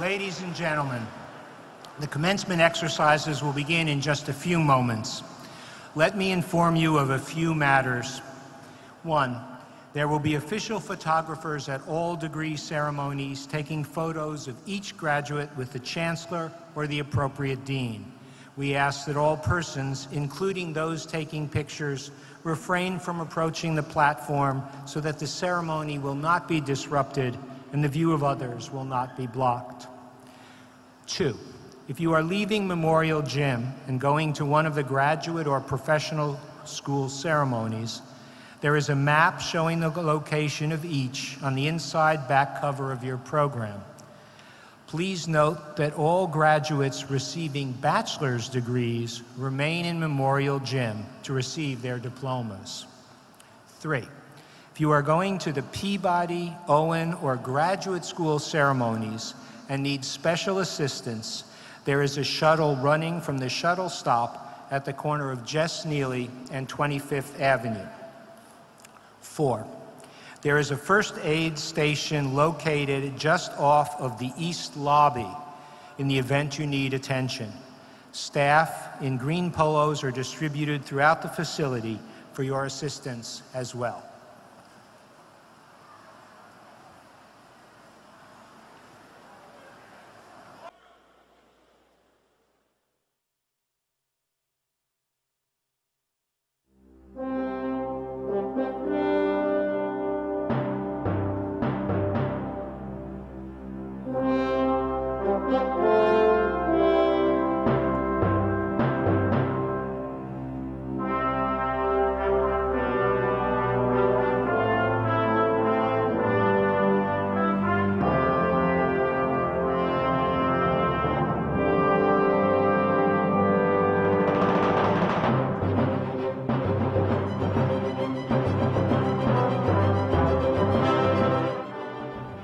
Ladies and gentlemen, the commencement exercises will begin in just a few moments. Let me inform you of a few matters. 1, there will be official photographers at all degree ceremonies taking photos of each graduate with the Chancellor or the appropriate dean. We ask that all persons, including those taking pictures, refrain from approaching the platform so that the ceremony will not be disrupted and the view of others will not be blocked. 2, if you are leaving Memorial Gym and going to one of the graduate or professional school ceremonies, there is a map showing the location of each on the inside back cover of your program. Please note that all graduates receiving bachelor's degrees remain in Memorial Gym to receive their diplomas. 3, if you are going to the Peabody, Owen, or graduate school ceremonies and need special assistance, there is a shuttle running from the shuttle stop at the corner of Jess Neely and 25th Avenue. 4, there is a first aid station located just off of the East Lobby in the event you need attention. Staff in green polos are distributed throughout the facility for your assistance as well.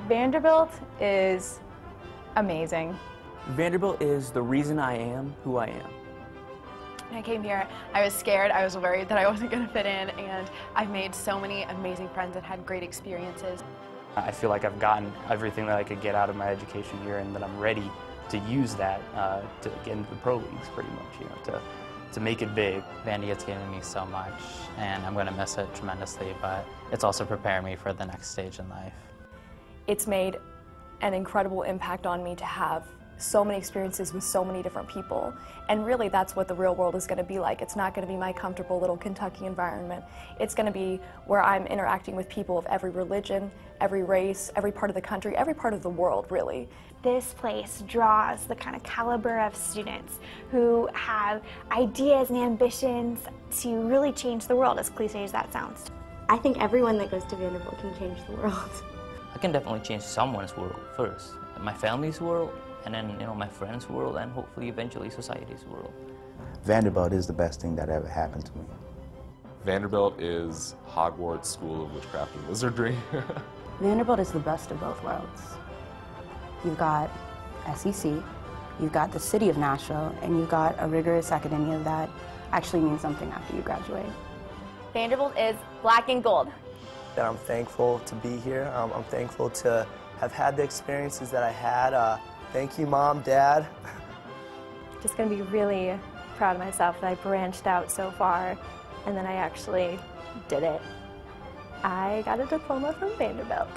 Vanderbilt is amazing. Vanderbilt is the reason I am who I am. When I came here, I was scared, I was worried that I wasn't going to fit in, and I've made so many amazing friends and had great experiences. I feel like I've gotten everything that I could get out of my education here, and that I'm ready to use that to get into the pro leagues pretty much, to make it big. Vandy has given me so much, and I'm going to miss it tremendously, but it's also preparing me for the next stage in life. It's made an incredible impact on me to have so many experiences with so many different people. And really that's what the real world is going to be like. It's not going to be my comfortable little Kentucky environment. It's going to be where I'm interacting with people of every religion, every race, every part of the country, every part of the world, really. This place draws the kind of caliber of students who have ideas and ambitions to really change the world, as cliche as that sounds. I think everyone that goes to Vanderbilt can change the world. I can definitely change someone's world first. My family's world, and then my friends' world, and hopefully eventually society's world. Vanderbilt is the best thing that ever happened to me. Vanderbilt is Hogwarts School of Witchcraft and Wizardry. Vanderbilt is the best of both worlds. You've got SEC, you've got the city of Nashville, and you've got a rigorous academia that actually means something after you graduate. Vanderbilt is black and gold. That I'm thankful to be here. I'm thankful to have had the experiences that I had. Thank you, Mom, Dad. Just going to be really proud of myself that I branched out so far, and then I actually did it. I got a diploma from Vanderbilt.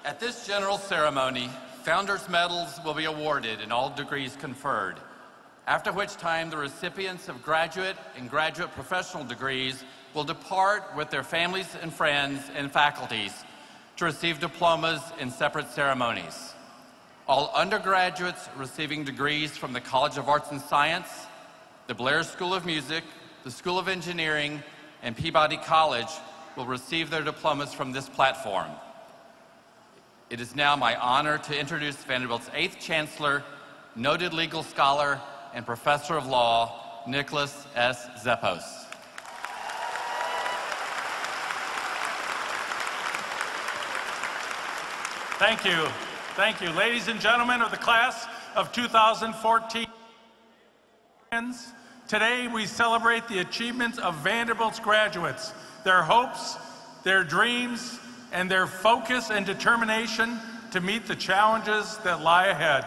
At this general ceremony, Founders Medals will be awarded and all degrees conferred, after which time the recipients of graduate and graduate professional degrees will depart with their families and friends and faculties to receive diplomas in separate ceremonies. All undergraduates receiving degrees from the College of Arts and Science, the Blair School of Music, the School of Engineering, and Peabody College will receive their diplomas from this platform. It is now my honor to introduce Vanderbilt's 8th Chancellor, noted legal scholar, and Professor of Law, Nicholas S. Zeppos. Thank you. Thank you. Ladies and gentlemen of the class of 2014, today we celebrate the achievements of Vanderbilt's graduates, their hopes, their dreams, and their focus and determination to meet the challenges that lie ahead.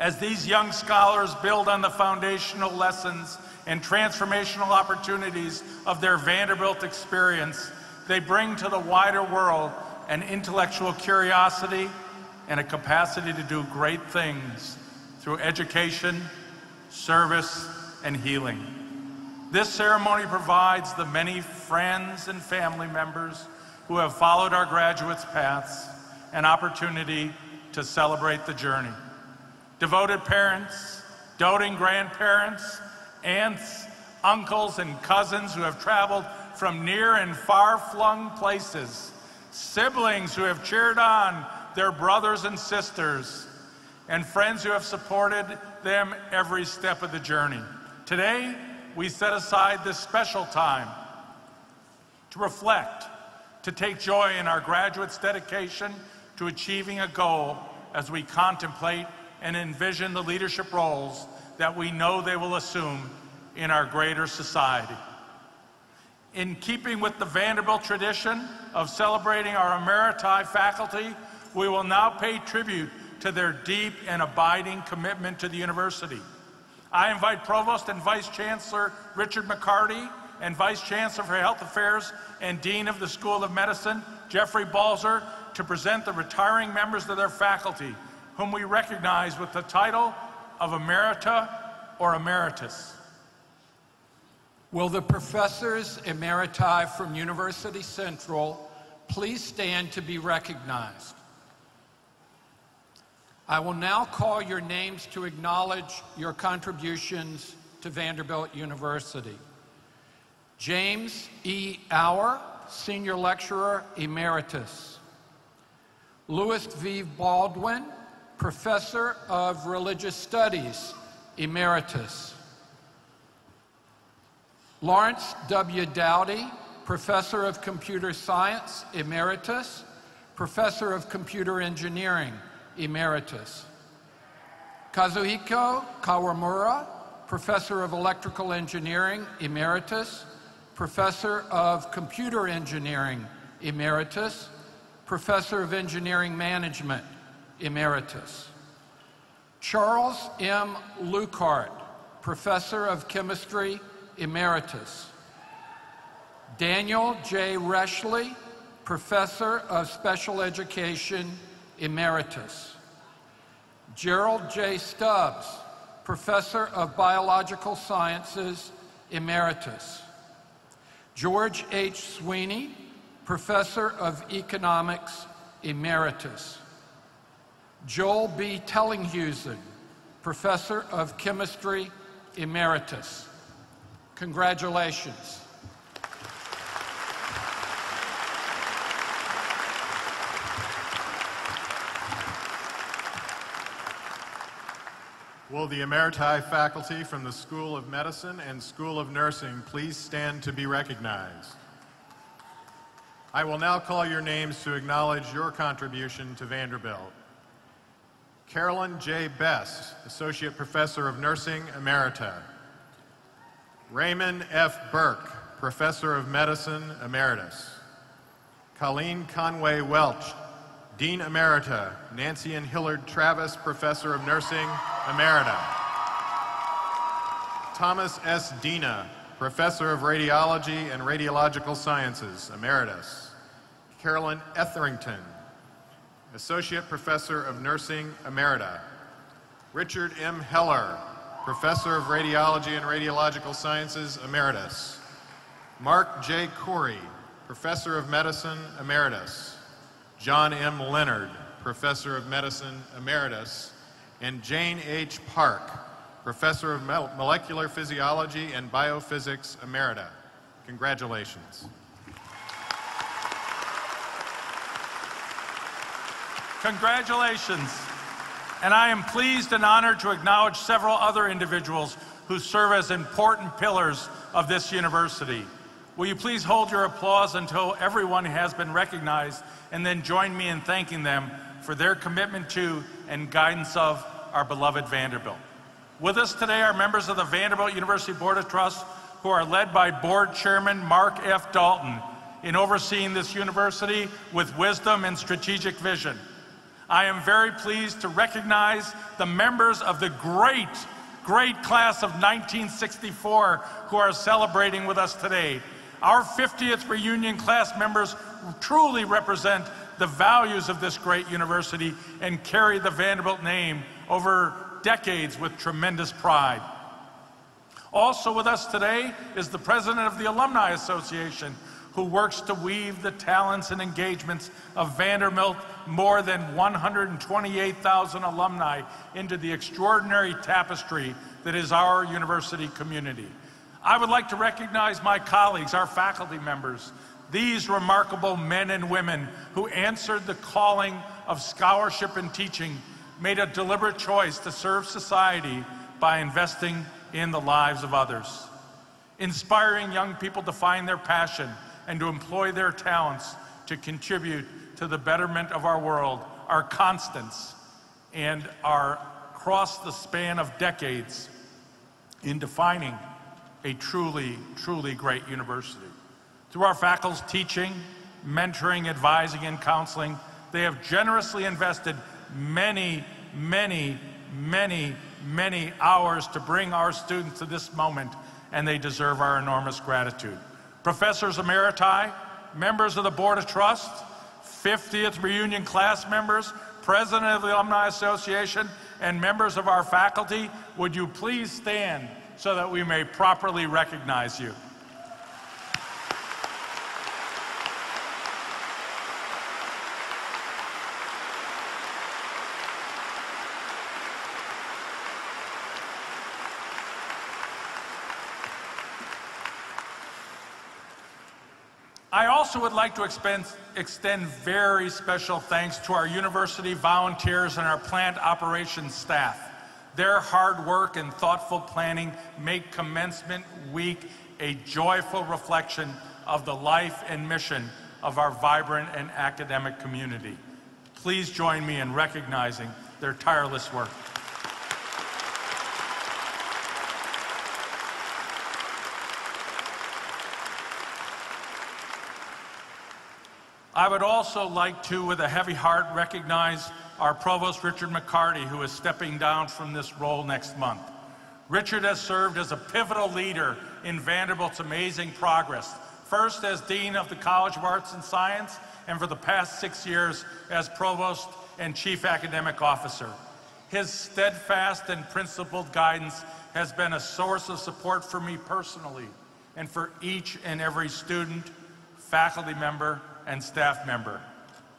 As these young scholars build on the foundational lessons and transformational opportunities of their Vanderbilt experience, they bring to the wider world an intellectual curiosity and a capacity to do great things through education, service, and healing. This ceremony provides the many friends and family members who have followed our graduates' paths an opportunity to celebrate the journey. Devoted parents, doting grandparents, aunts, uncles, and cousins who have traveled from near and far-flung places, siblings who have cheered on their brothers and sisters, and friends who have supported them every step of the journey. Today, we set aside this special time to reflect, to take joy in our graduates' dedication to achieving a goal as we contemplate and envision the leadership roles that we know they will assume in our greater society. In keeping with the Vanderbilt tradition of celebrating our emeriti faculty, we will now pay tribute to their deep and abiding commitment to the university. I invite Provost and Vice Chancellor Richard McCarty and Vice Chancellor for Health Affairs and Dean of the School of Medicine, Jeffrey Balzer, to present the retiring members of their faculty, whom we recognize with the title of Emerita or Emeritus. Will the professors emeriti from University Central please stand to be recognized? I will now call your names to acknowledge your contributions to Vanderbilt University. James E. Auer, Senior Lecturer Emeritus. Louis V. Baldwin, Professor of Religious Studies Emeritus. Lawrence W. Dowdy, Professor of Computer Science Emeritus, Professor of Computer Engineering Emeritus. Kazuhiko Kawamura, Professor of Electrical Engineering Emeritus, Professor of Computer Engineering Emeritus, Professor of Engineering Management Emeritus. Charles M. Lukart, Professor of Chemistry Emeritus. Daniel J. Reshley, Professor of Special Education Emeritus. Gerald J. Stubbs, Professor of Biological Sciences Emeritus. George H. Sweeney, Professor of Economics Emeritus. Joel B. Tellinghusen, Professor of Chemistry Emeritus. Congratulations. Will the emeriti faculty from the School of Medicine and School of Nursing please stand to be recognized? I will now call your names to acknowledge your contribution to Vanderbilt. Carolyn J. Best, Associate Professor of Nursing Emerita. Raymond F. Burke, Professor of Medicine Emeritus. Colleen Conway Welch, Dean Emerita, Nancy and Hillard Travis, Professor of Nursing Emerita. Thomas S. Dina, Professor of Radiology and Radiological Sciences, Emeritus. Carolyn Etherington, Associate Professor of Nursing Emerita. Richard M. Heller, Professor of Radiology and Radiological Sciences Emeritus. Mark J. Corey, Professor of Medicine Emeritus. John M. Leonard, Professor of Medicine Emeritus. And Jane H. Park, Professor of Molecular Physiology and Biophysics Emerita. Congratulations. Congratulations. And I am pleased and honored to acknowledge several other individuals who serve as important pillars of this university. Will you please hold your applause until everyone has been recognized, and then join me in thanking them for their commitment to and guidance of our beloved Vanderbilt. With us today are members of the Vanderbilt University Board of Trusts, who are led by Board Chairman Mark F. Dalton in overseeing this university with wisdom and strategic vision. I am very pleased to recognize the members of the great class of 1964 who are celebrating with us today. Our 50th reunion class members truly represent the values of this great university and carry the Vanderbilt name over decades with tremendous pride. Also with us today is the president of the Alumni Association, who works to weave the talents and engagements of Vanderbilt, more than 128,000 alumni, into the extraordinary tapestry that is our university community. I would like to recognize my colleagues, our faculty members, these remarkable men and women who answered the calling of scholarship and teaching, made a deliberate choice to serve society by investing in the lives of others, inspiring young people to find their passion and to employ their talents to contribute to the betterment of our world, our constants, and our across the span of decades in defining a truly great university. Through our faculty's teaching, mentoring, advising, and counseling, they have generously invested many hours to bring our students to this moment, and they deserve our enormous gratitude. Professors Emeriti, members of the Board of Trusts, 50th reunion class members, president of the Alumni Association, and members of our faculty, would you please stand so that we may properly recognize you. I also would like to extend very special thanks to our university volunteers and our plant operations staff. Their hard work and thoughtful planning make Commencement Week a joyful reflection of the life and mission of our vibrant and academic community. Please join me in recognizing their tireless work. I would also like to, with a heavy heart, recognize our Provost, Richard McCarty, who is stepping down from this role next month. Richard has served as a pivotal leader in Vanderbilt's amazing progress, first as Dean of the College of Arts and Science, and for the past 6 years as Provost and Chief Academic Officer. His steadfast and principled guidance has been a source of support for me personally, and for each and every student, faculty member, and staff member.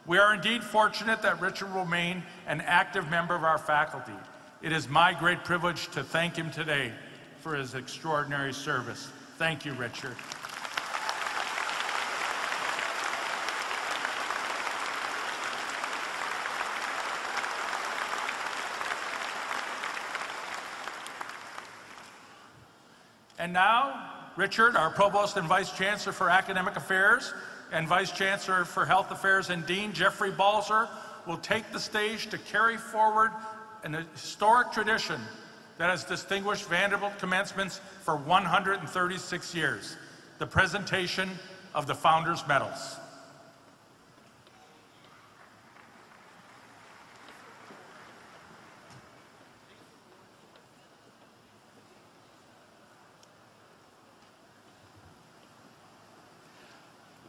We are indeed fortunate that Richard will remain an active member of our faculty. It is my great privilege to thank him today for his extraordinary service. Thank you, Richard. And now, Richard, our Provost and Vice Chancellor for Academic Affairs, and Vice Chancellor for Health Affairs and Dean Jeffrey Balzer, will take the stage to carry forward an historic tradition that has distinguished Vanderbilt commencements for 136 years, the presentation of the Founders Medals.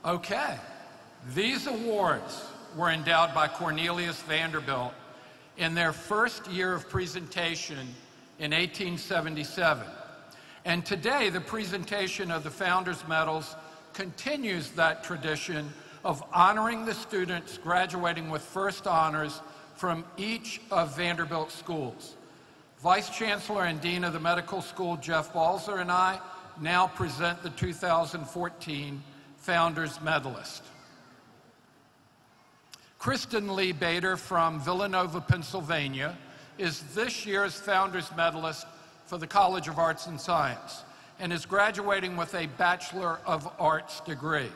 Okay, these awards were endowed by Cornelius Vanderbilt in their first year of presentation in 1877. And today, the presentation of the Founders Medals continues that tradition of honoring the students graduating with first honors from each of Vanderbilt's schools. Vice Chancellor and Dean of the Medical School, Jeff Balzer, and I now present the 2014 Founders Medalist. Kristen Lee Bader from Villanova, Pennsylvania, is this year's Founders Medalist for the College of Arts and Science and is graduating with a Bachelor of Arts degree.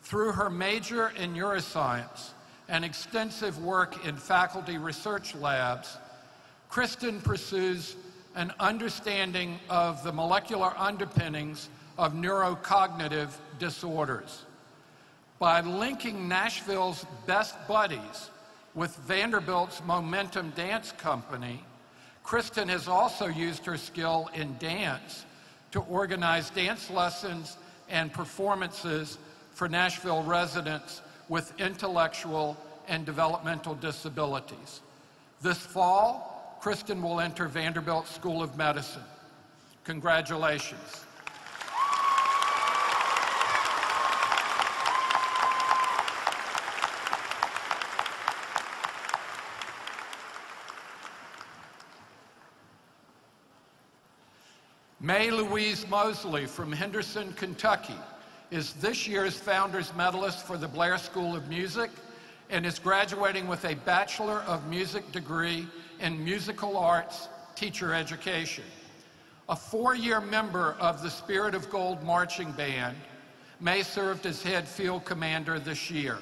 Through her major in neuroscience and extensive work in faculty research labs, Kristen pursues an understanding of the molecular underpinnings of neurocognitive disorders. By linking Nashville's best buddies with Vanderbilt's Momentum Dance Company, Kristen has also used her skill in dance to organize dance lessons and performances for Nashville residents with intellectual and developmental disabilities. This fall, Kristen will enter Vanderbilt School of Medicine. Congratulations. May Louise Mosley from Henderson, Kentucky, is this year's Founders Medalist for the Blair School of Music and is graduating with a Bachelor of Music degree in Musical Arts Teacher Education. A 4-year member of the Spirit of Gold Marching Band, May served as head field commander this year.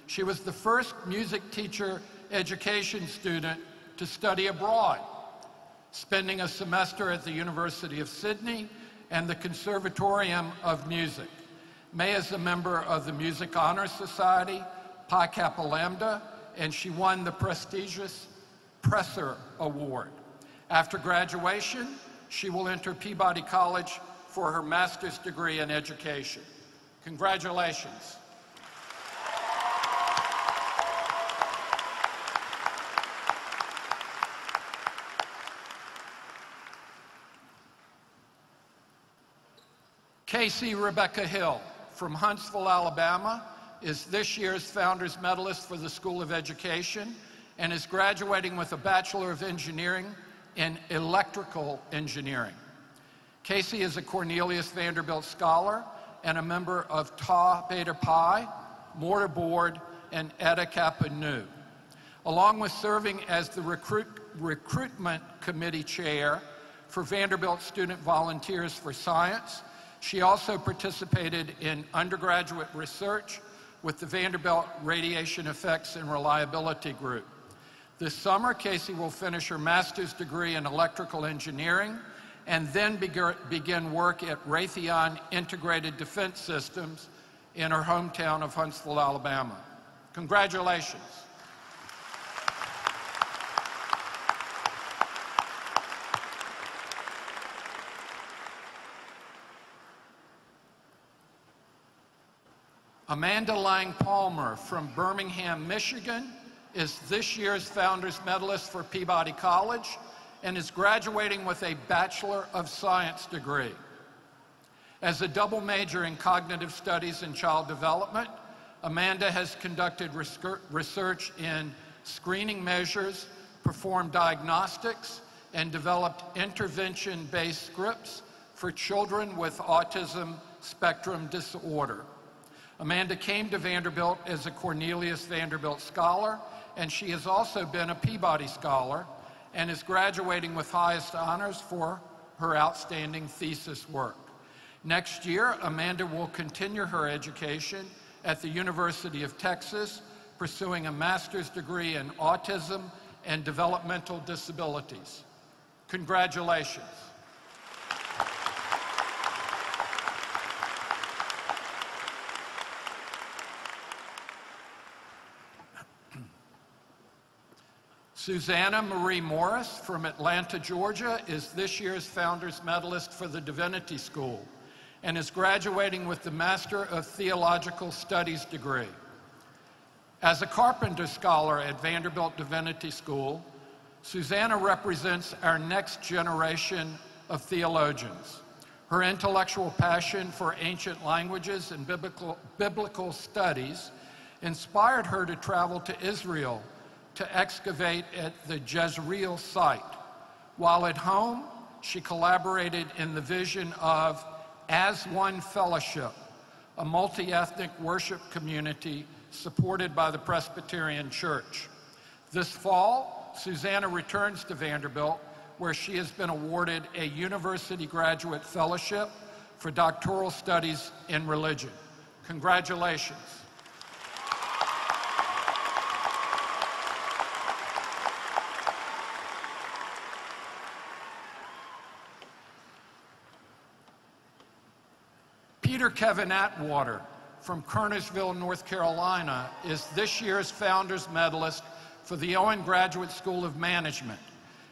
She was the first music teacher education student to study abroad, spending a semester at the University of Sydney and the Conservatorium of Music. May is a member of the Music Honor Society, Pi Kappa Lambda, and she won the prestigious Presser Award. After graduation, she will enter Peabody College for her master's degree in education. Congratulations. Casey Rebecca Hill from Huntsville, Alabama, is this year's Founders Medalist for the School of Education and is graduating with a Bachelor of Engineering in Electrical Engineering. Casey is a Cornelius Vanderbilt Scholar and a member of Tau Beta Pi, Mortar Board, and Eta Kappa Nu. Along with serving as the Recruitment Committee Chair for Vanderbilt Student Volunteers for Science, she also participated in undergraduate research with the Vanderbilt Radiation Effects and Reliability Group. This summer, Casey will finish her master's degree in electrical engineering and then begin work at Raytheon Integrated Defense Systems in her hometown of Huntsville, Alabama. Congratulations. Amanda Lang Palmer from Birmingham, Michigan, is this year's Founders Medalist for Peabody College and is graduating with a Bachelor of Science degree. As a double major in cognitive studies and child development, Amanda has conducted research in screening measures, performed diagnostics, and developed intervention-based scripts for children with autism spectrum disorder. Amanda came to Vanderbilt as a Cornelius Vanderbilt Scholar, and she has also been a Peabody Scholar and is graduating with highest honors for her outstanding thesis work. Next year, Amanda will continue her education at the University of Texas, pursuing a master's degree in autism and developmental disabilities. Congratulations. Susanna Marie Morris from Atlanta, Georgia, is this year's Founders Medalist for the Divinity School and is graduating with the Master of Theological Studies degree. As a Carpenter Scholar at Vanderbilt Divinity School, Susanna represents our next generation of theologians. Her intellectual passion for ancient languages and biblical studies inspired her to travel to Israel to excavate at the Jezreel site. While at home, she collaborated in the vision of As One Fellowship, a multi-ethnic worship community supported by the Presbyterian Church. This fall, Susanna returns to Vanderbilt, where she has been awarded a University Graduate Fellowship for doctoral studies in religion. Congratulations. Peter Kevin Atwater from Kernersville, North Carolina, is this year's Founders Medalist for the Owen Graduate School of Management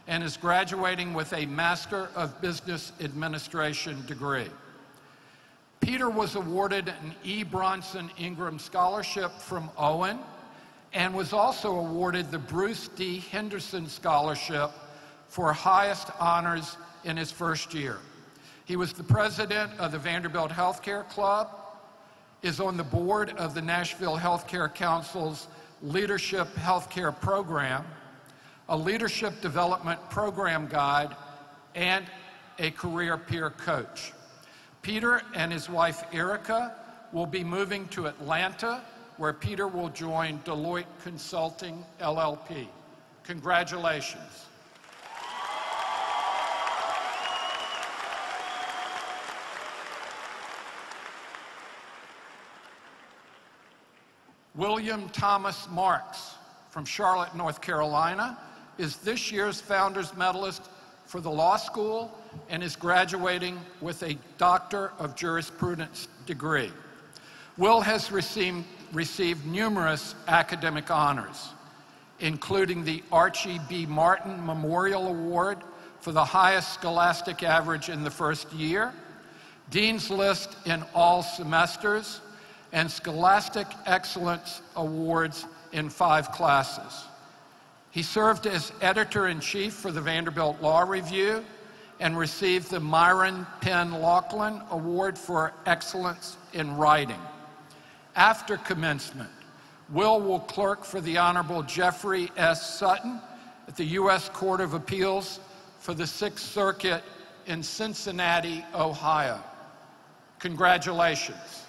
and is graduating with a Master of Business Administration degree. Peter was awarded an E. Bronson Ingram Scholarship from Owen and was also awarded the Bruce D. Henderson Scholarship for highest honors in his first year. He was the president of the Vanderbilt Healthcare Club, is on the board of the Nashville Healthcare Council's Leadership Healthcare Program, a leadership development program guide, and a career peer coach. Peter and his wife Erica will be moving to Atlanta, where Peter will join Deloitte Consulting LLP. Congratulations. William Thomas Marks from Charlotte, North Carolina, is this year's Founders Medalist for the law school and is graduating with a Doctor of Jurisprudence degree. Will has received numerous academic honors, including the Archie B. Martin Memorial Award for the highest scholastic average in the first year, Dean's List in all semesters, and Scholastic Excellence Awards in 5 classes. He served as editor-in-chief for the Vanderbilt Law Review and received the Myron Penn Laughlin Award for Excellence in Writing. After commencement, will clerk for the Honorable Jeffrey S. Sutton at the U.S. Court of Appeals for the 6th Circuit in Cincinnati, Ohio. Congratulations.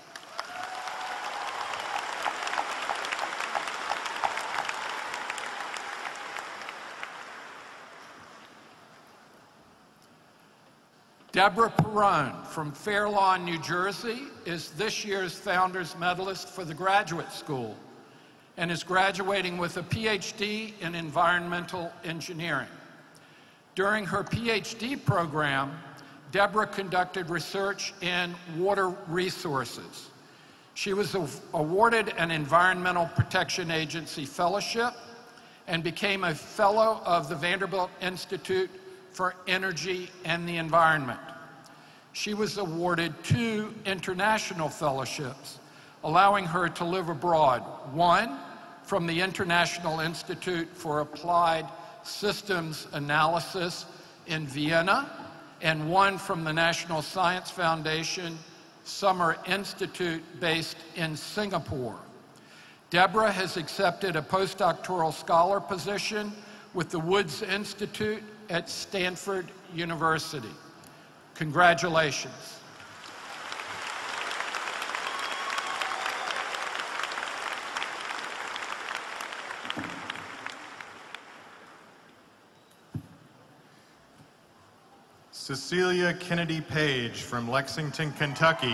Deborah Perrone from Fair Lawn, New Jersey, is this year's Founders Medalist for the Graduate School and is graduating with a PhD in Environmental Engineering. During her PhD program, Deborah conducted research in water resources. She was awarded an Environmental Protection Agency Fellowship and became a Fellow of the Vanderbilt Institute for Energy and the Environment. She was awarded 2 international fellowships, allowing her to live abroad, one from the International Institute for Applied Systems Analysis in Vienna, and one from the National Science Foundation Summer Institute based in Singapore. Deborah has accepted a postdoctoral scholar position with the Woods Institute at Stanford University. Congratulations. Cecilia Kennedy Page from Lexington, Kentucky,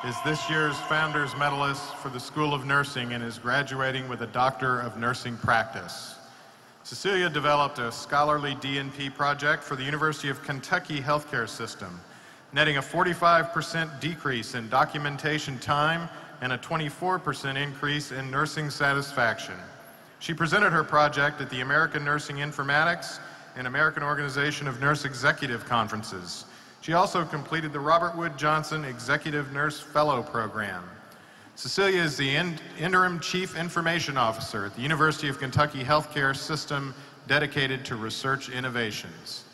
is this year's Founders Medalist for the School of Nursing and is graduating with a Doctor of Nursing Practice. Cecilia developed a scholarly D&P project for the University of Kentucky healthcare system, netting a 45% decrease in documentation time and a 24% increase in nursing satisfaction. She presented her project at the American Nursing Informatics and American Organization of Nurse Executive Conferences. She also completed the Robert Wood Johnson Executive Nurse Fellow Program. Cecilia is the Interim Chief Information Officer at the University of Kentucky Healthcare System dedicated to research innovations.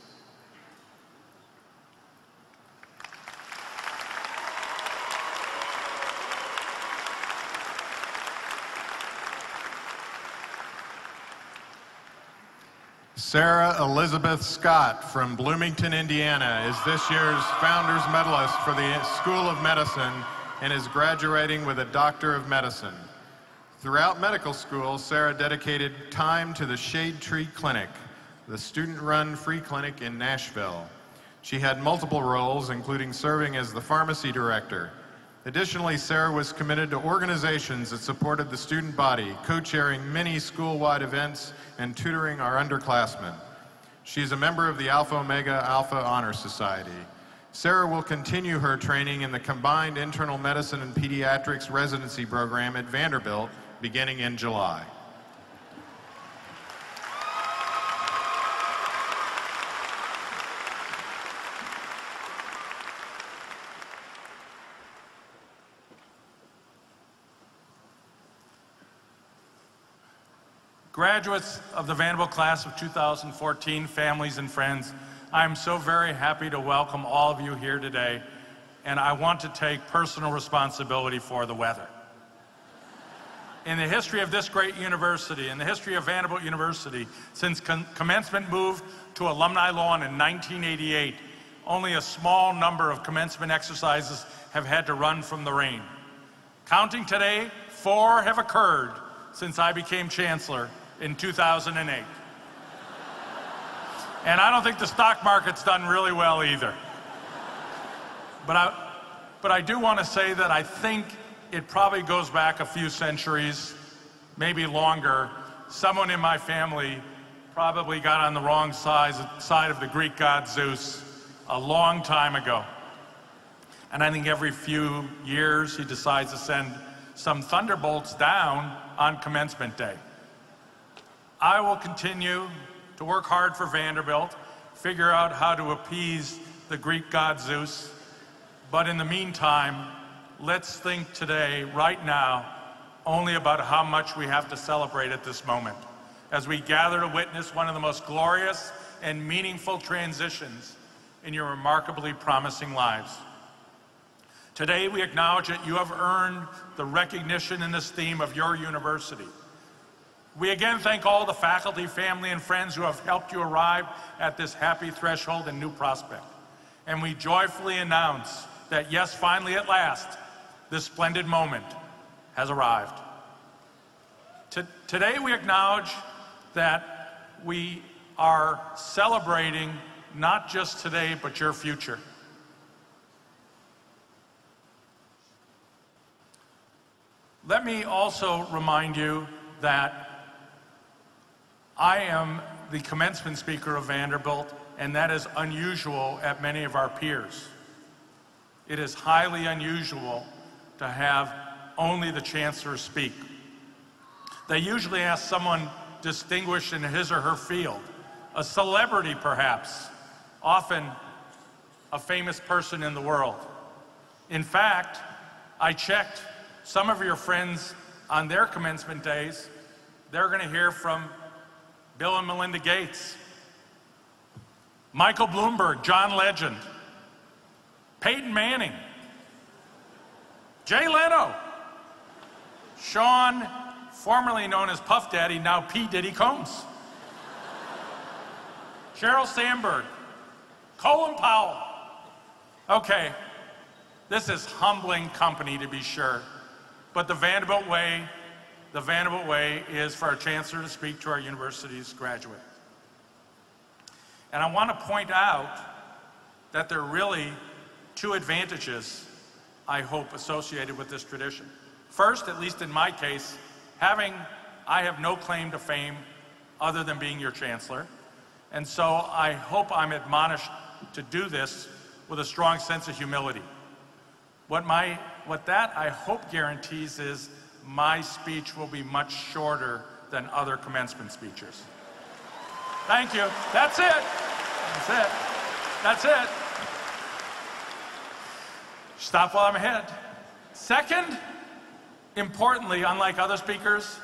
Sarah Elizabeth Scott from Bloomington, Indiana is this year's Founders Medalist for the School of Medicine and is graduating with a Doctor of Medicine. Throughout medical school, Sarah dedicated time to the Shade Tree Clinic, the student-run free clinic in Nashville. She had multiple roles, including serving as the pharmacy director. Additionally, Sarah was committed to organizations that supported the student body, co-chairing many school-wide events and tutoring our underclassmen. She is a member of the Alpha Omega Alpha Honor Society. Sarah will continue her training in the Combined Internal Medicine and Pediatrics Residency Program at Vanderbilt beginning in July. Graduates of the Vanderbilt class of 2014, families and friends, I'm so very happy to welcome all of you here today, and I want to take personal responsibility for the weather. In the history of this great university, in the history of Vanderbilt University, since commencement moved to alumni lawn in 1988, only a small number of commencement exercises have had to run from the rain. Counting today, 4 have occurred since I became Chancellor in 2008. And I don't think the stock market's done really well either. But I do want to say that I think it probably goes back a few centuries, maybe longer. Someone in my family probably got on the wrong side of the Greek god Zeus a long time ago. And I think every few years he decides to send some thunderbolts down on commencement day. I will continue to work hard for Vanderbilt, figure out how to appease the Greek god Zeus. But in the meantime, let's think today, right now, only about how much we have to celebrate at this moment as we gather to witness one of the most glorious and meaningful transitions in your remarkably promising lives. Today, we acknowledge that you have earned the recognition and esteem of your university. We again thank all the faculty, family, and friends who have helped you arrive at this happy threshold and new prospect. And we joyfully announce that, yes, finally at last, this splendid moment has arrived. Today, we acknowledge that we are celebrating not just today, but your future. Let me also remind you that I am the commencement speaker of Vanderbilt, and that is unusual at many of our peers. It is highly unusual to have only the Chancellor speak. They usually ask someone distinguished in his or her field, a celebrity perhaps, often a famous person in the world. In fact, I checked some of your friends on their commencement days. They're going to hear from Bill and Melinda Gates, Michael Bloomberg, John Legend, Peyton Manning, Jay Leno, Sean, formerly known as Puff Daddy, now P. Diddy Combs, Sheryl Sandberg, Colin Powell. Okay, this is humbling company to be sure, but the Vanderbilt way is for our Chancellor to speak to our university's graduate. And I want to point out that there are really 2 advantages, I hope, associated with this tradition. First, at least in my case, I have no claim to fame other than being your Chancellor. And so I hope I'm admonished to do this with a strong sense of humility. What that I hope guarantees is my speech will be much shorter than other commencement speeches. Thank you. That's it. That's it. That's it. Stop while I'm ahead. Second, Importantly, unlike other speakers,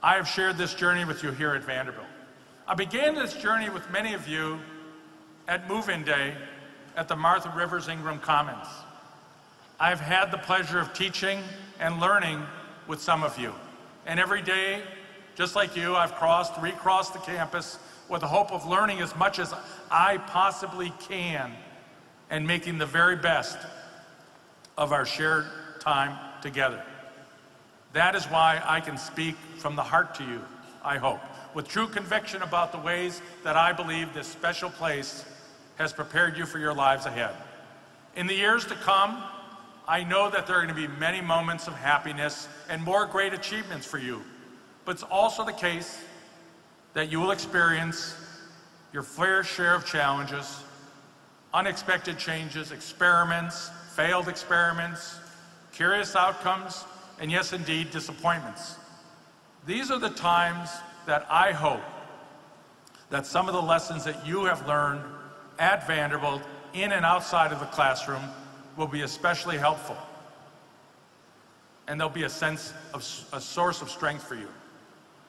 I have shared this journey with you here at Vanderbilt. I began this journey with many of you at move-in day at the Martha Rivers Ingram Commons. I've had the pleasure of teaching and learning with some of you. And every day, just like you, I've recrossed the campus with the hope of learning as much as I possibly can and making the very best of our shared time together. That is why I can speak from the heart to you, I hope, with true conviction about the ways that I believe this special place has prepared you for your lives ahead. In the years to come, I know that there are going to be many moments of happiness and more great achievements for you, but it's also the case that you will experience your fair share of challenges, unexpected changes, experiments, failed experiments, curious outcomes, and yes, indeed, disappointments. These are the times that I hope that some of the lessons that you have learned at Vanderbilt, in and outside of the classroom, will be especially helpful. And they'll be a source of strength for you.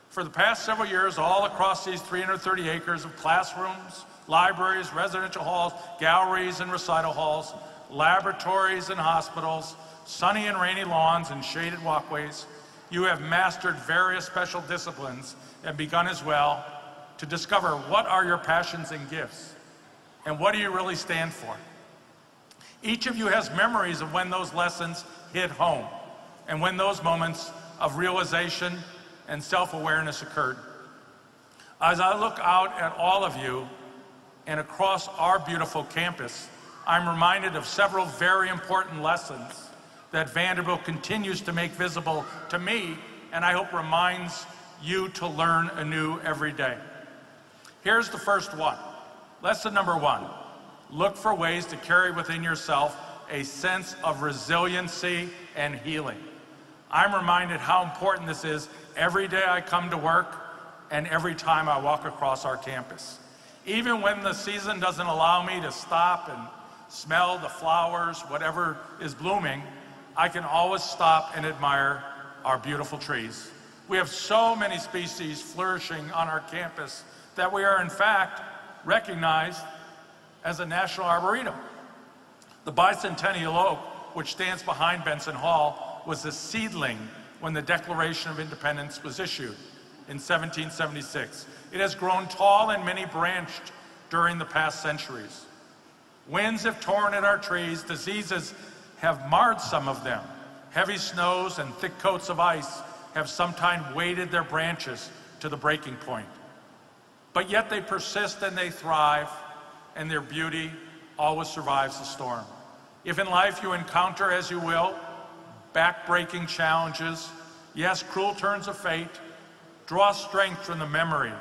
For the past several years, all across these 330 acres of classrooms, libraries, residential halls, galleries and recital halls, laboratories and hospitals, sunny and rainy lawns and shaded walkways, you have mastered various special disciplines and begun as well to discover what are your passions and gifts, and what do you really stand for. Each of you has memories of when those lessons hit home, and when those moments of realization and self-awareness occurred. As I look out at all of you and across our beautiful campus, I'm reminded of several very important lessons that Vanderbilt continues to make visible to me, and I hope reminds you to learn anew every day. Here's the first one. Lesson number one: look for ways to carry within yourself a sense of resiliency and healing. I'm reminded how important this is every day I come to work and every time I walk across our campus. Even when the season doesn't allow me to stop and smell the flowers, whatever is blooming, I can always stop and admire our beautiful trees. We have so many species flourishing on our campus that we are in fact recognized as a National Arboretum. The bicentennial oak, which stands behind Benson Hall, was a seedling when the Declaration of Independence was issued in 1776. It has grown tall and many branched during the past centuries. Winds have torn at our trees, diseases have marred some of them. Heavy snows and thick coats of ice have sometimes weighted their branches to the breaking point. But yet they persist and they thrive, and their beauty always survives the storm. If in life you encounter, as you will, back-breaking challenges, yes, cruel turns of fate, draw strength from the memory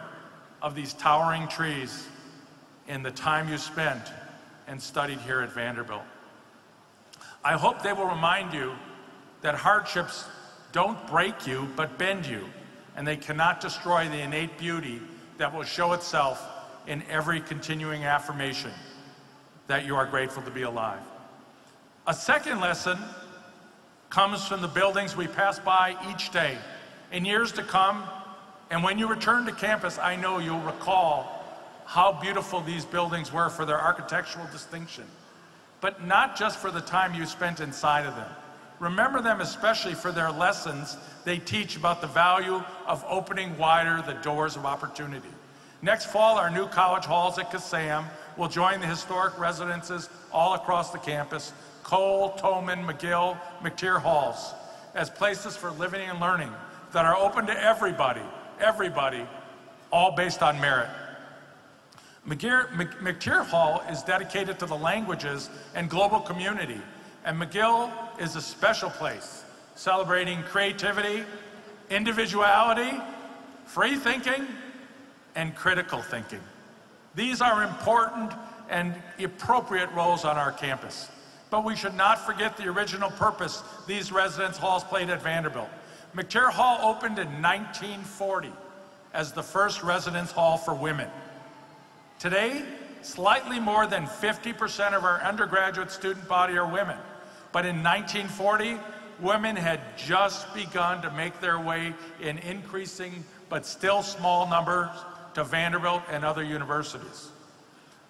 of these towering trees in the time you spent and studied here at Vanderbilt. I hope they will remind you that hardships don't break you, but bend you, and they cannot destroy the innate beauty that will show itself in every continuing affirmation that you are grateful to be alive. A second lesson comes from the buildings we pass by each day. In years to come, and when you return to campus, I know you'll recall how beautiful these buildings were for their architectural distinction, but not just for the time you spent inside of them. Remember them especially for their lessons they teach about the value of opening wider the doors of opportunity. Next fall, our new college halls at CASAM will join the historic residences all across the campus, Cole, Tolman, McGill, McTier halls, as places for living and learning that are open to everybody, all based on merit. McTier Hall is dedicated to the languages and global community, and McGill is a special place, celebrating creativity, individuality, free thinking, and critical thinking. These are important and appropriate roles on our campus, but we should not forget the original purpose these residence halls played at Vanderbilt. McTier Hall opened in 1940 as the first residence hall for women. Today, slightly more than 50% of our undergraduate student body are women. But in 1940, women had just begun to make their way in increasing but still small numbers to Vanderbilt and other universities.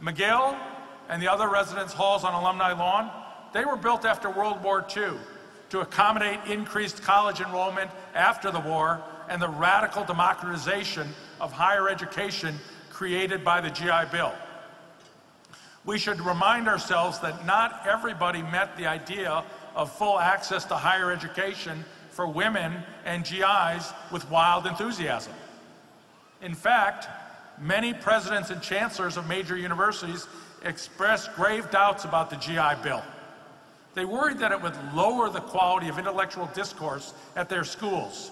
McGill and the other residence halls on Alumni Lawn, they were built after World War II to accommodate increased college enrollment after the war and the radical democratization of higher education created by the GI Bill. We should remind ourselves that not everybody met the idea of full access to higher education for women and GIs with wild enthusiasm. In fact, many presidents and chancellors of major universities expressed grave doubts about the GI Bill. They worried that it would lower the quality of intellectual discourse at their schools,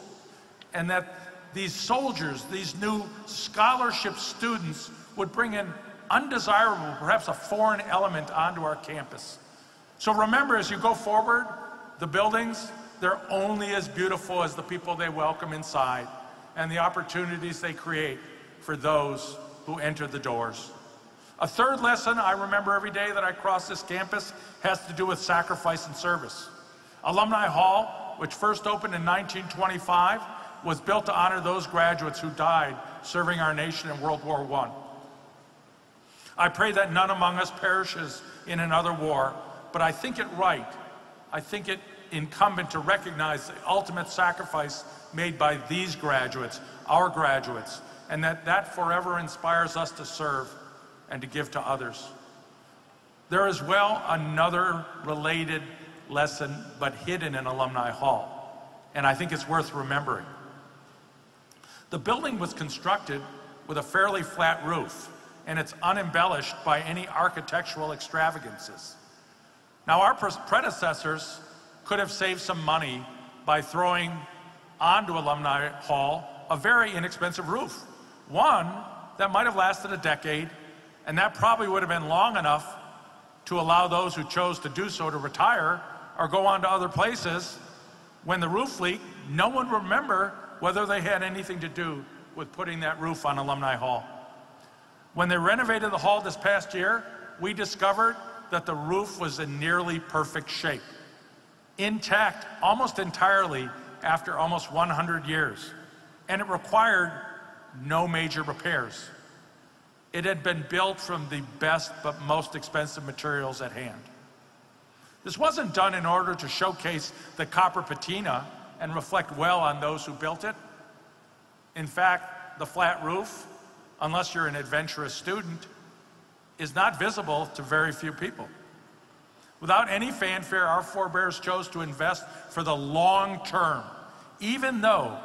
and that these soldiers, these new scholarship students, would bring an undesirable, perhaps a foreign element onto our campus. So remember, as you go forward, the buildings, they're only as beautiful as the people they welcome inside and the opportunities they create for those who enter the doors. A third lesson I remember every day that I cross this campus has to do with sacrifice and service. Alumni Hall, which first opened in 1925, was built to honor those graduates who died serving our nation in World War I. I pray that none among us perishes in another war, but I think it incumbent to recognize the ultimate sacrifice made by these graduates, our graduates, and that forever inspires us to serve and to give to others. There is another related lesson, but hidden in Alumni Hall, and I think it's worth remembering. The building was constructed with a fairly flat roof, and it's unembellished by any architectural extravagances. Now, our predecessors could have saved some money by throwing onto Alumni Hall a very inexpensive roof. One that might have lasted a decade, and that probably would have been long enough to allow those who chose to do so to retire or go on to other places. When the roof leaked, no one would remember whether they had anything to do with putting that roof on Alumni Hall. When they renovated the hall this past year, we discovered that the roof was in nearly perfect shape, intact almost entirely after almost 100 years, and it required no major repairs. It had been built from the best but most expensive materials at hand. This wasn't done in order to showcase the copper patina and reflect well on those who built it. In fact, the flat roof, unless you're an adventurous student, is not visible to very few people. Without any fanfare, our forebears chose to invest for the long term, even though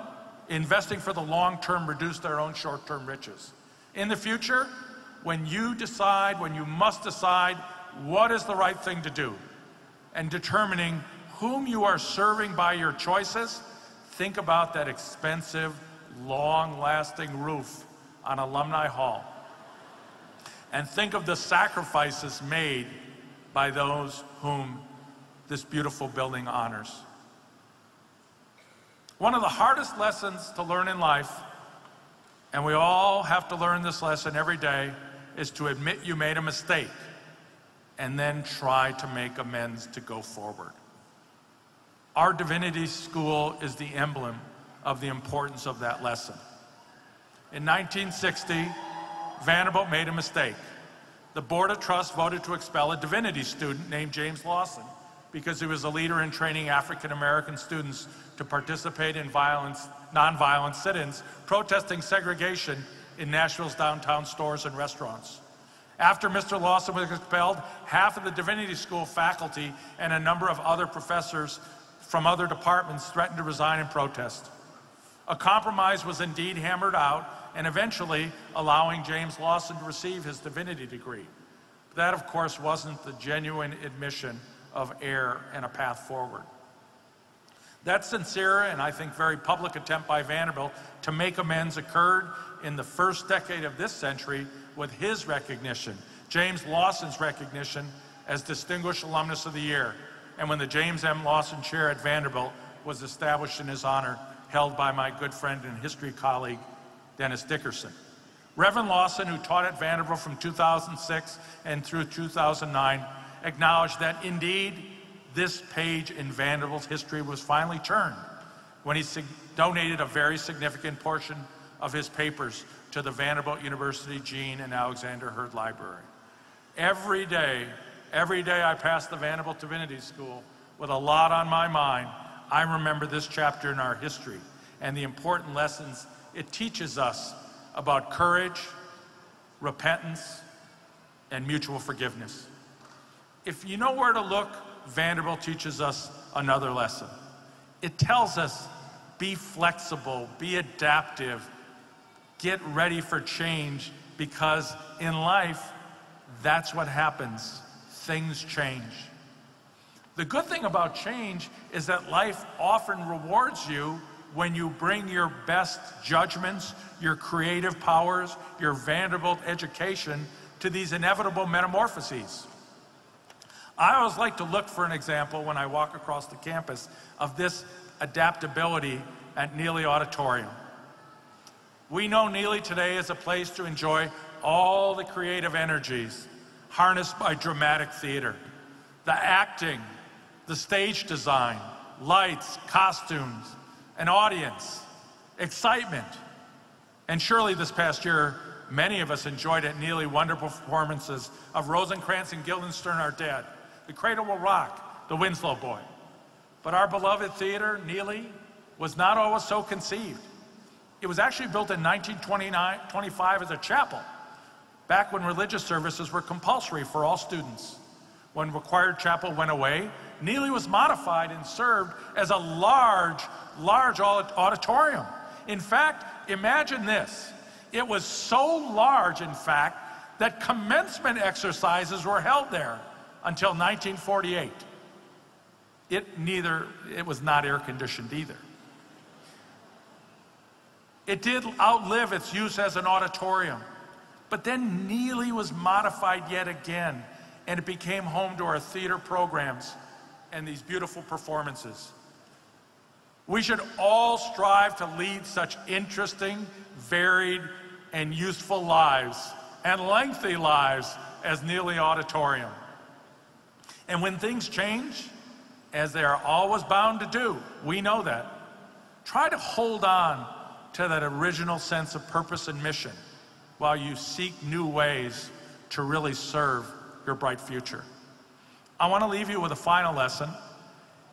investing for the long term reduced their own short-term riches. In the future, when you must decide what is the right thing to do, and determining whom you are serving by your choices, think about that expensive, long-lasting roof on Alumni Hall. And think of the sacrifices made by those whom this beautiful building honors. One of the hardest lessons to learn in life, and we all have to learn this lesson every day, is to admit you made a mistake and then try to make amends to go forward. Our divinity school is the emblem of the importance of that lesson. In 1960, Vanderbilt made a mistake. The Board of Trust voted to expel a divinity student named James Lawson because he was a leader in training African American students to participate in nonviolent sit-ins, protesting segregation in Nashville's downtown stores and restaurants. After Mr. Lawson was expelled, half of the divinity school faculty and a number of other professors from other departments threatened to resign in protest. A compromise was indeed hammered out, and eventually allowing James Lawson to receive his divinity degree. That, of course, wasn't the genuine admission of error and a path forward. That sincere and I think very public attempt by Vanderbilt to make amends occurred in the first decade of this century with his recognition, James Lawson's recognition as Distinguished Alumnus of the Year, and when the James M. Lawson Chair at Vanderbilt was established in his honor, held by my good friend and history colleague, Dennis Dickerson. Reverend Lawson, who taught at Vanderbilt from 2006 and through 2009, acknowledged that indeed this page in Vanderbilt's history was finally turned when he donated a very significant portion of his papers to the Vanderbilt University Jean and Alexander Hurd Library. Every day I pass the Vanderbilt Divinity School with a lot on my mind. I remember this chapter in our history and the important lessons it teaches us about courage, repentance, and mutual forgiveness. If you know where to look, Vanderbilt teaches us another lesson. It tells us, be flexible, be adaptive, get ready for change, because in life, that's what happens. Things change. The good thing about change is that life often rewards you when you bring your best judgments, your creative powers, your Vanderbilt education to these inevitable metamorphoses. I always like to look for an example when I walk across the campus of this adaptability at Neely Auditorium. We know Neely today is a place to enjoy all the creative energies harnessed by dramatic theater. The acting, the stage design, lights, costumes, an audience, excitement. And surely this past year, many of us enjoyed at Neely wonderful performances of Rosencrantz and Guildenstern Are Dead, The Cradle Will Rock, The Winslow Boy. But our beloved theater, Neely, was not always so conceived. It was actually built in 1925 as a chapel, back when religious services were compulsory for all students. When required chapel went away, Neely was modified and served as a large auditorium. In fact, imagine this. It was so large, in fact, that commencement exercises were held there until 1948. It was not air-conditioned either. It did outlive its use as an auditorium. But then Neely was modified yet again, and it became home to our theater programs and these beautiful performances. We should all strive to lead such interesting, varied, and useful lives, and lengthy lives as Neely Auditorium. And when things change, as they are always bound to do, we know that, try to hold on to that original sense of purpose and mission while you seek new ways to really serve your bright future. I want to leave you with a final lesson,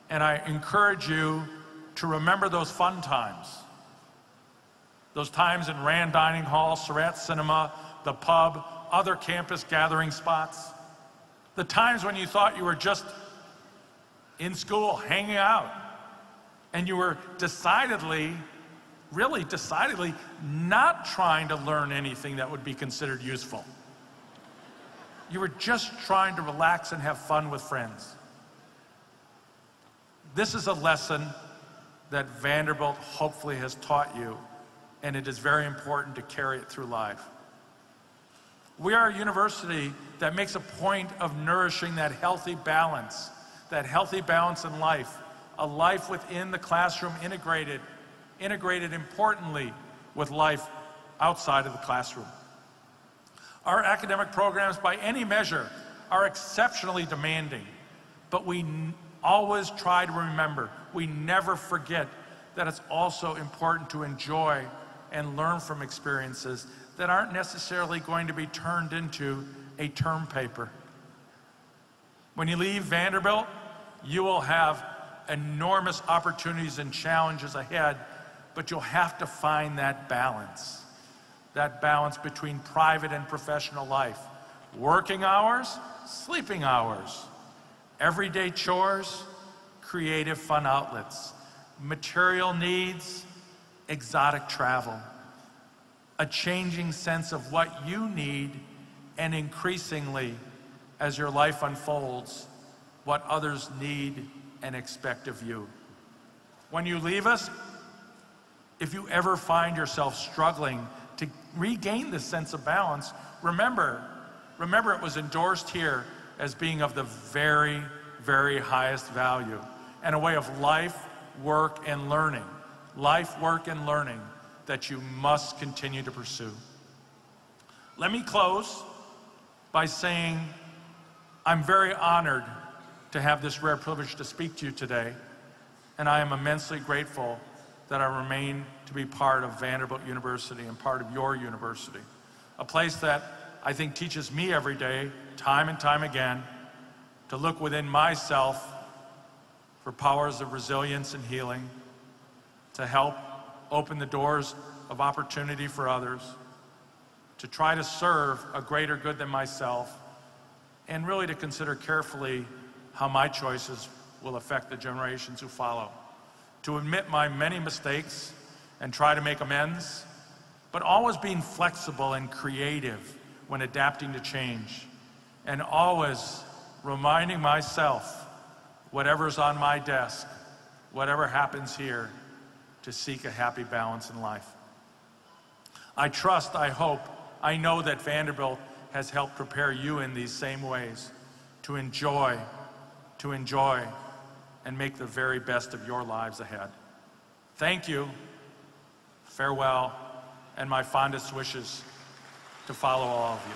and I encourage you to remember those fun times. Those times in Rand Dining Hall, Surratt Cinema, the pub, other campus gathering spots. The times when you thought you were just in school, hanging out, and you were really decidedly not trying to learn anything that would be considered useful. You were just trying to relax and have fun with friends. This is a lesson that Vanderbilt hopefully has taught you, and it is very important to carry it through life. We are a university that makes a point of nourishing that healthy balance in life, a life within the classroom integrated importantly with life outside of the classroom. Our academic programs, by any measure, are exceptionally demanding, but we always try to remember, we never forget that it's also important to enjoy and learn from experiences that aren't necessarily going to be turned into a term paper. When you leave Vanderbilt, you will have enormous opportunities and challenges ahead, but you'll have to find that balance between private and professional life. Working hours, sleeping hours, everyday chores, creative fun outlets, material needs, exotic travel, a changing sense of what you need, and increasingly, as your life unfolds, what others need and expect of you. When you leave us, if you ever find yourself struggling to regain this sense of balance, remember it was endorsed here as being of the very, very highest value, and a way of life, work, and learning that you must continue to pursue. Let me close by saying I'm very honored to have this rare privilege to speak to you today, and I am immensely grateful that I remain to be part of Vanderbilt University and part of your university, a place that I think teaches me every day, time and time again, to look within myself for powers of resilience and healing, to help open the doors of opportunity for others, to try to serve a greater good than myself, and really to consider carefully how my choices will affect the generations who follow. To admit my many mistakes and try to make amends, but always being flexible and creative when adapting to change, and always reminding myself, whatever's on my desk, whatever happens here, to seek a happy balance in life. I trust, I hope, I know that Vanderbilt has helped prepare you in these same ways to enjoy, and make the very best of your lives ahead. Thank you, farewell, and my fondest wishes to follow all of you.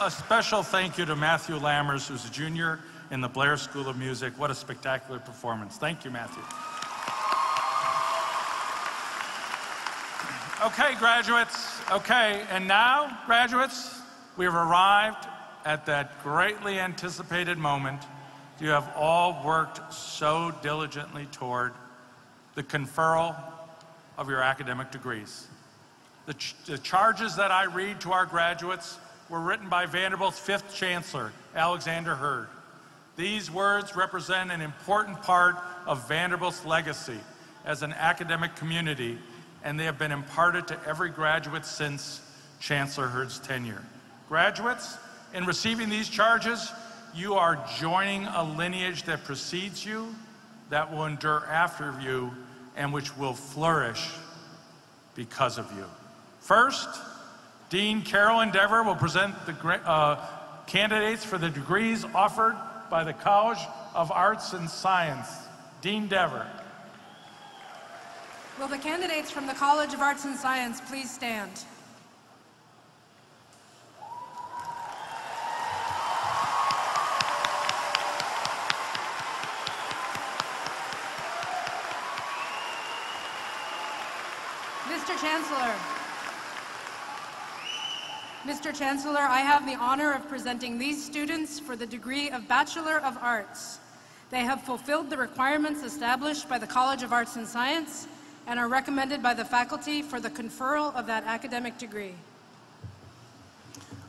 A special thank you to Matthew Lammers, who's a junior in the Blair School of Music. What a spectacular performance. Thank you, Matthew. Okay, graduates, Okay, and now, graduates, we have arrived at that greatly anticipated moment you have all worked so diligently toward, the conferral of your academic degrees. The charges that I read to our graduates were written by Vanderbilt's 5th Chancellor, Alexander Hurd. These words represent an important part of Vanderbilt's legacy as an academic community, and they have been imparted to every graduate since Chancellor Hurd's tenure. Graduates, in receiving these charges, you are joining a lineage that precedes you, that will endure after you, and which will flourish because of you. First, Dean Carolyn Dever will present the candidates for the degrees offered by the College of Arts and Science. Dean Dever. Will the candidates from the College of Arts and Science please stand? Mr. Chancellor, I have the honor of presenting these students for the degree of Bachelor of Arts. They have fulfilled the requirements established by the College of Arts and Science and are recommended by the faculty for the conferral of that academic degree.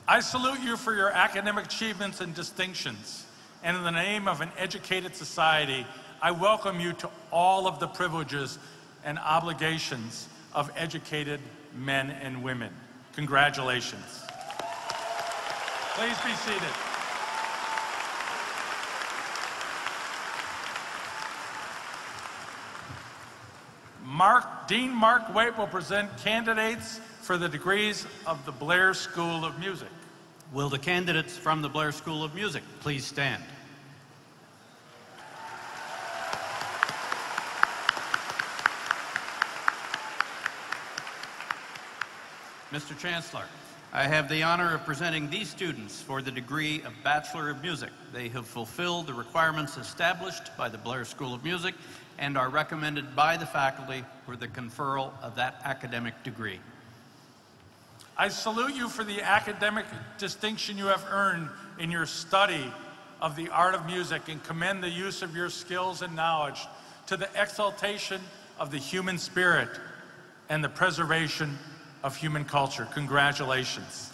I salute you for your academic achievements and distinctions, and in the name of an educated society, I welcome you to all of the privileges and obligations of educated men and women. Congratulations. Please be seated. Dean Mark Waite will present candidates for the degrees of the Blair School of Music. Will the candidates from the Blair School of Music please stand? Mr. Chancellor, I have the honor of presenting these students for the degree of Bachelor of Music. They have fulfilled the requirements established by the Blair School of Music and are recommended by the faculty for the conferral of that academic degree. I salute you for the academic distinction you have earned in your study of the art of music and commend the use of your skills and knowledge to the exaltation of the human spirit and the preservation of human culture. Congratulations.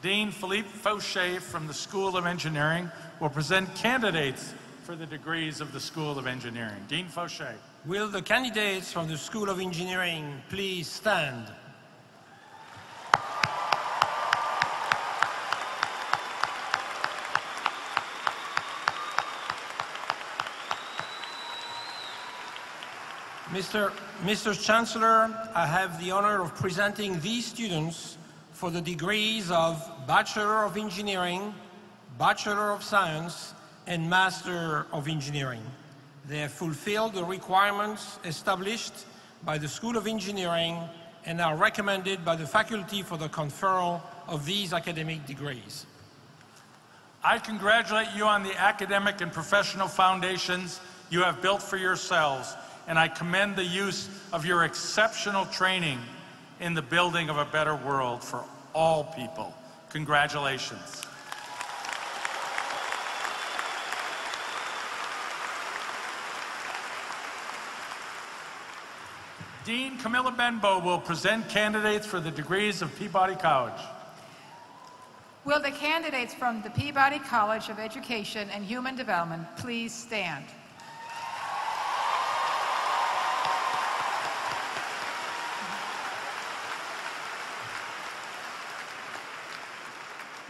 Dean Philippe Fauché from the School of Engineering will present candidates for the degrees of the School of Engineering. Dean Fauché. Will the candidates from the School of Engineering please stand? Mr. Chancellor, I have the honor of presenting these students for the degrees of Bachelor of Engineering, Bachelor of Science, and Master of Engineering. They have fulfilled the requirements established by the School of Engineering and are recommended by the faculty for the conferral of these academic degrees. I congratulate you on the academic and professional foundations you have built for yourselves, and I commend the use of your exceptional training in the building of a better world for all people. Congratulations. Dean Camilla Benbow will present candidates for the degrees of Peabody College. Will the candidates from the Peabody College of Education and Human Development please stand?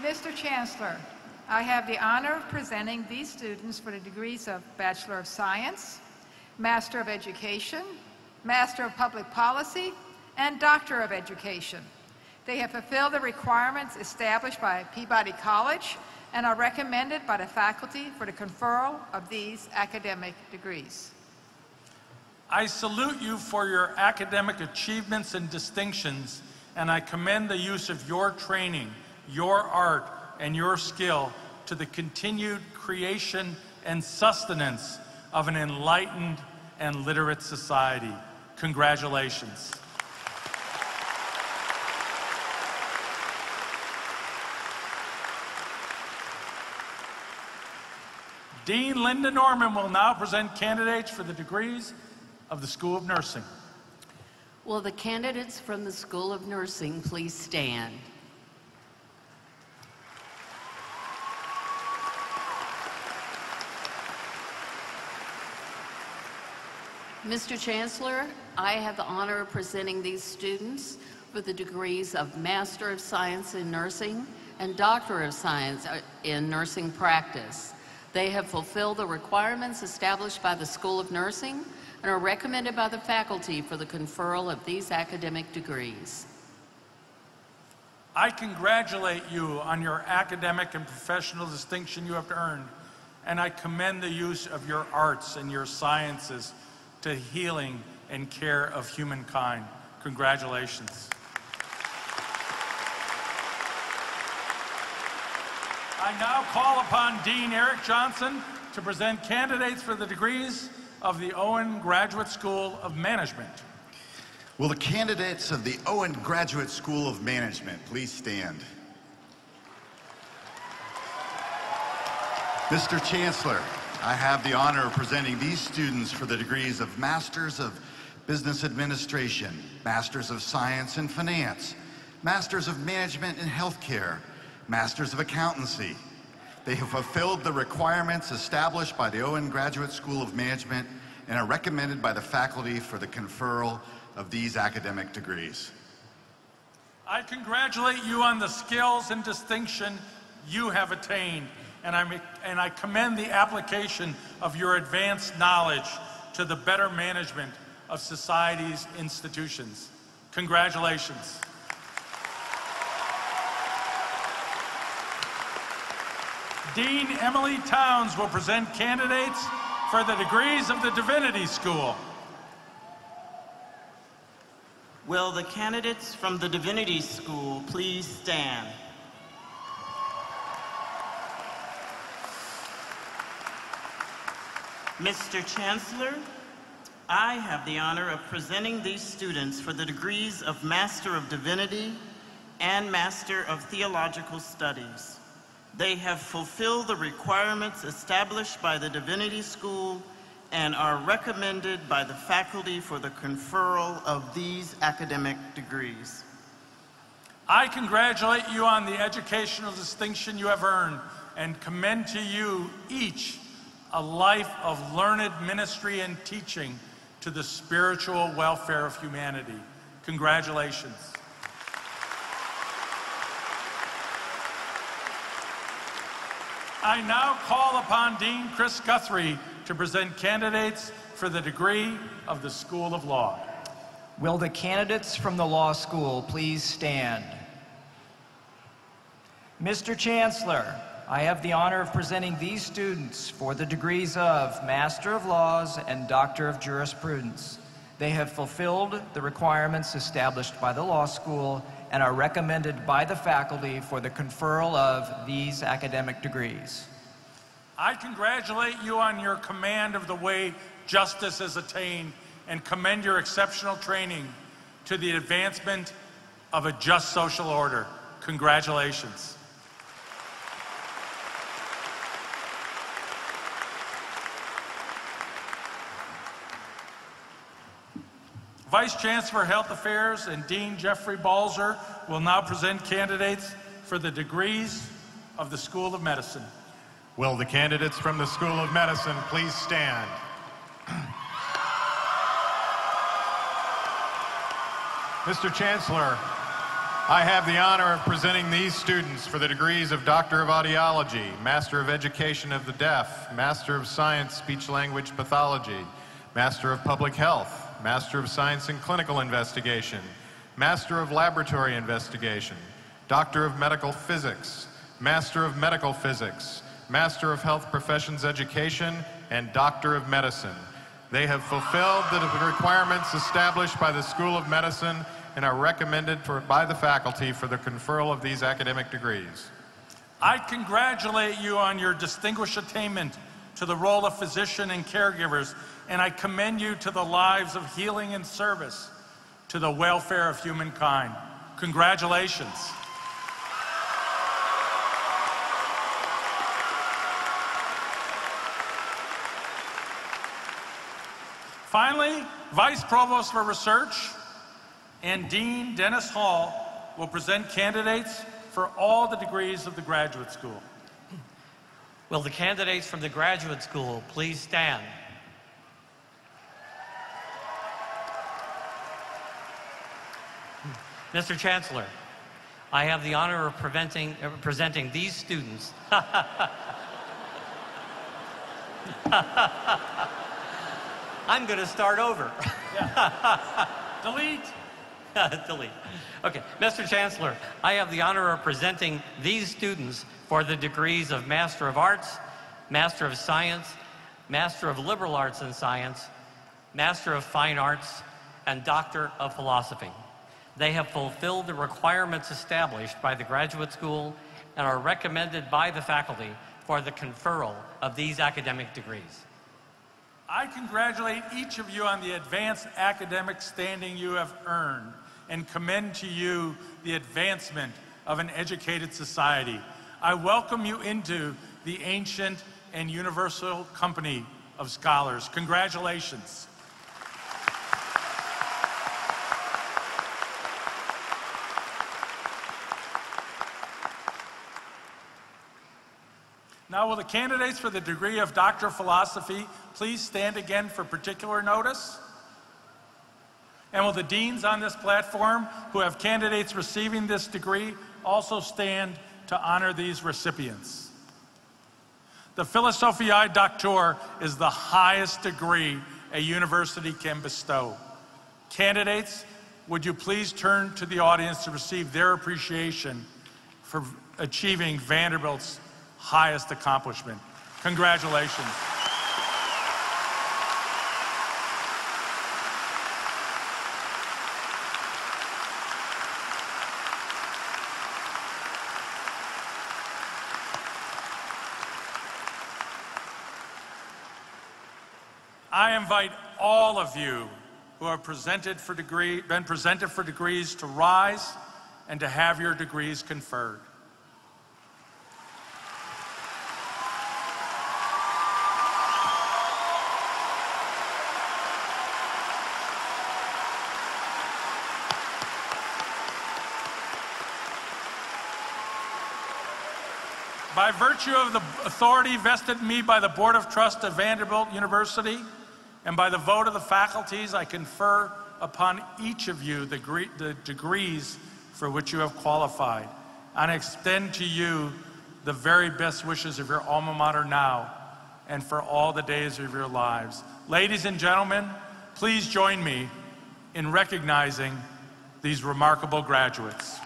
Mr. Chancellor, I have the honor of presenting these students for the degrees of Bachelor of Science, Master of Education, Master of Public Policy, and Doctor of Education. They have fulfilled the requirements established by Peabody College and are recommended by the faculty for the conferral of these academic degrees. I salute you for your academic achievements and distinctions, and I commend the use of your training, your art, and your skill to the continued creation and sustenance of an enlightened and literate society. Congratulations. Dean Linda Norman will now present candidates for the degrees of the School of Nursing. Will the candidates from the School of Nursing please stand? Mr. Chancellor, I have the honor of presenting these students for the degrees of Master of Science in Nursing and Doctor of Science in Nursing Practice. They have fulfilled the requirements established by the School of Nursing and are recommended by the faculty for the conferral of these academic degrees. I congratulate you on your academic and professional distinction you have earned, and I commend the use of your arts and your sciences to healing and care of humankind. Congratulations. I now call upon Dean Eric Johnson to present candidates for the degrees of the Owen Graduate School of Management. Will the candidates of the Owen Graduate School of Management please stand? Mr. Chancellor, I have the honor of presenting these students for the degrees of Masters of Business Administration, Masters of Science in Finance, Masters of Management in Healthcare, Masters of Accountancy. They have fulfilled the requirements established by the Owen Graduate School of Management and are recommended by the faculty for the conferral of these academic degrees. I congratulate you on the skills and distinction you have attained, and I commend the application of your advanced knowledge to the better management of society's institutions. Congratulations. Dean Emily Towns will present candidates for the degrees of the Divinity School. Will the candidates from the Divinity School please stand? Mr. Chancellor, I have the honor of presenting these students for the degrees of Master of Divinity and Master of Theological Studies. They have fulfilled the requirements established by the Divinity School and are recommended by the faculty for the conferral of these academic degrees. I congratulate you on the educational distinction you have earned and commend to you each a life of learned ministry and teaching to the spiritual welfare of humanity. Congratulations. I now call upon Dean Chris Guthrie to present candidates for the degree of the School of Law. Will the candidates from the law school please stand? Mr. Chancellor, I have the honor of presenting these students for the degrees of Master of Laws and Doctor of Jurisprudence. They have fulfilled the requirements established by the law school and are recommended by the faculty for the conferral of these academic degrees. I congratulate you on your command of the way justice is attained and commend your exceptional training to the advancement of a just social order. Congratulations. Vice Chancellor for Health Affairs and Dean Jeffrey Balzer will now present candidates for the degrees of the School of Medicine. Will the candidates from the School of Medicine please stand? Mr. Chancellor, I have the honor of presenting these students for the degrees of Doctor of Audiology, Master of Education of the Deaf, Master of Science Speech-Language Pathology, Master of Public Health, Master of Science in Clinical Investigation, Master of Laboratory Investigation, Doctor of Medical Physics, Master of Medical Physics, Master of Health Professions Education, and Doctor of Medicine. They have fulfilled the requirements established by the School of Medicine and are recommended by the faculty for the conferral of these academic degrees. I congratulate you on your distinguished attainment to the role of physician and caregivers, and I commend you to the lives of healing and service to the welfare of humankind. Congratulations. Finally, Vice Provost for Research and Dean Dennis Hall will present candidates for all the degrees of the graduate school. Will the candidates from the graduate school please stand? Mr. Chancellor, I have the honor of presenting these students. I'm going to start over. Delete. Delete. Okay, Mr. Chancellor, I have the honor of presenting these students for the degrees of Master of Arts, Master of Science, Master of Liberal Arts and Science, Master of Fine Arts, and Doctor of Philosophy. They have fulfilled the requirements established by the graduate school and are recommended by the faculty for the conferral of these academic degrees. I congratulate each of you on the advanced academic standing you have earned and commend to you the advancement of an educated society. I welcome you into the ancient and universal company of scholars. Congratulations. Now, will the candidates for the degree of Doctor of Philosophy please stand again for particular notice? And will the deans on this platform who have candidates receiving this degree also stand to honor these recipients? The Philosophiae Doctor is the highest degree a university can bestow. Candidates, would you please turn to the audience to receive their appreciation for achieving Vanderbilt's highest accomplishment. Congratulations. I invite all of you who have been presented for degrees to rise and to have your degrees conferred. By virtue of the authority vested in me by the Board of Trust of Vanderbilt University and by the vote of the faculties, I confer upon each of you the degrees for which you have qualified. And I extend to you the very best wishes of your alma mater now and for all the days of your lives. Ladies and gentlemen, please join me in recognizing these remarkable graduates.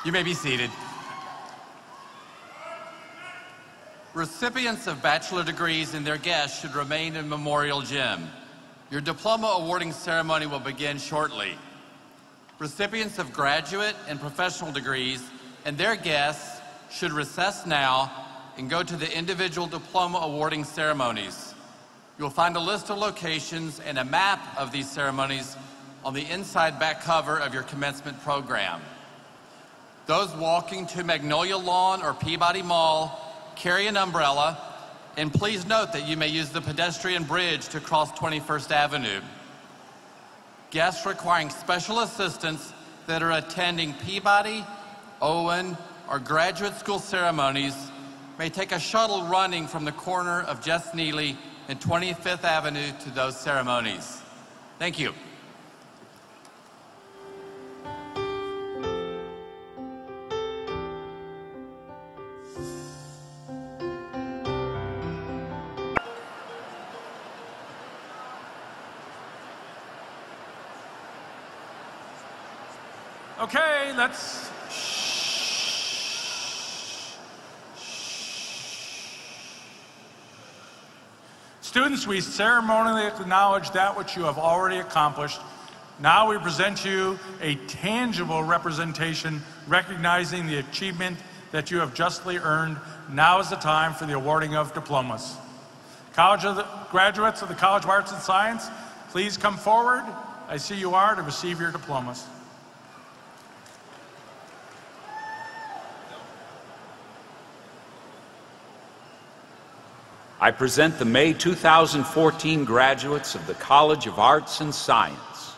You may be seated. Recipients of bachelor degrees and their guests should remain in Memorial Gym. Your diploma awarding ceremony will begin shortly. Recipients of graduate and professional degrees and their guests should recess now and go to the individual diploma awarding ceremonies. You'll find a list of locations and a map of these ceremonies on the inside back cover of your commencement program. Those walking to Magnolia Lawn or Peabody Mall, carry an umbrella, and please note that you may use the pedestrian bridge to cross 21st Avenue. guests requiring special assistance that are attending Peabody, Owen, or graduate school ceremonies may take a shuttle running from the corner of Jess Neely and 25th Avenue to those ceremonies. Thank you. Okay, let's... Students, we ceremonially acknowledge that which you have already accomplished. Now we present you a tangible representation recognizing the achievement that you have justly earned. Now is the time for the awarding of diplomas. Graduates of the College of Arts and Science, please come forward. I see you are to receive your diplomas. I present the May 2014 graduates of the College of Arts and Science.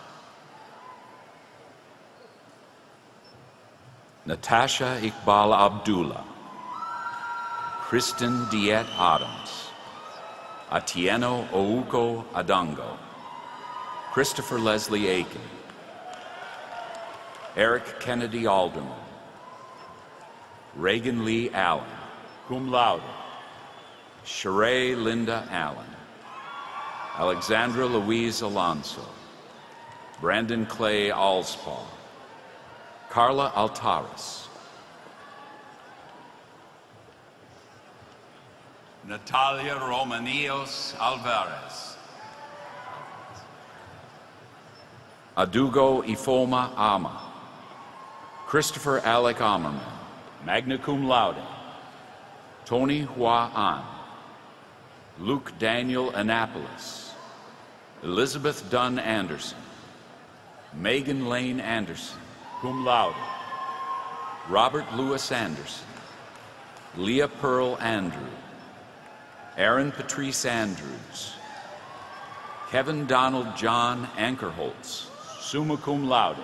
Natasha Iqbal Abdullah, Kristen Diet Adams, Atieno Ouko Adango, Christopher Leslie Aiken, Eric Kennedy Alderman, Reagan Lee Allen, cum laude, Sheree Linda Allen, Alexandra Louise Alonso, Brandon Clay Alspaw, Carla Altaris, Natalia Romanios Alvarez, Adugo Ifoma Ama, Christopher Alec Ammerman, magna cum laude, Tony Hua An, Luke Daniel Annapolis, Elizabeth Dunn Anderson, Megan Lane Anderson, cum laude, Robert Lewis Anderson, Leah Pearl Andrew, Aaron Patrice Andrews, Kevin Donald John Ankerholtz, summa cum laude,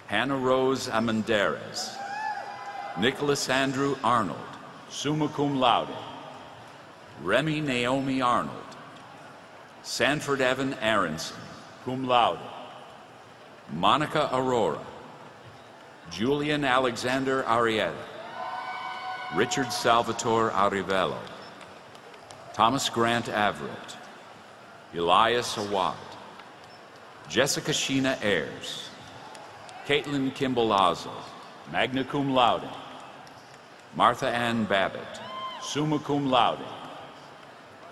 Hannah Rose Amenderes, Nicholas Andrew Arnold, summa cum laude, Remy Naomi Arnold, Sanford Evan Aronson, cum laude, Monica Aurora, Julian Alexander Arrieta, Richard Salvatore Arrivello, Thomas Grant Averitt, Elias Awad, Jessica Sheena Ayers, Caitlin Kimball Ozo, magna cum laude, Martha Ann Babbitt, summa cum laude,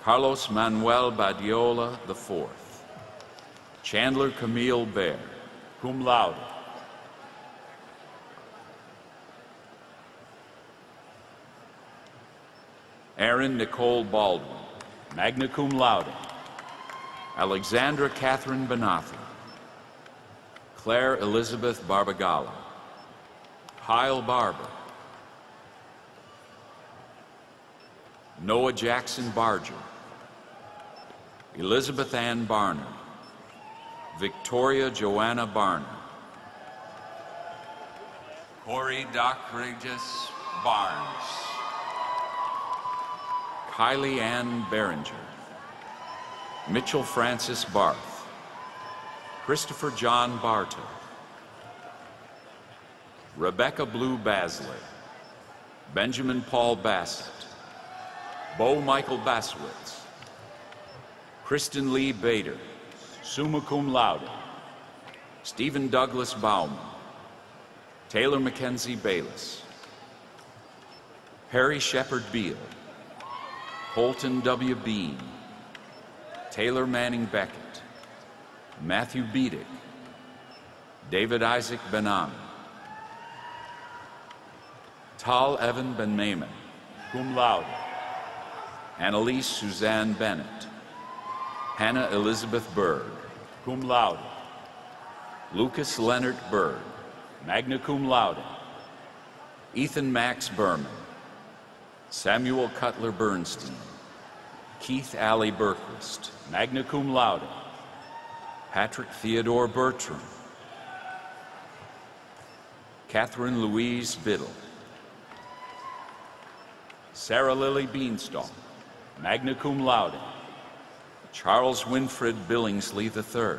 Carlos Manuel Badiola IV, Chandler Camille Baer, cum laude, Erin Nicole Baldwin, magna cum laude, Alexandra Catherine Benatha, Claire Elizabeth Barbagala, Kyle Barber, Noah Jackson Barger, Elizabeth Ann Barnard, Victoria Joanna Barnard, Corey Doc Regis Barnes, Kylie Ann Behringer, Mitchell Francis Barth, Christopher John Bartow, Rebecca Blue Basley, Benjamin Paul Bassett, Bo Michael Basowitz, Kristen Lee Bader, summa cum laude, Stephen Douglas Bauman, Taylor Mackenzie Bayless, Perry Shepard Beal, Holton W. Bean, Taylor Manning Beckett, Matthew Beedick, David Isaac Benami, Tal Evan Ben Maimon, cum laude, Annalise Suzanne Bennett, Hannah Elizabeth Berg, cum laude, Lucas Leonard Berg, magna cum laude, Ethan Max Berman, Samuel Cutler Bernstein, Keith Alley Berquist, magna cum laude, Patrick Theodore Bertram, Catherine Louise Biddle, Sarah Lily Beanstalk, magna cum laude, Charles Winfred Billingsley III,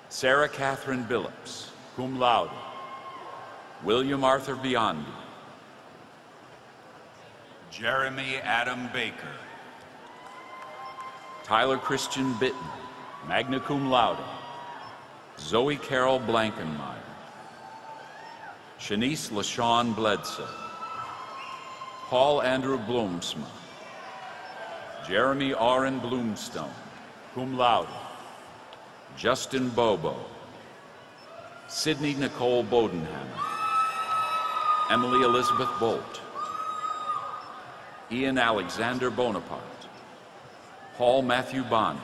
Sarah Catherine Billups, cum laude, William Arthur Biondi, Jeremy Adam Baker, Tyler Christian Bitten, magna cum laude, Zoe Carol Blankenmeyer, Shanice LaShawn Bledsoe, Paul Andrew Bloomsma, Jeremy Orrin Bloomstone, cum laude, Justin Bobo, Sydney Nicole Bodenhammer, Emily Elizabeth Bolt, Ian Alexander Bonaparte, Paul Matthew Bonney,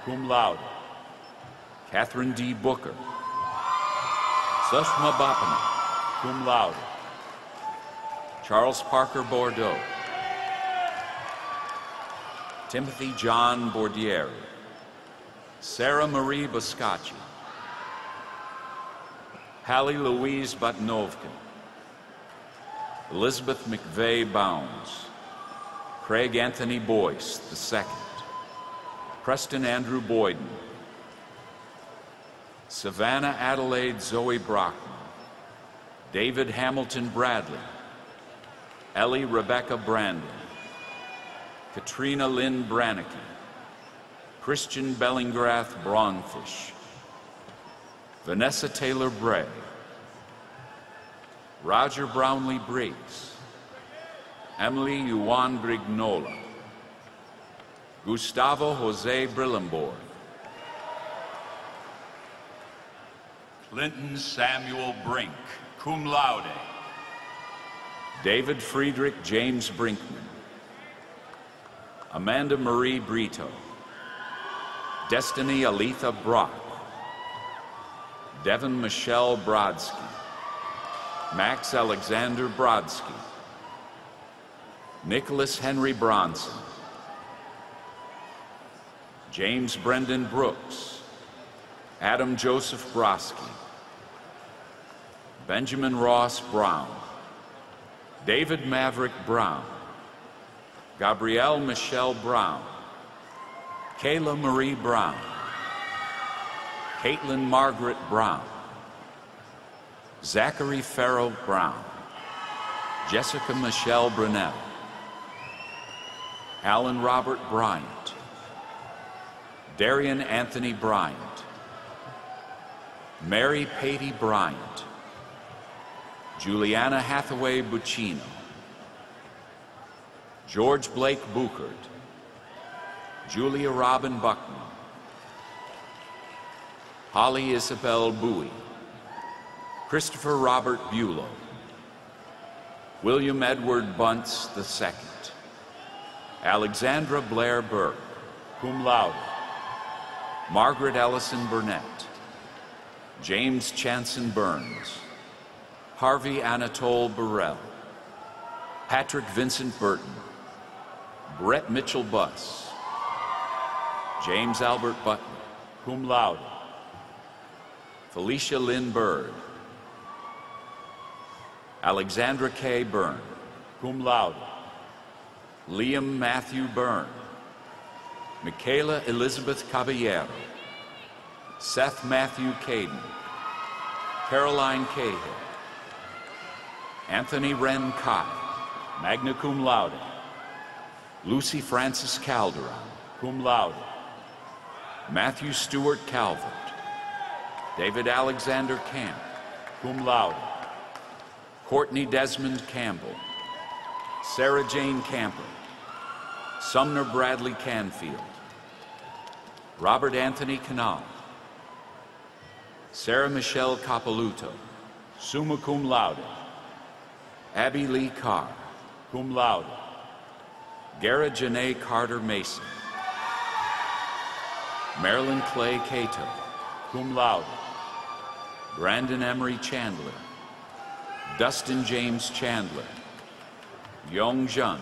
cum laude, Catherine D. Booker, Sushma Bapana, cum laude, Charles Parker Bordeaux, Timothy John Bordieri, Sarah Marie Boscacci, Hallie Louise Batnovkin, Elizabeth McVeigh Bounds, Craig Anthony Boyce II, Preston Andrew Boyden, Savannah Adelaide Zoe Brockman, David Hamilton Bradley, Ellie Rebecca Brandon, Katrina Lynn Brannicky, Christian Bellingrath Braunfish, Vanessa Taylor Bray, Roger Brownlee Briggs, Emily Yuan Grignola, Gustavo Jose Brillenborg, Clinton Samuel Brink, cum laude, David Friedrich James Brinkman, Amanda Marie Brito, Destiny Aletha Brock, Devin Michelle Brodsky, Max Alexander Brodsky, Nicholas Henry Bronson, James Brendan Brooks, Adam Joseph Broski, Benjamin Ross Brown, David Maverick Brown, Gabrielle Michelle Brown, Kayla Marie Brown, Caitlin Margaret Brown, Zachary Farrell Brown, Jessica Michelle Brunel, Alan Robert Bryant, Darian Anthony Bryant, Mary Patty Bryant, Juliana Hathaway Buccino, George Blake Buchert, Julia Robin Buckman, Holly Isabel Bowie, Christopher Robert Bulow, William Edward Bunce II, Alexandra Blair Burke, cum laude, Margaret Ellison Burnett, James Chanson Burns, Harvey Anatole Burrell, Patrick Vincent Burton, Brett Mitchell Buss, James Albert Button, cum laude, Felicia Lynn Bird, Alexandra K. Byrne, cum laude, Liam Matthew Byrne, Michaela Elizabeth Caballero, Seth Matthew Caden, Caroline Cahill, Anthony Wren Kai, magna cum laude, Lucy Francis Calderon, cum laude, Matthew Stewart Calvert, David Alexander Camp, cum laude, Courtney Desmond Campbell, Sarah Jane Camper, Sumner Bradley Canfield, Robert Anthony Canal, Sarah Michelle Capaluto, summa cum laude, Abby Lee Carr, cum laude, Gara Janae Carter Mason, Marilyn Clay Cato, cum laude, Brandon Emery Chandler, Dustin James Chandler, Yong Jun,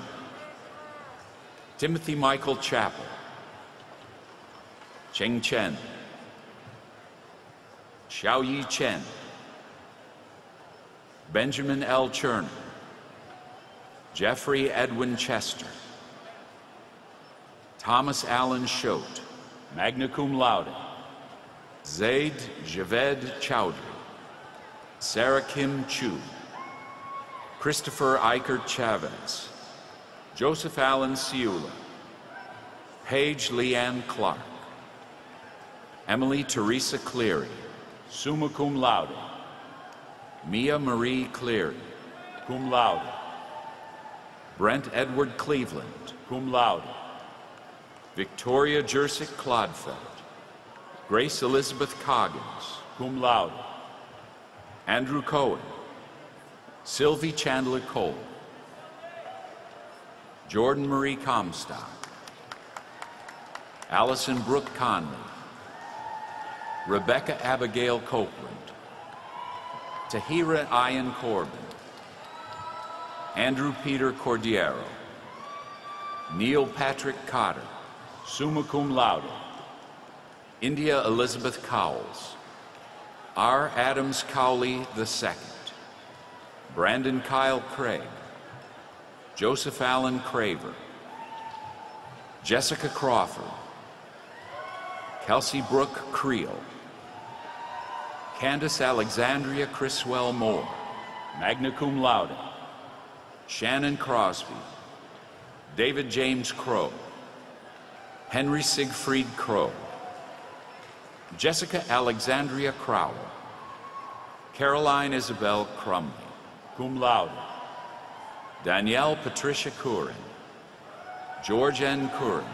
Timothy Michael Chappell, Cheng Chen, Xiaoyi Chen, Benjamin L. Cherner, Jeffrey Edwin Chester, Thomas Allen Schote, magna cum laude, Zaid Javed Chowdhury, Sarah Kim Chu, Christopher Eichert Chavez, Joseph Allen Ciula, Paige Leanne Clark, Emily Teresa Cleary, summa cum laude, Mia Marie Cleary, cum laude, Brent Edward Cleveland, cum laude, Victoria Jersic Clodfeld, Grace Elizabeth Coggins, cum laude, Andrew Cohen, Sylvie Chandler Cole, Jordan Marie Comstock, Allison Brooke Conley, Rebecca Abigail Copeland, Tahira Ian Corbin, Andrew Peter Cordiero, Neil Patrick Cotter, summa cum laude, India Elizabeth Cowles, R. Adams Cowley II, Brandon Kyle Craig, Joseph Allen Craver, Jessica Crawford, Kelsey Brooke Creel, Candace Alexandria Criswell Moore, magna cum laude, Shannon Crosby, David James Crow, Henry Siegfried Crow, Jessica Alexandria Crowell, Caroline Isabel Crumley, cum laude, Danielle Patricia Curran, George N. Curran,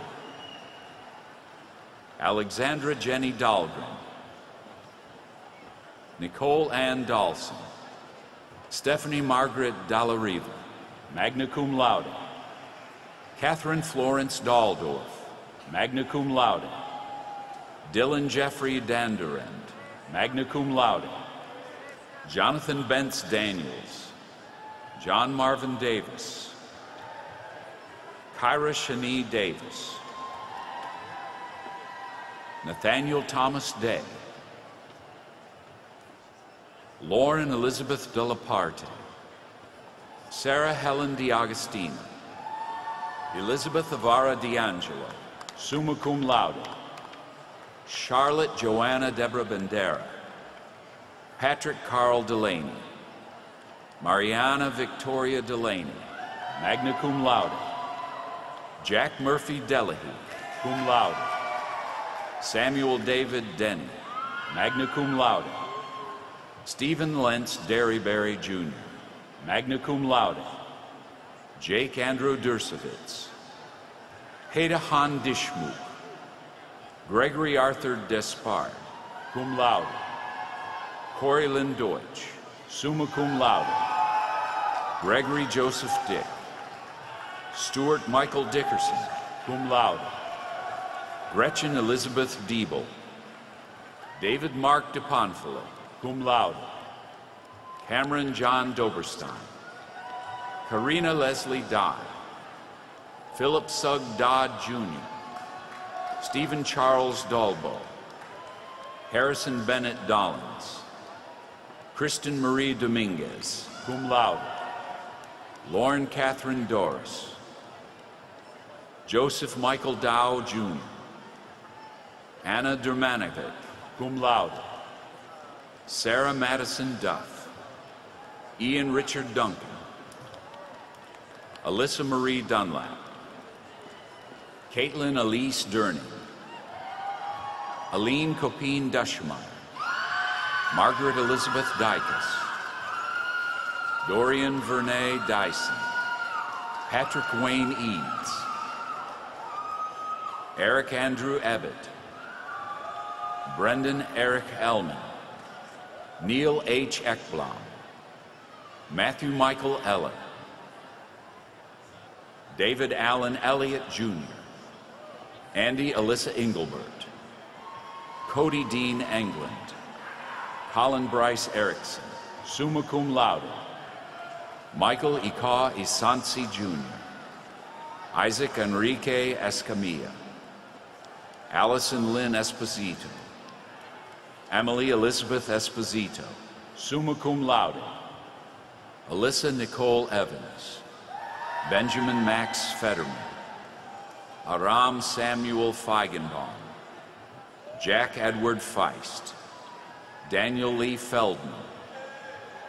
Alexandra Jenny Dahlgren, Nicole Ann Dahlson, Stephanie Margaret Dallariva, magna cum laude, Catherine Florence Daldorf, magna cum laude, Dylan Jeffrey Dandurand, magna cum laude, Jonathan Bentz Daniels, John Marvin Davis, Kyra Shani Davis, Nathaniel Thomas Day, Lauren Elizabeth de la Parte, Sarah Helen DiAgostino, Elizabeth Avara D'Angelo, summa cum laude, Charlotte Joanna Deborah Bandera, Patrick Carl Delaney, Mariana Victoria Delaney, magna cum laude, Jack Murphy Delahy, cum laude, Samuel David Denny, magna cum laude, Stephen Lentz Derryberry Jr., magna cum laude, Jake Andrew Dursovitz, Heda Han Dishmuk, Gregory Arthur Despard, cum laude, Corey Lynn Deutsch, summa cum laude, Gregory Joseph Dick, Stuart Michael Dickerson, cum laude, Gretchen Elizabeth Diebel, David Mark DePonfilo, cum laude, Cameron John Doberstein, Karina Leslie Dodd, Philip Sugg Dodd Jr., Stephen Charles Dalbo, Harrison Bennett Dollins, Kristen Marie Dominguez, cum laude, Lauren Catherine Doris, Joseph Michael Dow Jr., Anna Dermanovic, cum laude, Sarah Madison Duff, Ian Richard Duncan, Alyssa Marie Dunlap, Caitlin Elise Durning, Aline Copine Dushmeyer, Margaret Elizabeth Dykus, Dorian Vernay Dyson, Patrick Wayne Eads, Eric Andrew Ebbett, Brendan Eric Ellman, Neil H. Ekblom, Matthew Michael Eller, David Allen Elliott Jr., Andy Alyssa Engelbert, Cody Dean England, Colin Bryce Erickson, summa cum laude, Michael Ika Isansi Jr., Isaac Enrique Escamilla, Allison Lynn Esposito, Emily Elizabeth Esposito, summa cum laude. Alyssa Nicole Evans, Benjamin Max Fetterman, Aram Samuel Feigenbaum, Jack Edward Feist, Daniel Lee Feldman,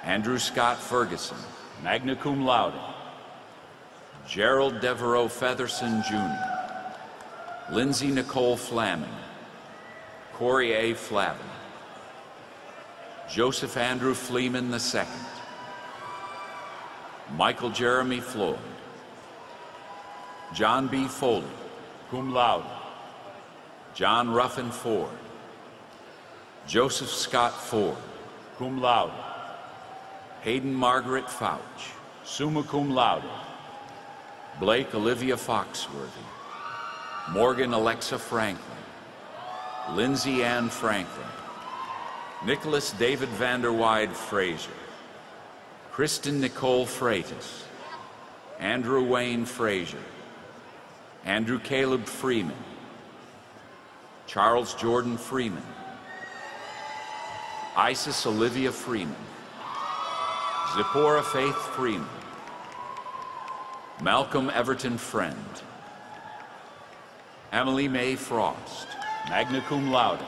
Andrew Scott Ferguson, magna cum laude. Gerald Devereaux Featherson Jr., Lindsay Nicole Flaming, Corey A. Flavin, Joseph Andrew Fleeman II, Michael Jeremy Floyd, John B. Foley, cum laude. John Ruffin Ford, Joseph Scott Ford, cum laude. Hayden Margaret Fouch, summa cum laude. Blake Olivia Foxworthy, Morgan Alexa Franklin, Lindsay Ann Franklin, Nicholas David Vanderwide Fraser, Kristen Nicole Freitas, Andrew Wayne Fraser, Andrew Caleb Freeman, Charles Jordan Freeman, Isis Olivia Freeman, Zipporah Faith Freeman, Malcolm Everton Friend, Emily Mae Frost, magna cum laude.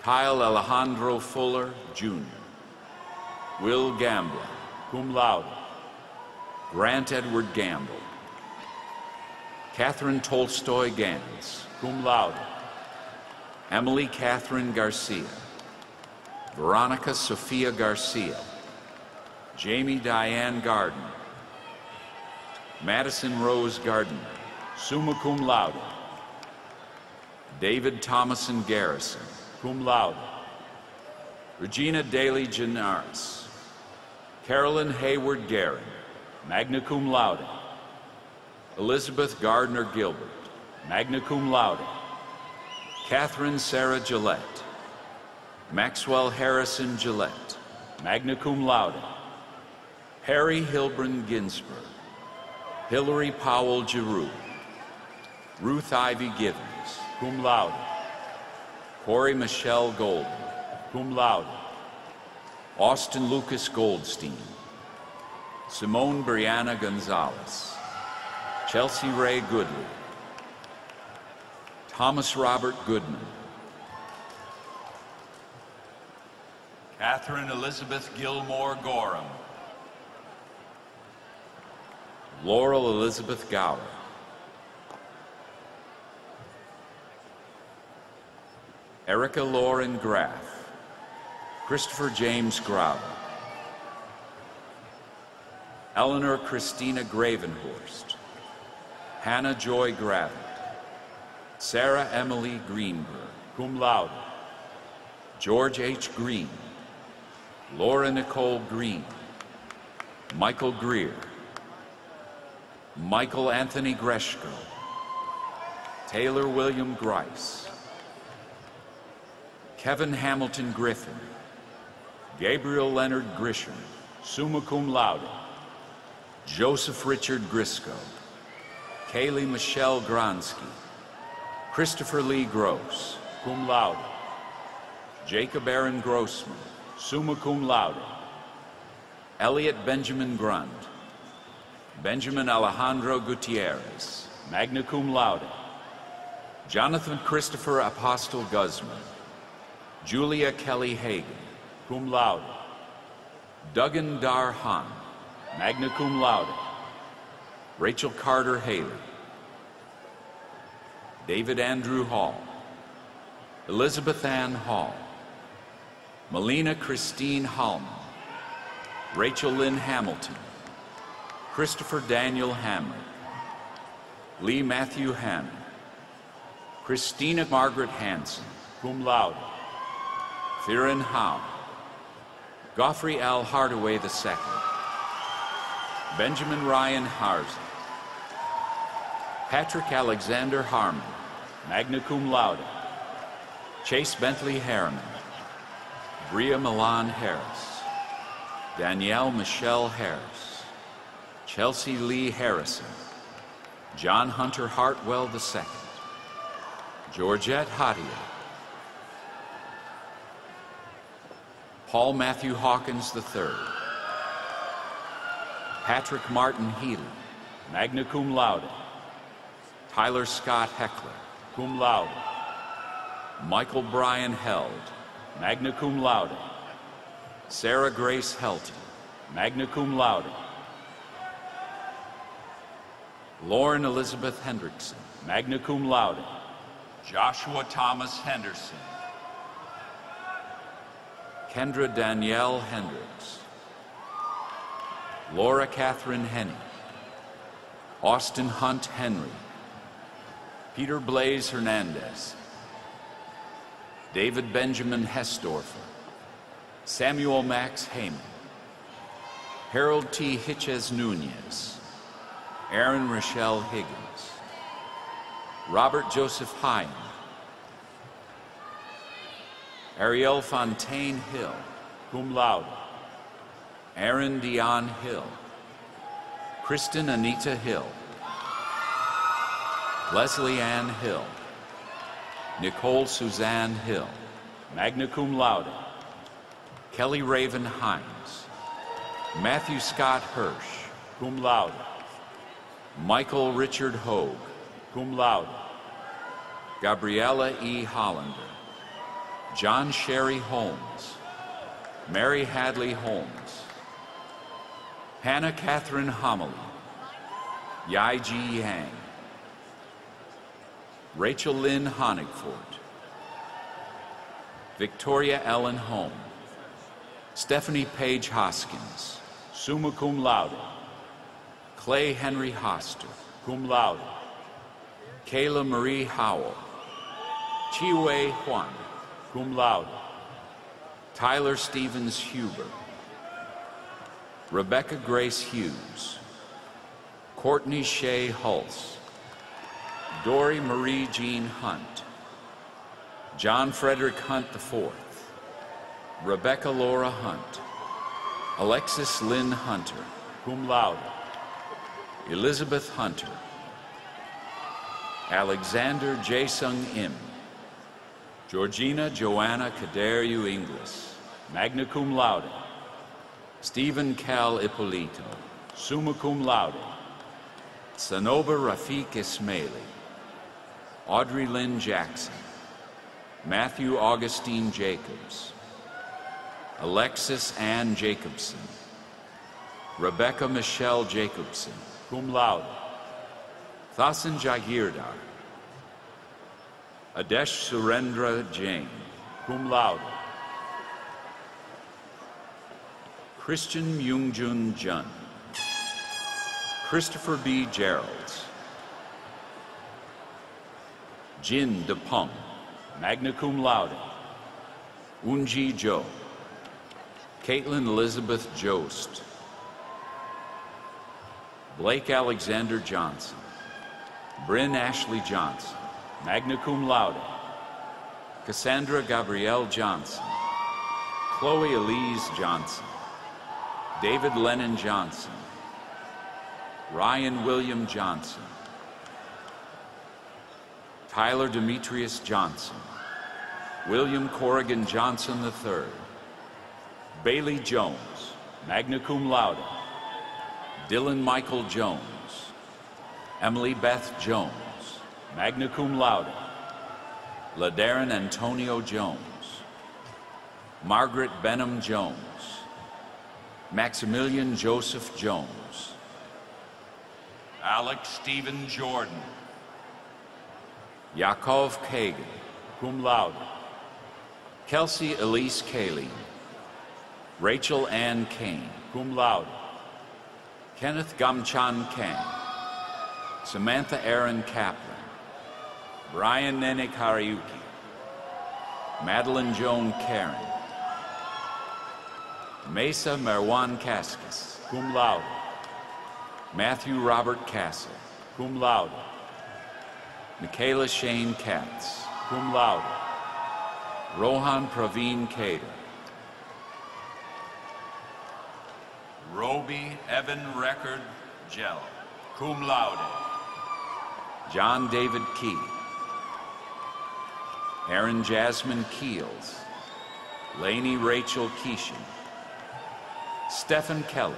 Kyle Alejandro Fuller, Jr., Will Gambler, cum laude. Grant Edward Gamble, Catherine Tolstoy Gans, cum laude. Emily Catherine Garcia, Veronica Sophia Garcia, Jamie Diane Gardner, Madison Rose Gardner, summa cum laude. David Thomason Garrison, cum laude. Regina Daly Genaris, Carolyn Hayward Guerin, magna cum laude. Elizabeth Gardner Gilbert, magna cum laude. Catherine Sarah Gillette, Maxwell Harrison Gillette, magna cum laude. Harry Hilbrun Ginsburg, Hillary Powell Giroux, Ruth Ivy Givens, cum laude. Corey Michelle Golden, cum laude. Austin Lucas Goldstein, Simone Brianna Gonzalez, Chelsea Ray Goodley, Thomas Robert Goodman, Catherine Elizabeth Gilmore Gorham, Laurel Elizabeth Gower, Erica Lauren Graff, Christopher James Gravel, Eleanor Christina Gravenhorst, Hannah Joy Gravitt, Sarah Emily Greenberg, cum laude. George H. Green, Laura Nicole Green, Michael Greer, Michael Anthony Greshko, Taylor William Grice, Kevin Hamilton Griffin, Gabriel Leonard Grisham, summa cum laude. Joseph Richard Grisco, Kaylee Michelle Gronsky, Christopher Lee Gross, cum laude. Jacob Aaron Grossman, summa cum laude. Elliot Benjamin Grund, Benjamin Alejandro Gutierrez, magna cum laude. Jonathan Christopher Apostle Guzman, Julia Kelly Hagan, cum laude. Duggan Dar Han, magna cum laude. Rachel Carter Haley, David Andrew Hall, Elizabeth Ann Hall, Melina Christine Hallman, Rachel Lynn Hamilton, Christopher Daniel Hammer, Lee Matthew Hannon, Christina Margaret Hanson, cum laude. Theron Howe, Goffrey L. Hardaway II, Benjamin Ryan Harza, Patrick Alexander Harmon, magna cum laude. Chase Bentley Harriman, Bria Milan Harris, Danielle Michelle Harris, Chelsea Lee Harrison, John Hunter Hartwell II, Georgette Hadia, Paul Matthew Hawkins III. Patrick Martin Healy, magna cum laude. Tyler Scott Heckler, cum laude. Michael Brian Held, magna cum laude. Sarah Grace Helton, magna cum laude. Lauren Elizabeth Hendrickson, magna cum laude. Joshua Thomas Henderson. Kendra Danielle Hendricks. Laura Catherine Henney. Austin Hunt Henry. Peter Blaze Hernandez. David Benjamin Hesdorfer. Samuel Max Heyman. Harold T. Hitches Nunez. Aaron Rochelle Higgins. Robert Joseph Hine. Ariel Fontaine Hill, cum laude. Aaron Dion Hill. Kristen Anita Hill. Leslie Ann Hill. Nicole Suzanne Hill, magna cum laude. Kelly Raven Hines. Matthew Scott Hirsch, cum laude. Michael Richard Hogue, cum laude. Gabriella E. Hollander. John Sherry Holmes. Mary Hadley Holmes. Hannah Catherine Homily. Yai Ji Yang. Rachel Lynn Honigford. Victoria Ellen Home. Stephanie Page Hoskins, summa cum laude. Clay Henry Hoster, cum laude. Kayla Marie Howell. Chiwei Huan, cum laude. Tyler Stevens Huber. Rebecca Grace Hughes. Courtney Shea Hulse. Dory Marie Jean Hunt. John Frederick Hunt IV. Rebecca Laura Hunt. Alexis Lynn Hunter, cum laude. Elizabeth Hunter. Alexander Jae-sung Im. Georgina Joanna Kaderu Inglis, magna cum laude. Stephen Cal Ippolito, summa cum laude. Sanoba Rafiq Ismaili. Audrey Lynn Jackson. Matthew Augustine Jacobs. Alexis Ann Jacobson. Rebecca Michelle Jacobson, cum laude. Thasan Jagirdar. Adesh Surendra Jain, cum laude. Christian Myungjun Jun. Christopher B. Geralds. Jin DePung, magna cum laude. Unji Jo. Caitlin Elizabeth Jost. Blake Alexander Johnson. Bryn Ashley Johnson, magna cum laude. Cassandra Gabrielle Johnson. Chloe Elise Johnson. David Lennon Johnson. Ryan William Johnson. Tyler Demetrius Johnson. William Corrigan Johnson III. Bailey Jones, magna cum laude. Dylan Michael Jones. Emily Beth Jones, magna cum laude. LaDarren Antonio Jones. Margaret Benham Jones. Maximilian Joseph Jones. Alex Stephen Jordan. Yaakov Kagan, cum laude. Kelsey Elise Kaling. Rachel Ann Kane, cum laude. Kenneth Gamchan Kang. Samantha Aaron Kaplan. Brian Nene Kariuki. Madeline Joan Karen. Mesa Marwan Cascas, cum laude. Matthew Robert Castle, cum laude. Michaela Shane Katz, cum laude. Rohan Praveen Kader. Roby Evan Record Jello, cum laude. John David Key. Aaron Jasmine Keels. Lainey Rachel Keeshan, Stephen Kelly,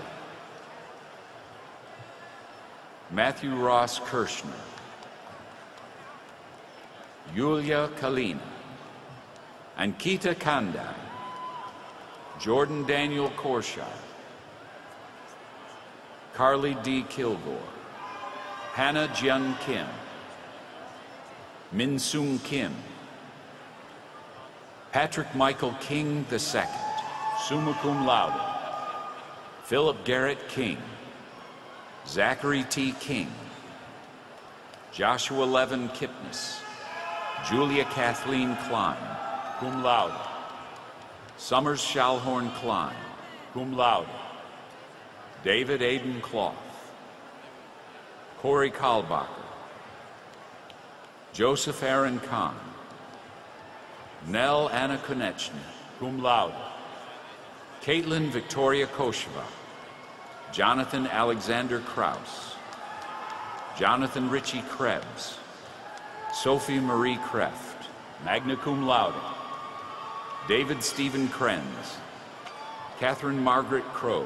Matthew Ross Kirshner, Yulia Kalina, Ankita Kandai, Jordan Daniel Korshire, Carly D. Kilgore, Hannah Jun Kim, Min Sung Kim, Patrick Michael King II, summa cum laude, Philip Garrett King, Zachary T. King, Joshua Levin Kipnis, Julia Kathleen Klein, cum laude, Summers Shalhorn Klein, cum laude, David Aiden Cloth, Corey Kalbacher, Joseph Aaron Kahn, Nell Anna Konechny, cum laude, Caitlin Victoria Kosheva, Jonathan Alexander Kraus, Jonathan Ritchie Krebs, Sophie Marie Kreft, magna cum laude, David Stephen Krenz, Catherine Margaret Crow,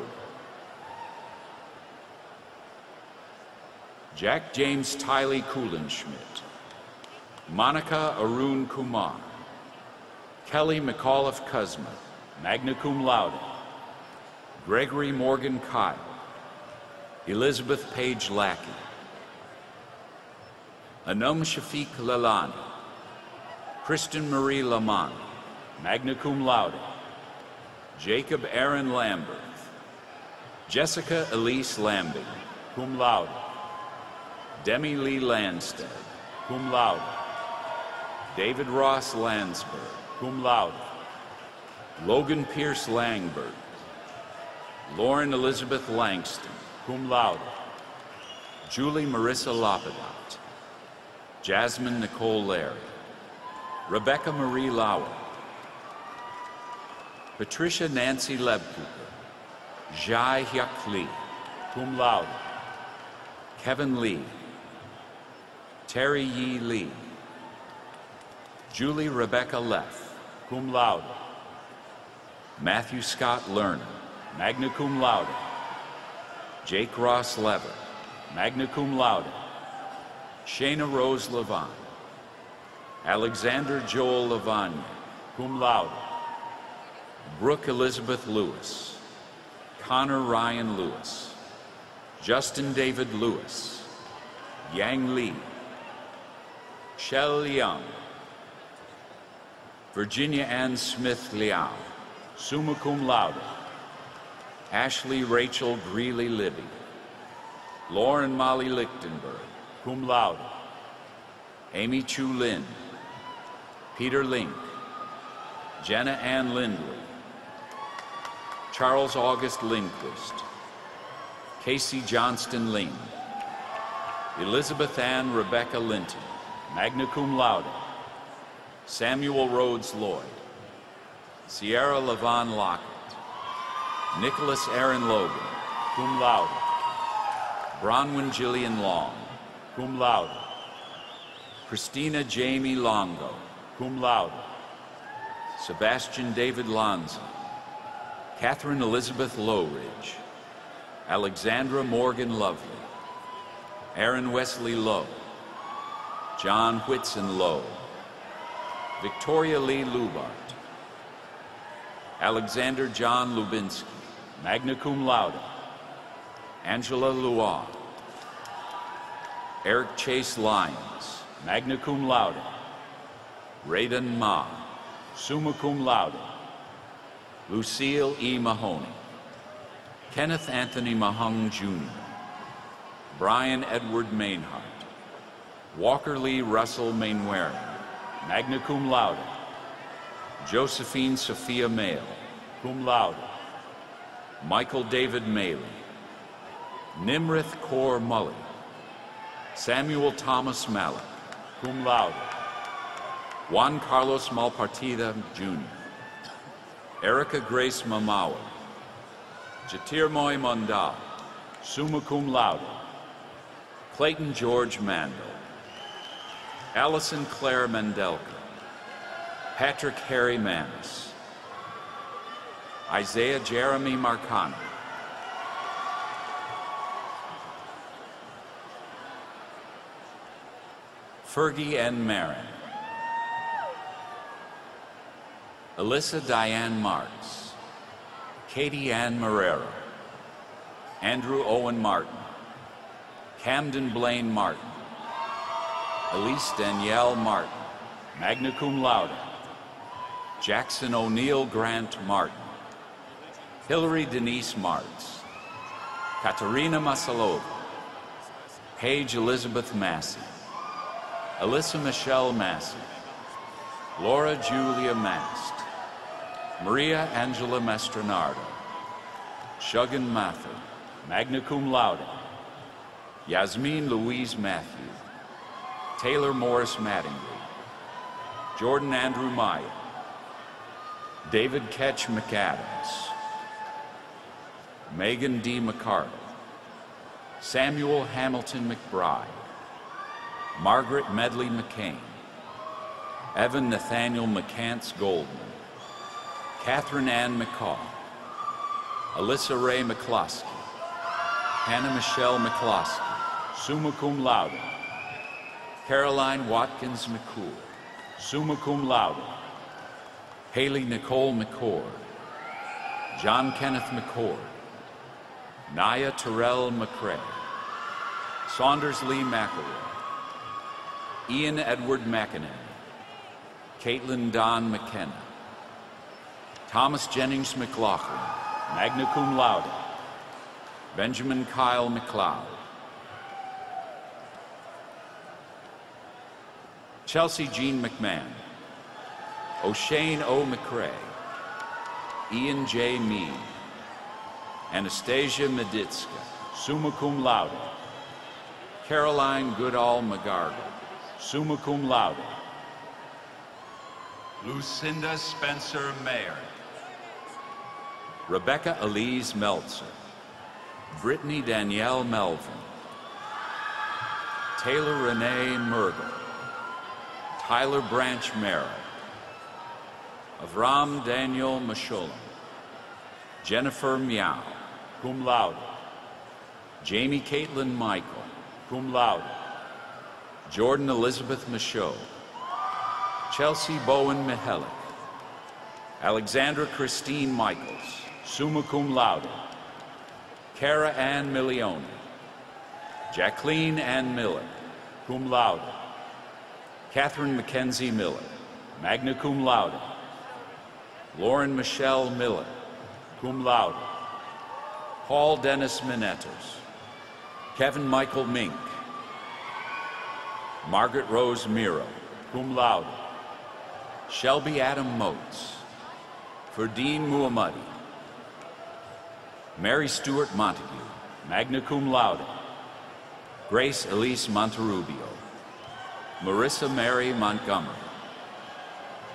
Jack James Tiley Kuhlenschmidt, Monica Arun Kumar, Kelly McAuliffe Kuzma, magna cum laude, Gregory Morgan Kyle, Elizabeth Page Lackey, Anum Shafiq Lalani, Kristen Marie Lamani, magna cum laude, Jacob Aaron Lambert, Jessica Elise Lambing, cum laude, Demi Lee Landstead, cum laude, David Ross Landsberg, cum laude, Logan Pierce Langberg, Lauren Elizabeth Langston, cum laude, Julie Marissa Lopadat, Jasmine Nicole Larry, Rebecca Marie Lauer, Patricia Nancy Lebkuper, Jai Hyuk Lee, cum laude, Kevin Lee, Terry Yi Lee, Julie Rebecca Leff, cum laude, Matthew Scott Lerner, magna cum laude, Jake Ross Lever, magna cum laude, Shayna Rose Levine, Alexander Joel Levine, cum laude, Brooke Elizabeth Lewis, Connor Ryan Lewis, Justin David Lewis, Yang Lee, Shell Young, Virginia Ann Smith Liao, summa cum laude, Ashley Rachel Greeley Libby, Lauren Molly Lichtenberg, cum laude, Amy Chu Lin, Peter Link, Jenna Ann Lindley, Charles August Lindquist, Casey Johnston Ling, Elizabeth Ann Rebecca Linton, magna cum laude, Samuel Rhodes Lloyd, Sierra Levon Lockett, Nicholas Aaron Logan, cum laude, Bronwyn Jillian Long, cum laude, Christina Jamie Longo, cum laude, Sebastian David Lanza, Catherine Elizabeth Lowridge, Alexandra Morgan Lovely, Aaron Wesley Lowe, John Whitson Lowe, Victoria Lee Lubart, Alexander John Lubinsky, magna cum laude, Angela Lua, Eric Chase Lyons, magna cum laude, Raiden Ma, summa cum laude, Lucille E. Mahoney, Kenneth Anthony Mahung Jr., Brian Edward Mainhart, Walker Lee Russell Mainwaring, magna cum laude, Josephine Sophia Mayle, cum laude, Michael David Maley, Nimrith Kaur Mully, Samuel Thomas Malik, cum laude, Juan Carlos Malpartida Jr., Erica Grace Mamawa, Jatirmoy Mondal, summa cum laude, Clayton George Mandel, Allison Claire Mandelka, Patrick Harry Manis, Isaiah Jeremy Marcano. Fergie N. Marin. Alyssa Diane Marks. Katie Ann Marrero. Andrew Owen Martin. Camden Blaine Martin. Elise Danielle Martin, magna cum laude. Jackson O'Neill Grant Martin. Hillary Denise Martz. Katerina Masalova. Paige Elizabeth Massey. Alyssa Michelle Massey. Laura Julia Mast. Maria Angela Mestranardo. Shuggan Mather, magna cum laude. Yasmin Louise Matthew. Taylor Morris Mattingly. Jordan Andrew Maya. David Ketch McAdams. Megan D. McCardle. Samuel Hamilton McBride. Margaret Medley McCain. Evan Nathaniel McCants Goldman. Catherine Ann McCaw. Alyssa Ray McCloskey. Hannah Michelle McCloskey, summa cum laude. Caroline Watkins McCool, summa cum laude. Haley Nicole McCord. John Kenneth McCord. Naya Terrell McCrae. Saunders Lee McElroy. Ian Edward McInerney. Caitlin Don McKenna. Thomas Jennings McLaughlin, magna cum laude. Benjamin Kyle McLeod. Chelsea Jean McMahon. O'Shane O. McCrae. Ian J. Mead. Anastasia Meditska, summa cum laude. Caroline Goodall McGargle, summa cum laude. Lucinda Spencer Mayer. Rebecca Elise Meltzer. Brittany Danielle Melvin. Taylor Renee Mergel. Tyler Branch Merrill. Avram Daniel Meshulam. Jennifer Meow, cum laude. Jamie Caitlin Michael, cum laude. Jordan Elizabeth Michaud. Chelsea Bowen Mihelic. Alexandra Christine Michaels, summa cum laude. Cara Ann Milione. Jacqueline Ann Miller, cum laude. Catherine Mackenzie Miller, magna cum laude. Lauren Michelle Miller, cum laude. Paul Dennis Minetters. Kevin Michael Mink. Margaret Rose Miro, cum laude. Shelby Adam Motes. Ferdine Muhammadi. Mary Stewart Montague, magna cum laude. Grace Elise Monterrubio. Marissa Mary Montgomery.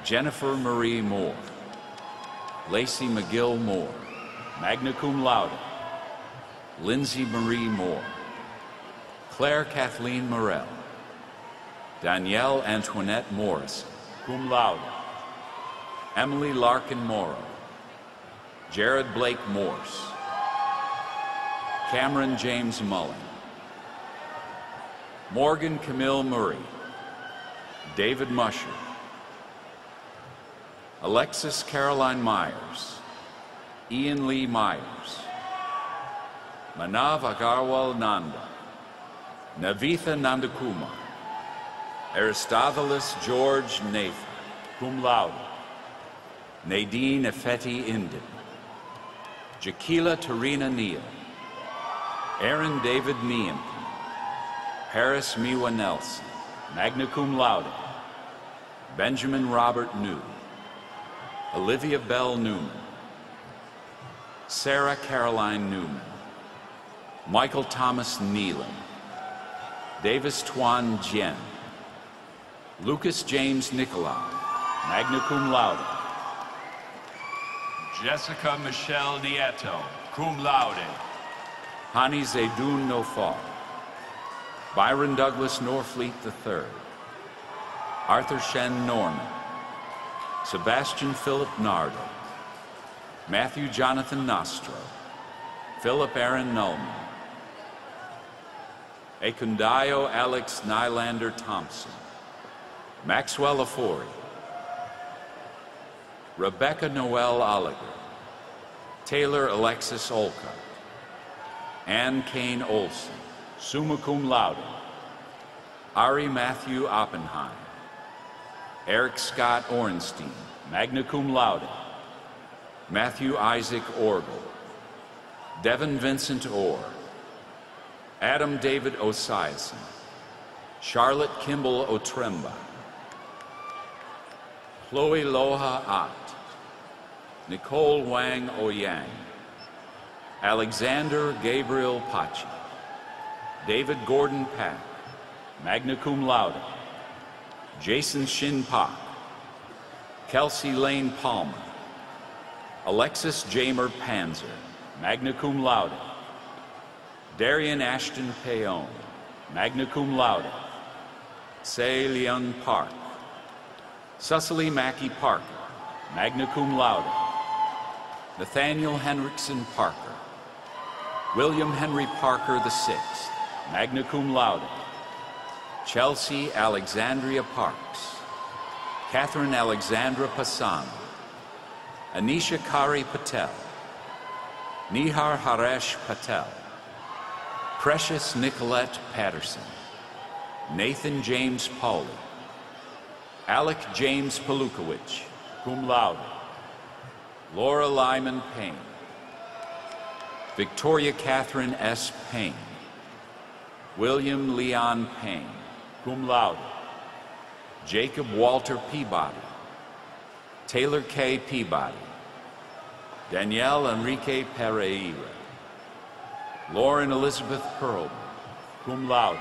Jennifer Marie Moore. Lacey McGill Moore, magna cum laude. Lindsay Marie Moore. Claire Kathleen Morell. Danielle Antoinette Morrison, cum laude. Emily Larkin Morrow. Jared Blake Morse. Cameron James Mullen. Morgan Camille Murray. David Musher. Alexis Caroline Myers. Ian Lee Myers. Manav Agarwal Nanda. Navitha Nandakumar. Aristotelis George Nathan, cum laude. Nadine Effetti Indin. Jaquila Tarina Neal. Aaron David Neampton. Paris Miwa Nelson, magna cum laude. Benjamin Robert New. Olivia Bell Newman. Sarah Caroline Newman. Michael Thomas Neelan. Davis Tuan Jen. Lucas James Nicolai, magna cum laude. Jessica Michelle Nieto, cum laude. Hani Zaydun Nofar. Byron Douglas Norfleet III. Arthur Shen Norman. Sebastian Philip Nardo. Matthew Jonathan Nostro, Philip Aaron Nullman, Akundayo Alex Nylander Thompson, Maxwell Afori, Rebecca Noel Oliger, Taylor Alexis Olcott, Ann Kane Olson, summa cum laude, Ari Matthew Oppenheim, Eric Scott Ornstein, magna cum laude, Matthew Isaac Orgel, Devin Vincent Orr, Adam David Osiason, Charlotte Kimball Otremba, Chloe Loha Ott, Nicole Wang Oyang, Alexander Gabriel Pachi, David Gordon Pack, magna cum laude, Jason Shin Pak, Kelsey Lane Palmer, Alexis Jamer Panzer, magna cum laude, Darian Ashton Payon, magna cum laude, Se Leon Park, Cecily Mackey Parker, magna cum laude, Nathaniel Henriksen Parker, William Henry Parker VI, magna cum laude, Chelsea Alexandria Parks, Catherine Alexandra Passan, Anisha Kari Patel, Nihar Haresh Patel, Precious Nicolette Patterson, Nathan James Pauli, Alec James Palukowicz, cum laude, Laura Lyman Payne, Victoria Catherine S. Payne, William Leon Payne, cum laude, Jacob Walter Peabody, Taylor K. Peabody, Danielle Enrique Pereira, Lauren Elizabeth Perlman, cum laude,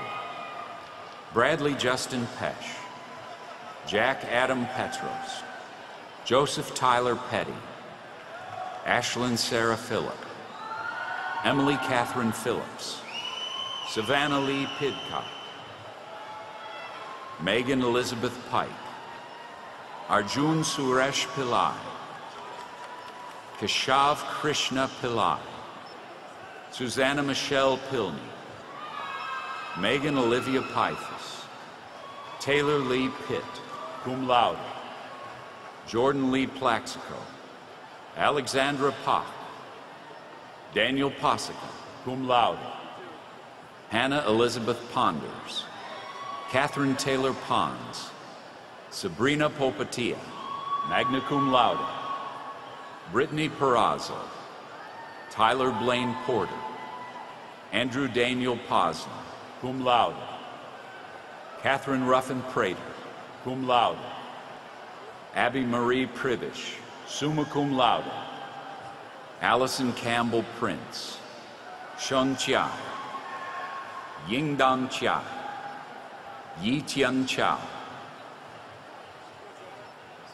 Bradley Justin Pesh, Jack Adam Petros, Joseph Tyler Petty, Ashlyn Sarah Phillip, Emily Catherine Phillips, Savannah Lee Pidcock, Megan Elizabeth Pike, Arjun Suresh Pillai, Keshav Krishna Pillai, Susanna Michelle Pilney, Megan Olivia Pythas, Taylor Lee Pitt, cum laude, Jordan Lee Plaxico, Alexandra Pock, Daniel Posica, cum laude, Hannah Elizabeth Ponders, Catherine Taylor Pons, Sabrina Popatia, magna cum laude, Brittany Perazzo, Tyler Blaine Porter, Andrew Daniel Posner, cum laude, Catherine Ruffin Prater, cum laude, Abby Marie Privish, summa cum laude, Allison Campbell Prince, Sheng Chia, Yingdong Chia, Yi Tian Chow,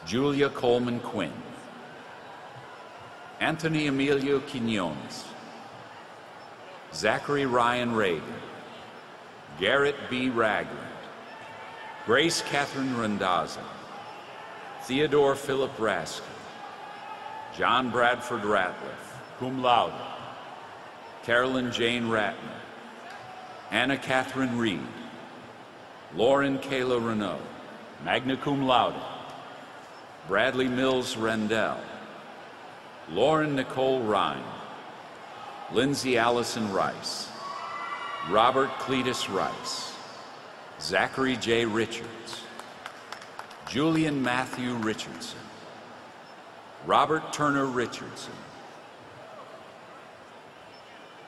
Julia Coleman Quinn, Anthony Emilio Quinones, Zachary Ryan Reagan, Garrett B. Ragland, Grace Catherine Randazzo, Theodore Philip Raskin, John Bradford Ratliff, cum laude, Carolyn Jane Ratner, Anna Catherine Reed, Lauren Kayla Renault, magna cum laude, Bradley Mills Rendell, Lauren Nicole Ryan, Lindsay Allison Rice, Robert Cletus Rice, Zachary J. Richards, Julian Matthew Richardson, Robert Turner Richardson,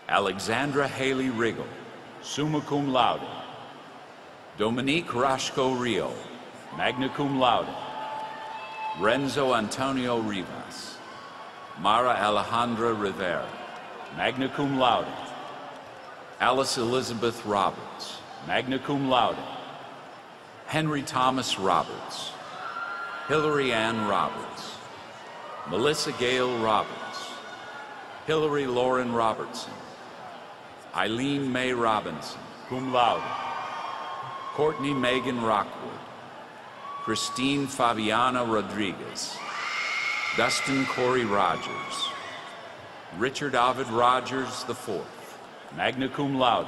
Alexandra Haley Riggle, summa cum laude, Dominique Rashko Rio, magna cum laude, Renzo Antonio Rivas, Mara Alejandra Rivera, magna cum laude, Alice Elizabeth Roberts, magna cum laude, Henry Thomas Roberts, Hillary Ann Roberts, Melissa Gale Roberts, Hillary Lauren Robertson, Eileen May Robinson, cum laude, Courtney Megan Rockwood, Christine Fabiana Rodriguez, Dustin Corey Rogers, Richard Ovid Rogers IV, magna cum laude.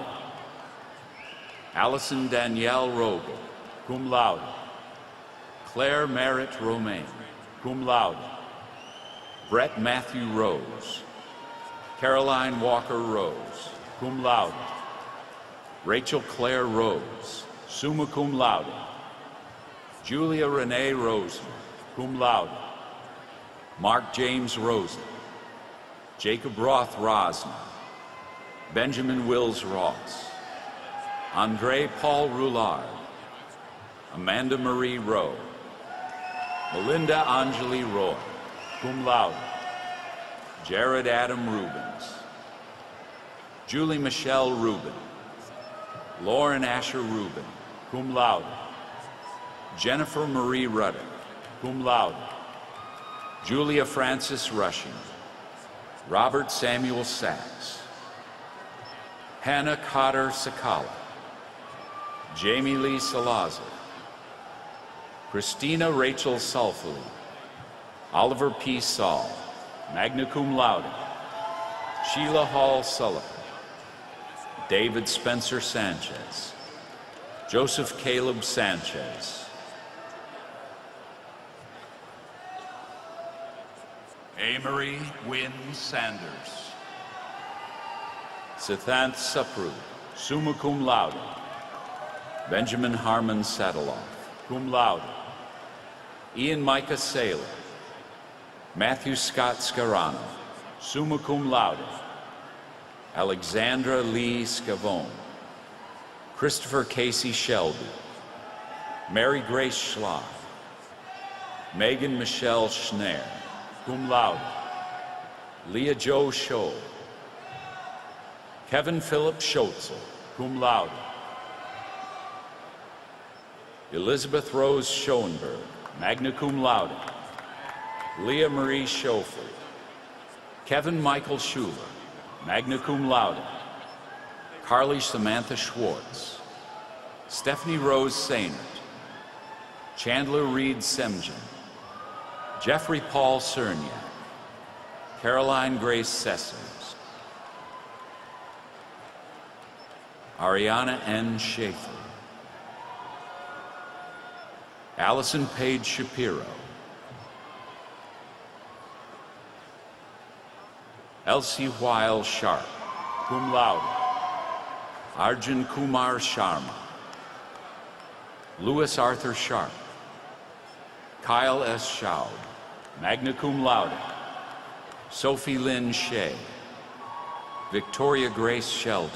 Allison Danielle Rogel, cum laude. Claire Merritt Romaine, cum laude. Brett Matthew Rose. Caroline Walker Rose, cum laude. Rachel Claire Rose, summa cum laude. Julia Renee Rosen, cum laude. Mark James Rosen. Jacob Roth Rosner. Benjamin Wills Ross. Andre Paul Roulard. Amanda Marie Rowe. Melinda Anjali Roy, cum laude. Jared Adam Rubens. Julie Michelle Rubin. Lauren Asher Rubin, cum laude. Jennifer Marie Rudder, cum laude. Julia Francis Rushing. Robert Samuel Sachs. Hannah Cotter Sakala. Jamie Lee Salazar. Christina Rachel Sulfally. Oliver P. Saul, magna cum laude. Sheila Hall Sullivan. David Spencer Sanchez. Joseph Caleb Sanchez. Amory Wynn Sanders. Sithanth Sapru, summa cum laude. Benjamin Harmon Sadeloff, cum laude. Ian Micah Saylor. Matthew Scott Scarano, summa cum laude. Alexandra Lee Scavone. Christopher Casey Shelby. Mary Grace Schlag. Megan Michelle Schneer, cum laude. Leah Joe Scholl. Kevin Philip Schotzel, cum laude. Elizabeth Rose Schoenberg, magna cum laude. Leah Marie Schofield. Kevin Michael Schuler, magna cum laude. Carly Samantha Schwartz. Stephanie Rose Sainert. Chandler Reed Semjen. Jeffrey Paul Cerniak. Caroline Grace Sessoms. Ariana N. Schaefer. Allison Page Shapiro. Elsie Weil Sharp, cum laude. Arjun Kumar Sharma. Louis Arthur Sharp. Kyle S. Schaub, magna cum laude. Sophie Lynn Shea. Victoria Grace Sheldon.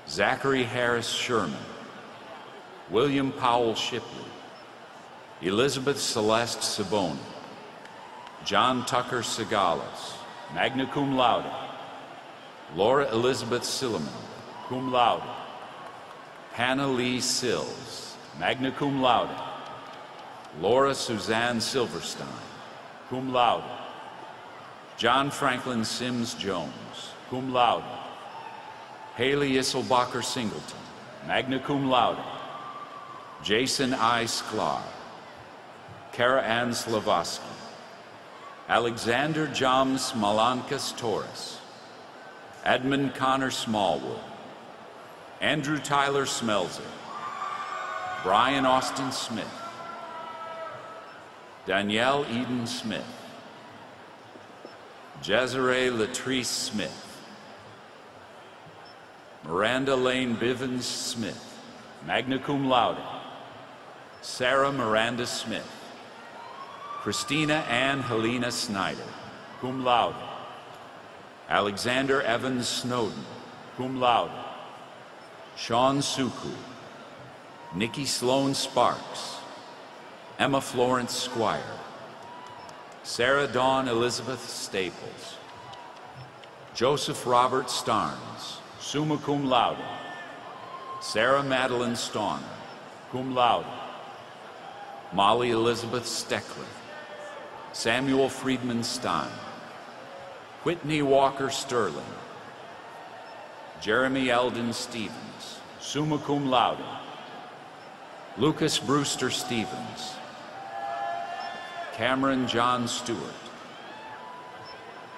Zachary Harris Sherman. William Powell Shipley. Elizabeth Celeste Saboni. John Tucker Segalas, magna cum laude. Laura Elizabeth Silliman, cum laude. Hannah Lee Sills, magna cum laude. Laura Suzanne Silverstein, cum laude. John Franklin Sims Jones, cum laude. Haley Isselbacher Singleton, magna cum laude. Jason I. Sklar. Kara Ann Slavoski. Alexander Joms Malankas Torres. Edmund Connor Smallwood. Andrew Tyler Smelzer. Brian Austin Smith. Danielle Eden Smith. Jezere Latrice Smith. Miranda Lane Bivens Smith, magna cum laude. Sarah Miranda Smith. Christina Ann Helena Snyder, cum laude. Alexander Evans Snowden, cum laude. Sean Suku. Nikki Sloan Sparks. Emma Florence Squire. Sarah Dawn Elizabeth Staples. Joseph Robert Starnes, summa cum laude. Sarah Madeline Stauner, cum laude. Molly Elizabeth Steckler. Samuel Friedman Stein. Whitney Walker Sterling. Jeremy Eldon Stevens, summa cum laude. Lucas Brewster Stevens. Cameron John Stewart.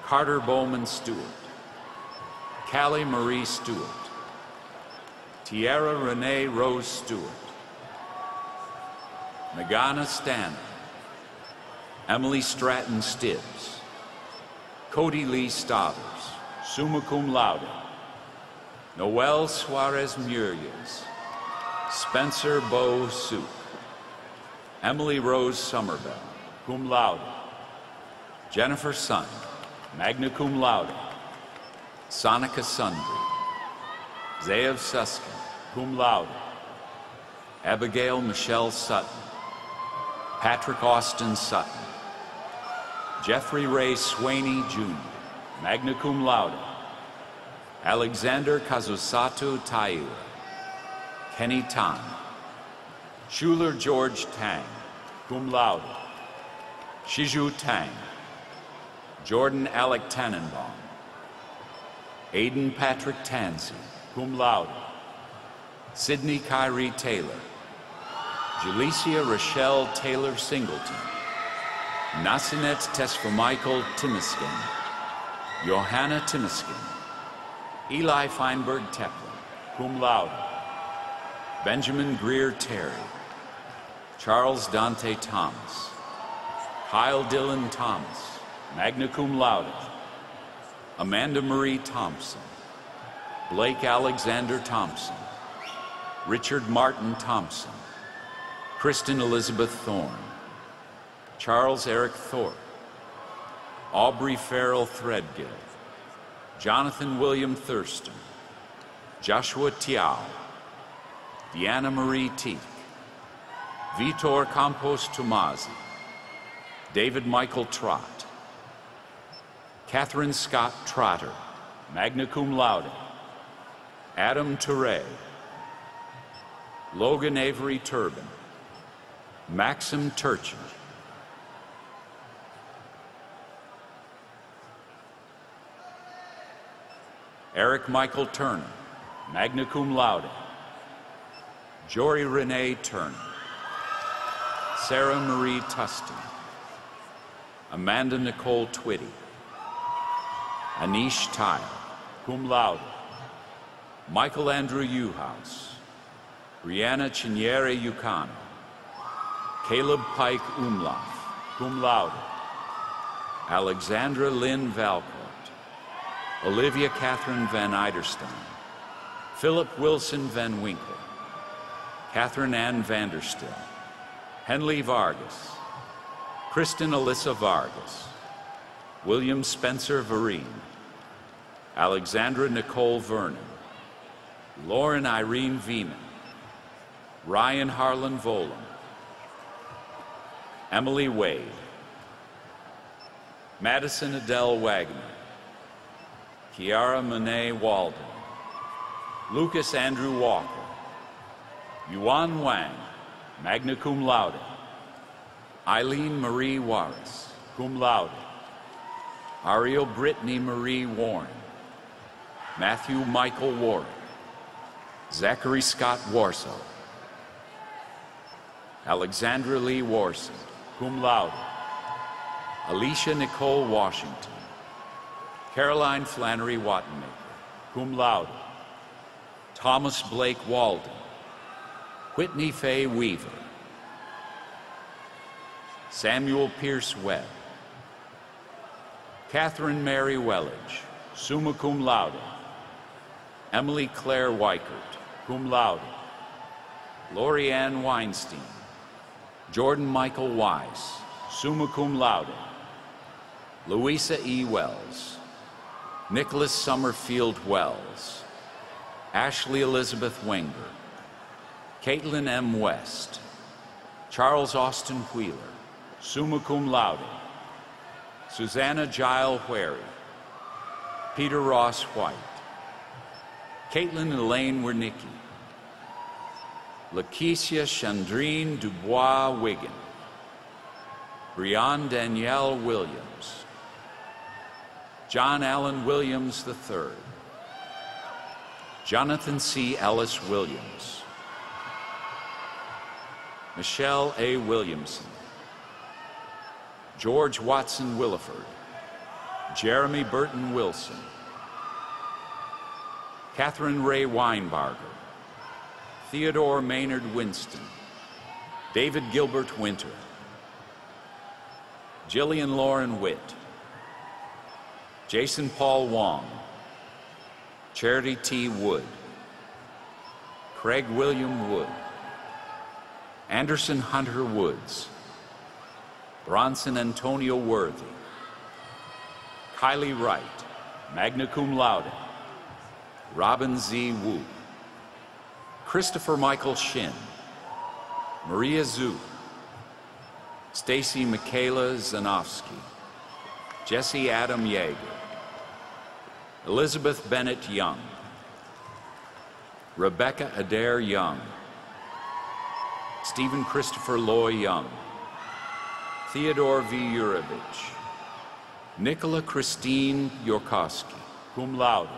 Carter Bowman Stewart, Callie Marie Stewart, Tiara Renee Rose Stewart, Nagana Stanley, Emily Stratton Stibbs, Cody Lee Stavers, summa cum laude, Noel Suarez Murias, Spencer Bo Soup, Emily Rose Somerville, cum laude, Jennifer Sun, magna cum laude, Sonica Sundry, Zaev Suskin, cum laude, Abigail Michelle Sutton, Patrick Austin Sutton, Jeffrey Ray Swaney Jr., magna cum laude, Alexander Kazusato Taiwa, Kenny Tan, Schuler George Tang, cum laude, Shiju Tang, Jordan Alec Tannenbaum, Aiden Patrick Tansey, cum laude, Sydney Kyrie Taylor, Jalicia Rochelle Taylor Singleton, Nasinet Tesfamichael Timiskin, Johanna Timiskin, Eli Feinberg Teplin, cum laude, Benjamin Greer Terry, Charles Dante Thomas, Kyle Dillon Thomas, magna cum laude, Amanda Marie Thompson, Blake Alexander Thompson, Richard Martin Thompson, Kristen Elizabeth Thorne, Charles Eric Thorpe, Aubrey Farrell Threadgill, Jonathan William Thurston, Joshua Tiao, Deanna Marie Teek, Vitor Campos Tomazi, David Michael Trott, Catherine Scott Trotter, magna cum laude, Adam Touré, Logan Avery Turbin, Maxim Turchin, Eric Michael Turner, magna cum laude, Jory Renee Turner, Sarah Marie Tustin, Amanda Nicole Twitty, Anish Tile, cum laude, Michael Andrew Uhouse, Brianna Chiniere Yucano, Caleb Pike Umlauf, cum laude, Alexandra Lynn Valcourt, Olivia Catherine Van Eiderstein, Philip Wilson Van Winkle, Catherine Ann Vanderstill, Henley Vargas, Kristen Alyssa Vargas, William Spencer Vereen, Alexandra Nicole Vernon, Lauren Irene Veman, Ryan Harlan Volam, Emily Wade, Madison Adele Wagner, Kiara Monet Walden, Lucas Andrew Walker, Yuan Wang, magna cum laude, Eileen Marie Warris, cum laude, Ariel Brittany Marie Warren, Matthew Michael Warwick, Zachary Scott Warsaw, Alexandra Lee Warson, cum laude, Alicia Nicole Washington, Caroline Flannery Wattenmaker, cum laude, Thomas Blake Walden, Whitney Faye Weaver, Samuel Pierce Webb, Catherine Mary Wellage, summa cum laude, Emily Claire Weichert, cum laude, Lori Ann Weinstein, Jordan Michael Wise, summa cum laude, Louisa E. Wells, Nicholas Summerfield Wells, Ashley Elizabeth Wenger, Caitlin M. West, Charles Austin Wheeler, summa cum laude, Susanna Gile Wherry, Peter Ross White, Caitlin Elaine Wernicki, Lakeisha Chandrine Dubois Wiggin, Brianne Danielle Williams, John Allen Williams III, Jonathan C. Ellis Williams, Michelle A. Williamson, George Watson Williford, Jeremy Burton Wilson, Catherine Ray Weinbarger, Theodore Maynard Winston, David Gilbert Winter, Jillian Lauren Witt, Jason Paul Wong, Charity T. Wood, Craig William Wood, Anderson Hunter Woods, Bronson Antonio Worthy, Kylie Wright, magna cum laude, Robin Z. Wu, Christopher Michael Shin, Maria Zhu, Stacy Michaela Zanofsky, Jesse Adam Yeager, Elizabeth Bennett Young, Rebecca Adair Young, Stephen Christopher Loy Young, Theodore V. Yurovich, Nicola Christine Yorkowski, cum laude,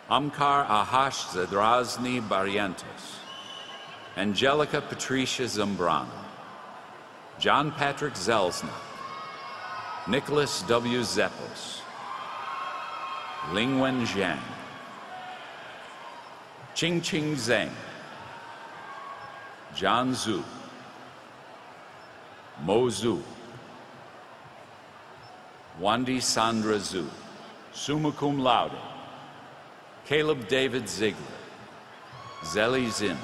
Amkar Ahash Zadrazny Barrientos, Angelica Patricia Zambrano, John Patrick Zelznak, Nicholas W. Zeppos, Lingwen Zhang, Qing Zheng, John Zhu, Mo Zhu, Wandi Sandra Zhu, summa cum laude, Caleb David Ziegler, Zeli Zim.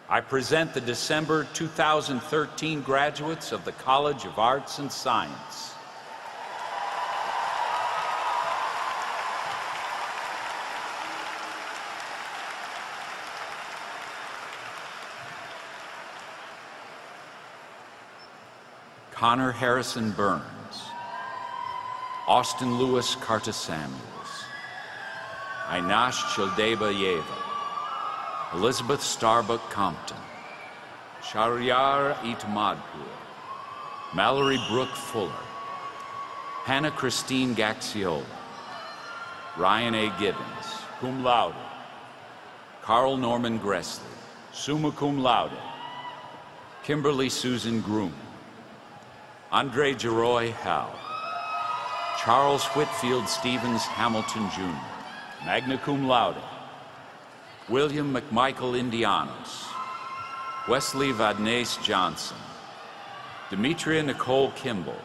I present the December 2013 graduates of the College of Arts and Science. Connor Harrison Burns, Austin Lewis Carter Samuels, Einash Childeba Yeva, Elizabeth Starbuck Compton, Shahryar Itmadpur, Mallory Brooke Fuller, Hannah Christine Gaxiola, Ryan A. Gibbons, cum laude, Carl Norman Gressley, summa cum laude, Kimberly Susan Groom, Andre Geroy Hal, Charles Whitfield Stevens Hamilton Jr., magna cum laude, William McMichael Indianos, Wesley Vadnais Johnson, Demetria Nicole Kimball,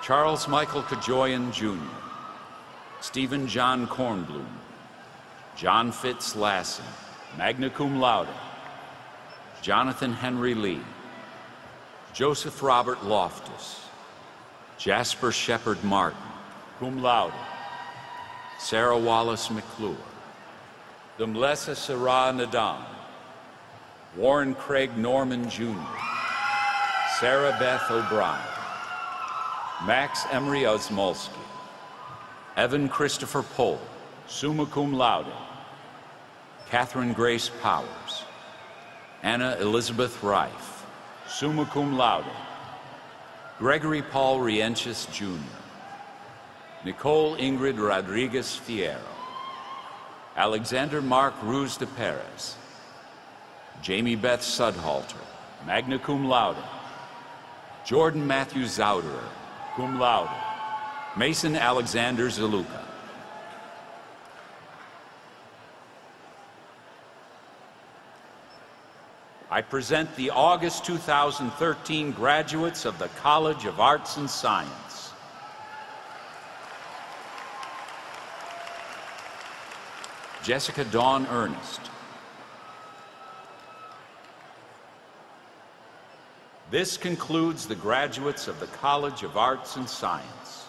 Charles Michael Kajoyan Jr., Stephen John Kornblum, John Fitz Lassen, magna cum laude, Jonathan Henry Lee, Joseph Robert Loftus, Jasper Shepard Martin, cum laude, Sarah Wallace McClure, Dumlesa Sarah Nadam, Warren Craig Norman Jr., Sarah Beth O'Brien, Max Emery Osmolsky, Evan Christopher Pohl, summa cum laude, Catherine Grace Powers, Anna Elizabeth Reif, summa cum laude, Gregory Paul Rienches Jr., Nicole Ingrid Rodriguez Fierro, Alexander Mark Ruz de Perez, Jamie Beth Sudhalter, magna cum laude, Jordan Matthew Zauderer, cum laude, Mason Alexander Zaluka. I present the August 2013 graduates of the College of Arts and Science. Jessica Dawn Ernest. This concludes the graduates of the College of Arts and Science.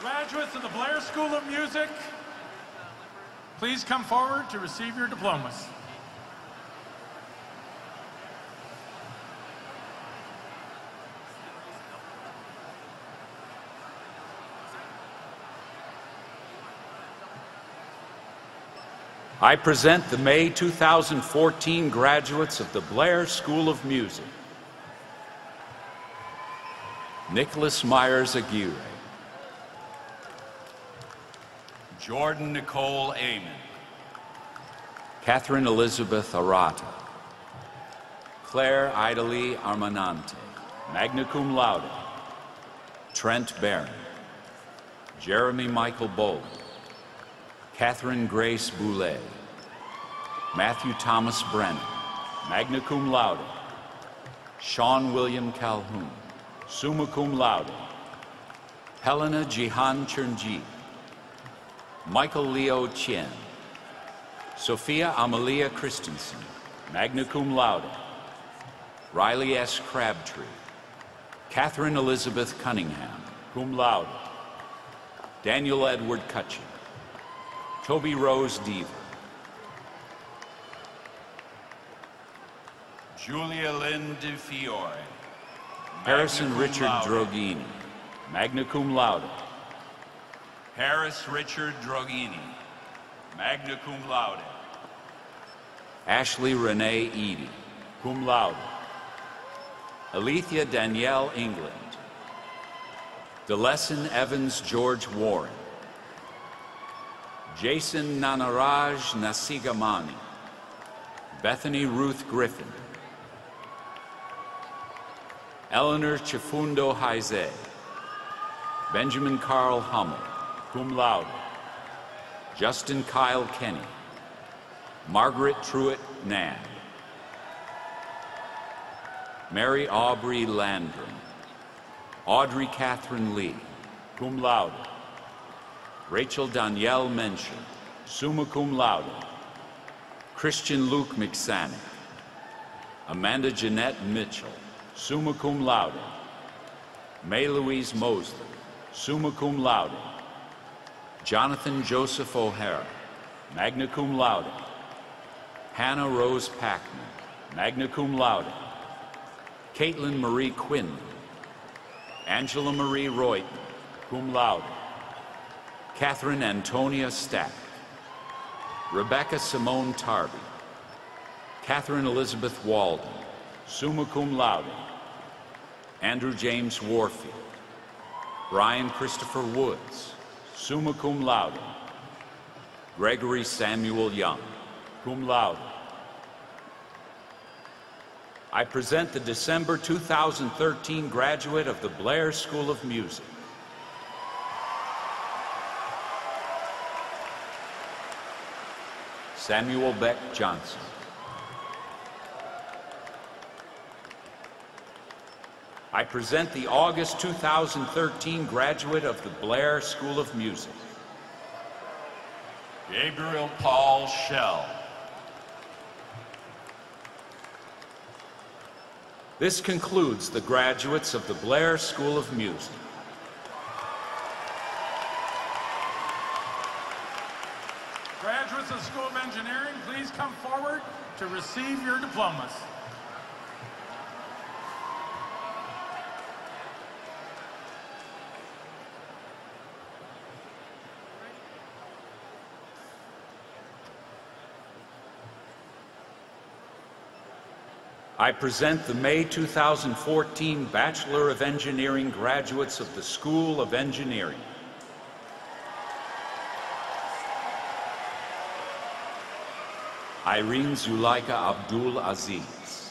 Graduates of the Blair School of Music, please come forward to receive your diplomas. I present the May 2014 graduates of the Blair School of Music. Nicholas Myers Aguirre, Jordan Nicole Amon. Catherine Elizabeth Arata. Claire Idalie Armanante, magna cum laude. Trent Barron. Jeremy Michael Boland. Catherine Grace Boulay. Matthew Thomas Brennan, magna cum laude. Sean William Calhoun, summa cum laude. Helena Jihan Chernji. Michael Leo Chien. Sophia Amalia Christensen, magna cum laude. Riley S. Crabtree. Catherine Elizabeth Cunningham, cum laude. Daniel Edward Cutchin. Toby Rose Deaver. Julia Lynn DeFiore. Harrison cum Richard laude. Droghini, magna cum laude. Harris Richard Droghini, magna cum laude. Ashley Renee Eady, cum laude. Alethea Danielle England. Delesson Evans George Warren. Jason Nanaraj Nasigamani. Bethany Ruth Griffin. Eleanor Chifundo Haise. Benjamin Carl Hummel, cum laude. Justin Kyle Kenny. Margaret Truitt Nan. Mary Aubrey Landrum. Audrey Catherine Lee, cum laude. Rachel Danielle Mention, summa cum laude. Christian Luke McSanick. Amanda Jeanette Mitchell, summa cum laude. May Louise Mosley, summa cum laude. Jonathan Joseph O'Hara, magna cum laude. Hannah Rose Packman, magna cum laude. Caitlin Marie Quinn. Angela Marie Royton, cum laude. Catherine Antonia Stack. Rebecca Simone Tarby. Catherine Elizabeth Walden, summa cum laude. Andrew James Warfield. Brian Christopher Woods, summa cum laude. Gregory Samuel Young, cum laude. I present the December 2013 graduate of the Blair School of Music. Samuel Beck Johnson. I present the August 2013 graduate of the Blair School of Music. Gabriel Paul Schell. This concludes the graduates of the Blair School of Music. Graduates of the School of Engineering, please come forward to receive your diplomas. I present the May 2014 Bachelor of Engineering graduates of the School of Engineering. Irene Zulaika Abdul Aziz.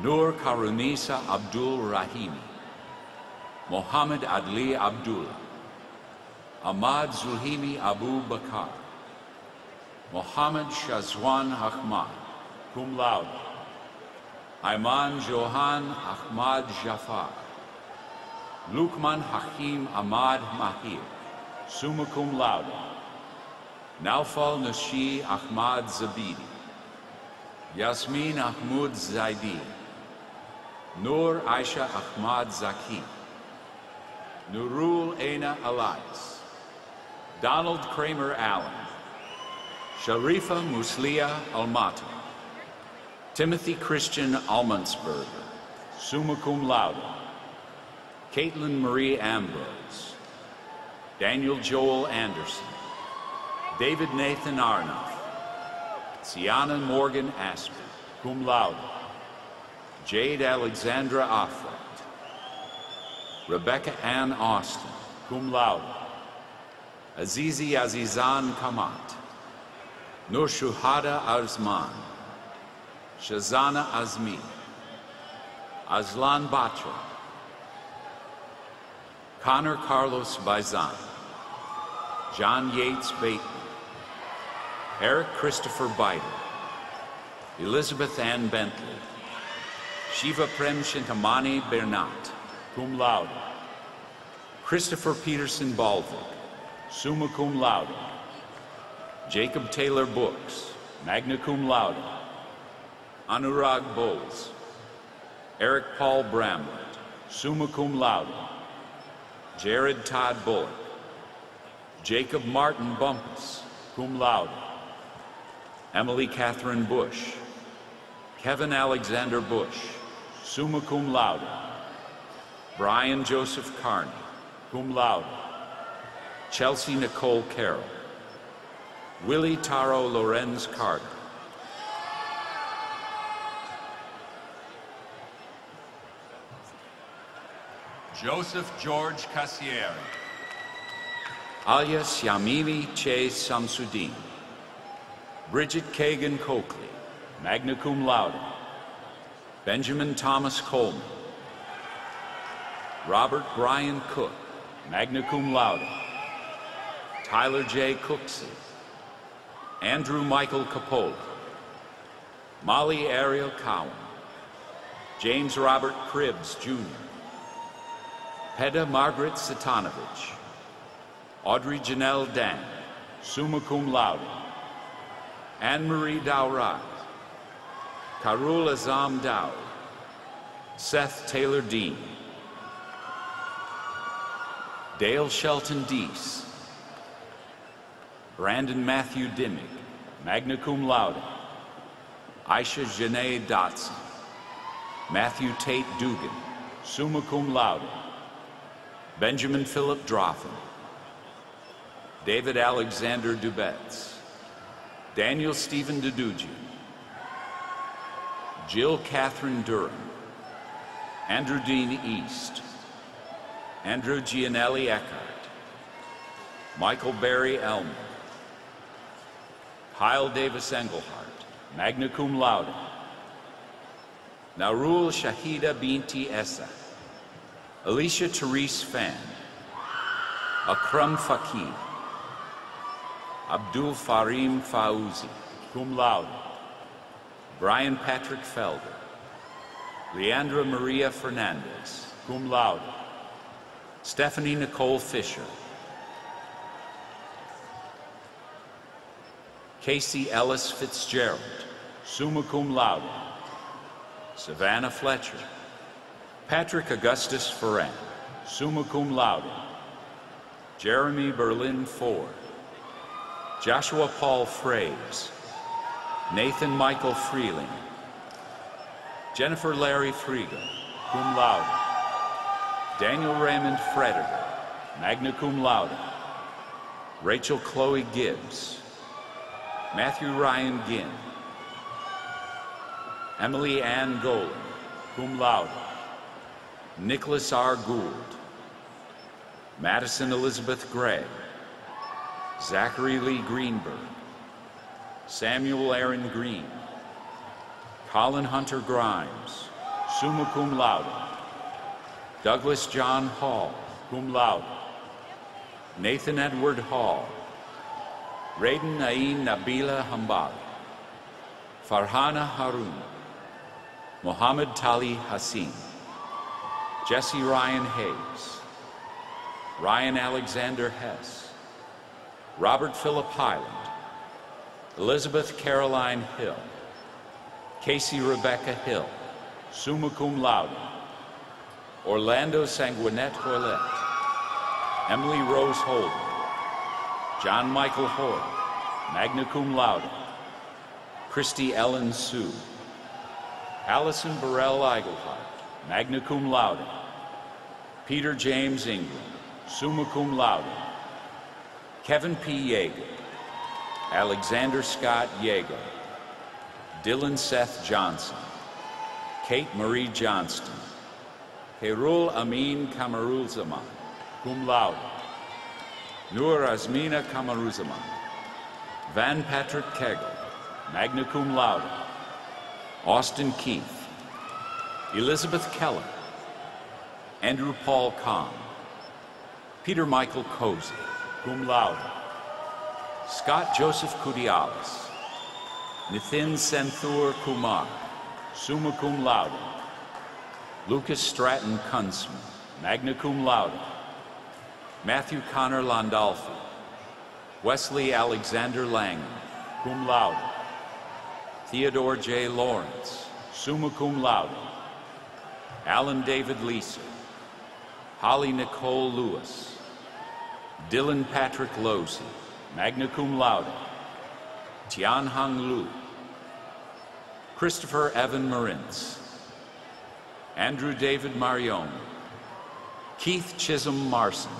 Nur Karunisa Abdul Rahimi. Mohammed Adli Abdullah. Ahmad Zulhimi Abu Bakar. Mohammed Shazwan Ahmad, cum laude. Ayman Johan Ahmad Jafar. Lukman Hakim Ahmad Mahir, summa cum laude. Naufal Nashi Ahmad Zabidi. Yasmin Ahmud Zaidi. Nur Aisha Ahmad Zaki. Nurul Aina Elias. Donald Kramer Allen. Sharifa Muslia Almata. Timothy Christian Almansberger, summa cum laude. Caitlin Marie Ambrose. Daniel Joel Anderson. David Nathan Arnoff. Sienna Morgan Asper, cum laude. Jade Alexandra Offlet. Rebecca Ann Austin, cum laude. Azizi Azizan Kamat, Nur Shuhada Arzman, Shazana Azmi, Aslan Batra, Connor Carlos Baizan, John Yates Bateman, Eric Christopher Biden, Elizabeth Ann Bentley, Shiva Prem Shintamani Bernat, cum laude, Christopher Peterson Baldwick, summa cum laude, Jacob Taylor Books, magna cum laude, Anurag Bowles, Eric Paul Bramlett, summa cum laude, Jared Todd Bullock, Jacob Martin Bumpus, cum laude, Emily Catherine Bush, Kevin Alexander Bush, summa cum laude, Brian Joseph Carney, cum laude, Chelsea Nicole Carroll, Willie Taro Lorenz Carter, Joseph George Cassieri, alias Yamini Che Samsudin, Bridget Kagan Coakley, magna cum laude, Benjamin Thomas Coleman, Robert Brian Cook, magna cum laude, Tyler J. Cooksey, Andrew Michael Capola, Molly Ariel Cowan, James Robert Cribbs, Jr., Hedda Margaret Satanovich, Audrey Janelle Dan, summa cum laude, Anne-Marie Dowrod, Karul Azam Dow, Seth Taylor Dean, Dale Shelton Deese, Brandon Matthew Dimmick, magna cum laude, Aisha Janae Dotson, Matthew Tate Dugan, summa cum laude, Benjamin Philip Droffin, David Alexander Dubetz, Daniel Stephen Dedugian, Jill Catherine Durham, Andrew Dean East, Andrew Gianelli Eckhart, Michael Barry Elmer, Kyle Davis Engelhardt, magna cum laude, Narul Shahida Binti Essa, Alicia Therese Fan, Akram Fakir, Abdul Farim Fauzi, cum laude, Brian Patrick Felder, Leandra Maria Fernandez, cum laude, Stephanie Nicole Fisher, Casey Ellis Fitzgerald, summa cum laude, Savannah Fletcher, Patrick Augustus Ferran, summa cum laude, Jeremy Berlin Ford, Joshua Paul Fraves, Nathan Michael Freeling, Jennifer Larry Friga, cum laude, Daniel Raymond Frederer, magna cum laude, Rachel Chloe Gibbs, Matthew Ryan Ginn, Emily Ann Golan, cum laude, Nicholas R. Gould, Madison Elizabeth Gray, Zachary Lee Greenberg, Samuel Aaron Green, Colin Hunter Grimes, summa cum laude, Douglas John Hall, cum laude, Nathan Edward Hall, Raiden Ain Nabila Hambali, Farhana Harun, Mohammed Tali Hassin, Jesse Ryan Hayes, Ryan Alexander Hess, Robert Philip Highland, Elizabeth Caroline Hill, Casey Rebecca Hill, summa cum laude, Orlando Sanguinet Hoylett, Emily Rose Holden, John Michael Hoyle, magna cum laude, Christy Ellen Sue, Allison Burrell Eigelhart, magna cum laude, Peter James Ingram, summa cum laude, Kevin P. Yeager, Alexander Scott Yeager, Dylan Seth Johnson, Kate Marie Johnston, Kerul Amin Kamarul Zaman, cum laude, Nur Azmina Kamaruzaman. Van Patrick Kegel, magna cum laude. Austin Keith. Elizabeth Keller. Andrew Paul Kahn. Peter Michael Cozy, cum laude. Scott Joseph Kudialis. Nithin Senthur Kumar, summa cum laude. Lucas Stratton Kunzman, magna cum laude. Matthew Connor Landolfi. Wesley Alexander Lang, cum laude. Theodore J. Lawrence, summa cum laude. Alan David Leeser. Holly Nicole Lewis. Dylan Patrick Losey, magna cum laude. Tian Hang Lu. Christopher Evan Marintz. Andrew David Marion. Keith Chisholm Marson.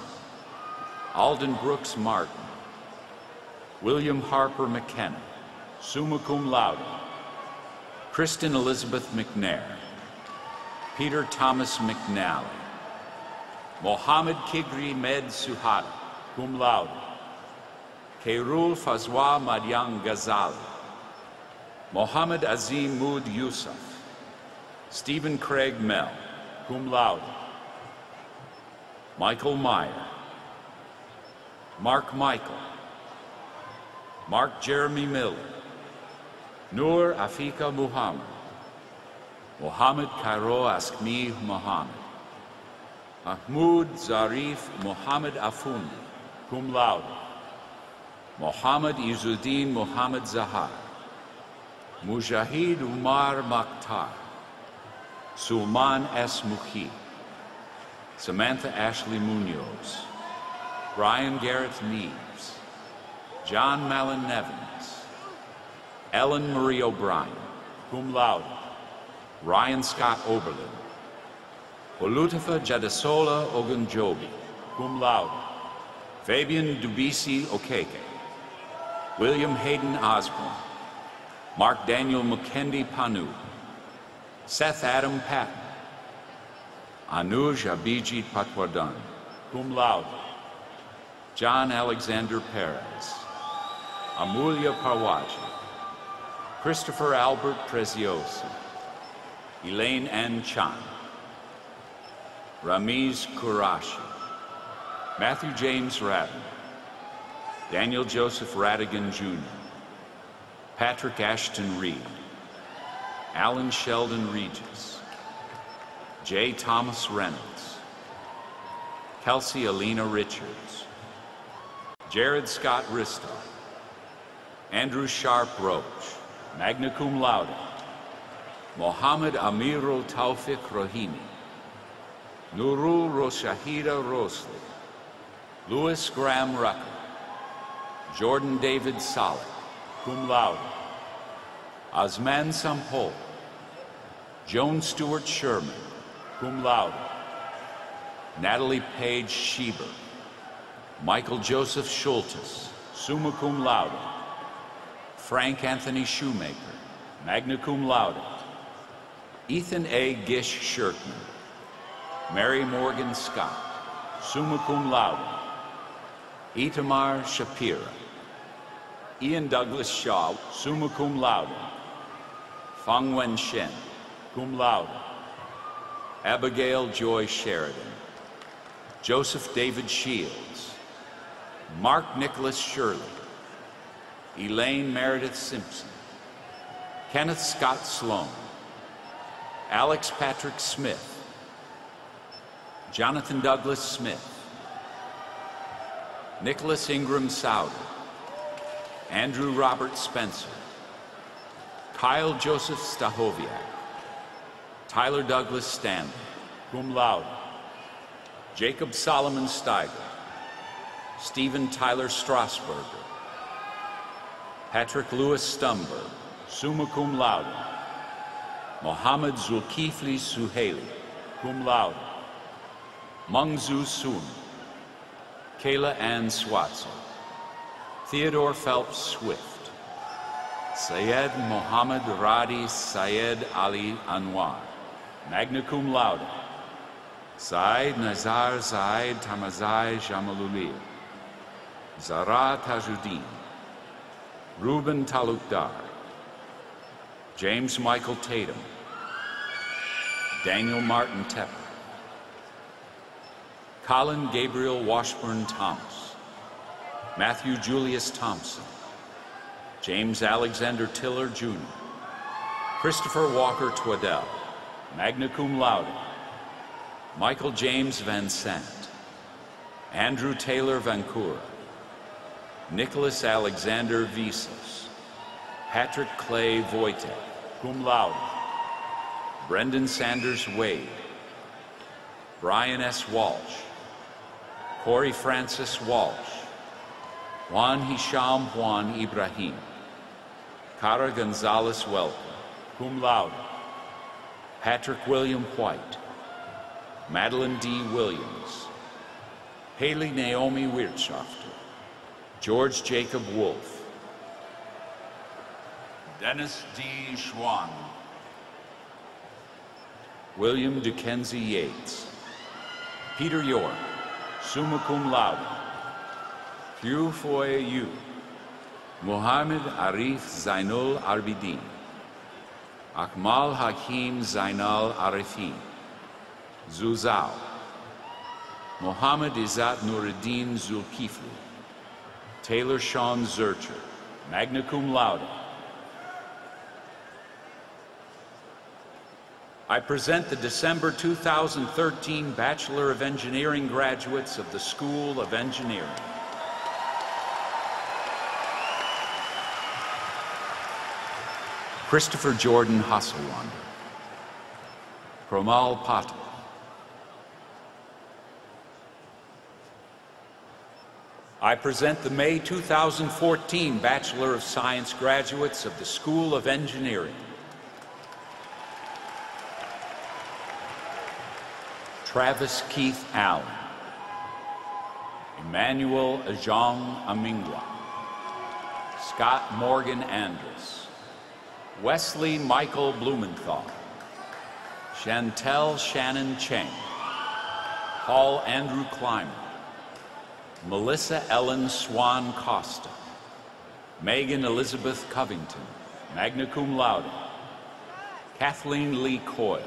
Alden Brooks Martin. William Harper McKenna, summa cum laude. Kristen Elizabeth McNair. Peter Thomas McNally. Mohammed Kigri Med Suhada, cum laude. Keirul Fazwa Madyang Ghazali. Mohammed Azim Mood Yusuf. Stephen Craig Mell, cum laude. Michael Meyer. Mark Michael. Mark Jeremy Miller. Noor Afika Muhammad. Mohammed Cairo Askmi Muhammad. Mahmoud Zarif Muhammad Afundi, cum laude. Mohammed Izuddin Muhammad Zahar. Mujahid Umar Makhtar. Sulman S. Mukhi. Samantha Ashley Munoz. Brian Garrett Neves. John Malin Nevins. Ellen Marie O'Brien, cum laude. Ryan Scott Oberlin. Olutifa Jadesola Ogunjobi, cum laude. Fabian Dubisi Okeke. William Hayden Osborne. Mark Daniel McKendy Panu. Seth Adam Patton. Anuj Abhijit Patwardhan, cum laude. John Alexander Perez. Amulya Parwaji. Christopher Albert Preziosi. Elaine Ann Chan. Ramiz Kurashi. Matthew James Radden. Daniel Joseph Radigan Jr. Patrick Ashton Reed. Alan Sheldon Regis. J. Thomas Reynolds. Kelsey Alina Richards. Jared Scott Risto. Andrew Sharp Roach, magna cum laude. Mohammed Amirul Tawfiq Rohini. Nurul Roshahida Rosli. Louis Graham Rucker. Jordan David Solid, cum laude. Osman Sampol. Joan Stewart Sherman, cum laude. Natalie Page Schieber. Michael Joseph Schultes, summa cum laude. Frank Anthony Shoemaker, magna cum laude. Ethan A. Gish Shirkman. Mary Morgan Scott, summa cum laude. Itamar Shapira. Ian Douglas Shaw, summa cum laude. Fang Wen Shen, cum laude. Abigail Joy Sheridan. Joseph David Shields. Mark Nicholas Shirley. Elaine Meredith Simpson. Kenneth Scott Sloan. Alex Patrick Smith. Jonathan Douglas Smith. Nicholas Ingram Souder. Andrew Robert Spencer. Kyle Joseph Stahoviak. Tyler Douglas Stanley, cum laude. Jacob Solomon Steiger. Stephen Tyler Strasburger. Patrick Lewis Stumberg, summa cum laude. Mohammed Zulkifli Suhaili, cum laude. Mungzu Sun. Kayla Ann Swatzel. Theodore Phelps Swift. Syed Mohammed Radi Syed Ali Anwar, magna cum laude. Said Nazar Zaid Tamazai Jamalulia. Zara Tajuddin, Ruben Talukdar, James Michael Tatum, Daniel Martin Tepper, Colin Gabriel Washburn Thomas, Matthew Julius Thompson, James Alexander Tiller Jr., Christopher Walker Twaddell, magna cum laude, Michael James Van Sant, Andrew Taylor Vancouver, Nicholas Alexander Visas, Patrick Clay Voitek, cum laude, Brendan Sanders Wade, Brian S. Walsh, Corey Francis Walsh, Juan Hisham Juan Ibrahim, Cara Gonzalez Welker, cum laude, Patrick William White, Madeline D. Williams, Haley Naomi Wirtschafter, George Jacob Wolf, Dennis D. Schwan, William Dickenzie Yates, Peter York, summa cum laude, Hugh Foy Yu, Mohammed Arif Zainul Arbidin, Akmal Hakim Zainal Arifin, Zuzao, Mohammed Izzat Nuruddin Zulkifli, Taylor Sean Zurcher, magna cum laude. I present the December 2013 Bachelor of Engineering graduates of the School of Engineering. Christopher Jordan Hasselwander, Promal Patel, I present the May 2014 Bachelor of Science graduates of the School of Engineering. Travis Keith Allen, Emmanuel Ajong Amingwa, Scott Morgan Andrus, Wesley Michael Blumenthal, Chantel Shannon Cheng, Paul Andrew Clymer, Melissa Ellen Swan Costa, Megan Elizabeth Covington, magna cum laude, Kathleen Lee Coyle,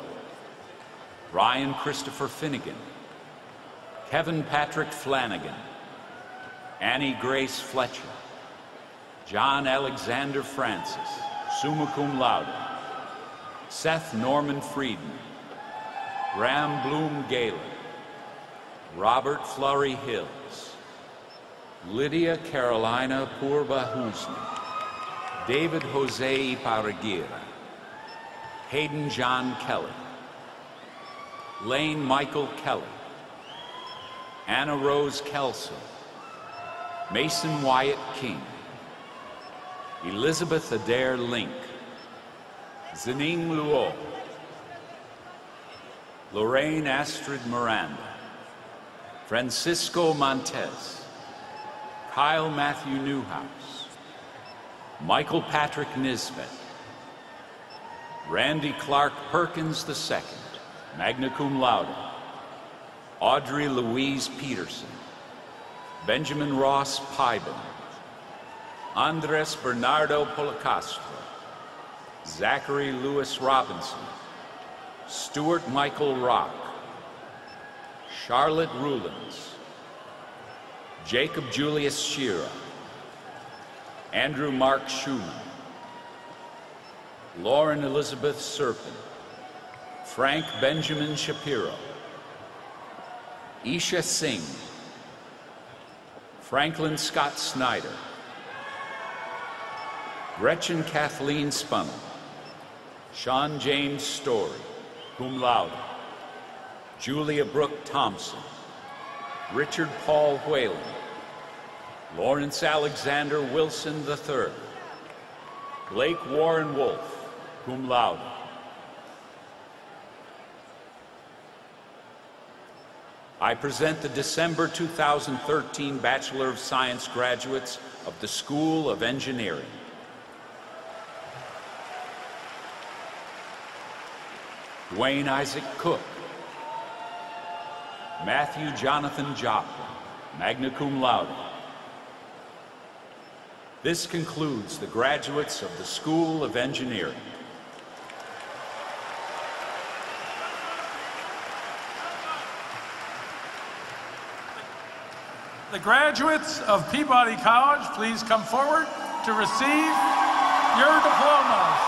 Ryan Christopher Finnegan, Kevin Patrick Flanagan, Annie Grace Fletcher, John Alexander Francis, summa cum laude, Seth Norman Friedman, Graham Bloom Galen, Robert Flurry Hills, Lydia Carolina Purba Husni, David Jose Paragira, Hayden John Kelly, Lane Michael Kelly, Anna Rose Kelso, Mason Wyatt King, Elizabeth Adair Link, Zaning Luo, Lorraine Astrid Miranda, Francisco Montez, Kyle Matthew Newhouse, Michael Patrick Nisbet, Randy Clark Perkins II, magna cum laude, Audrey Louise Peterson, Benjamin Ross Pybin, Andres Bernardo Policastro, Zachary Lewis Robinson, Stuart Michael Rock, Charlotte Rulins, Jacob Julius Shearer, Andrew Mark Schumann, Lauren Elizabeth Serpin, Frank Benjamin Shapiro, Isha Singh, Franklin Scott Snyder, Gretchen Kathleen Spunnell, Sean James Story, cum laude, Julia Brooke Thompson, Richard Paul Whalen, Lawrence Alexander Wilson III, Blake Warren Wolf, cum laude. I present the December 2013 Bachelor of Science graduates of the School of Engineering. Dwayne Isaac Cook, Matthew Jonathan Joplin, magna cum laude, This concludes the graduates of the School of Engineering. The graduates of Peabody College, please come forward to receive your diplomas.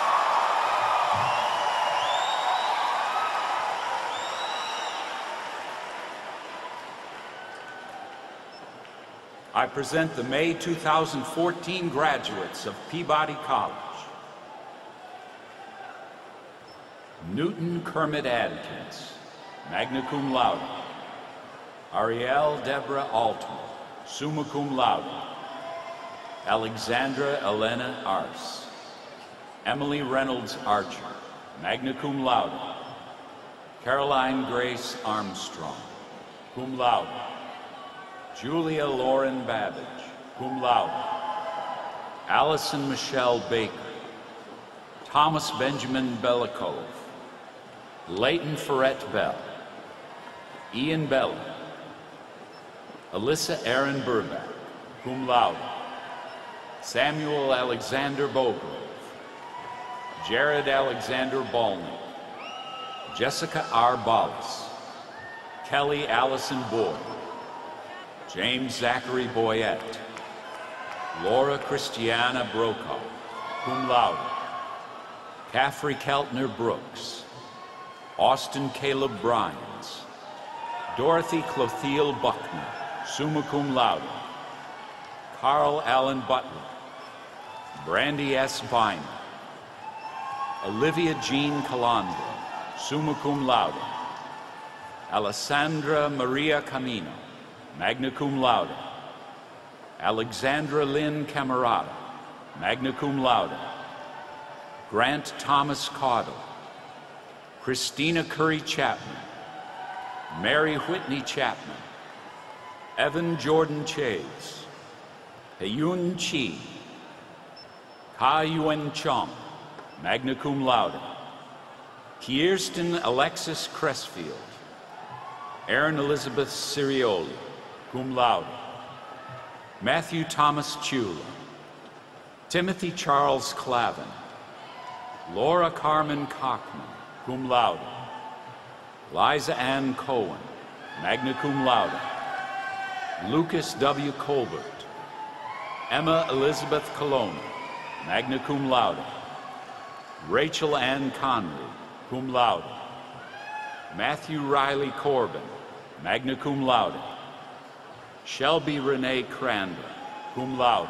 I present the May 2014 graduates of Peabody College. Newton Kermit Adkins, magna cum laude. Ariel Deborah Altman, summa cum laude. Alexandra Elena Ars. Emily Reynolds Archer, magna cum laude. Caroline Grace Armstrong, cum laude. Julia Lauren Babbage, cum laude. Allison Michelle Baker. Thomas Benjamin Bellikov. Leighton Ferret Bell. Ian Belly. Alyssa Aaron Burback, cum laude. Samuel Alexander Bogrove. Jared Alexander Balnick. Jessica R. Ballas. Kelly Allison Boyd. James Zachary Boyette. Laura Christiana Brokaw, cum laude. Caffrey Keltner Brooks. Austin Caleb Bryans. Dorothy Clothiel Buckner, summa cum laude. Carl Allen Butler. Brandy S. Bynum. Olivia Jean Calandra, summa cum laude. Alessandra Maria Camino, magna cum laude. Alexandra Lynn Camerata, magna cum laude. Grant Thomas Caudle. Christina Curry Chapman. Mary Whitney Chapman. Evan Jordan Chase. Heyun Chi. Ka Yuen Chong, magna cum laude. Kirsten Alexis Cressfield. Erin Elizabeth Sirioli, cum laude. Matthew Thomas Chula. Timothy Charles Clavin. Laura Carmen Cockman, cum laude. Liza Ann Cohen, magna cum laude. Lucas W. Colbert. Emma Elizabeth Colonna, magna cum laude. Rachel Ann Connery, cum laude. Matthew Riley Corbin, magna cum laude. Shelby Renee Crandall, cum laude.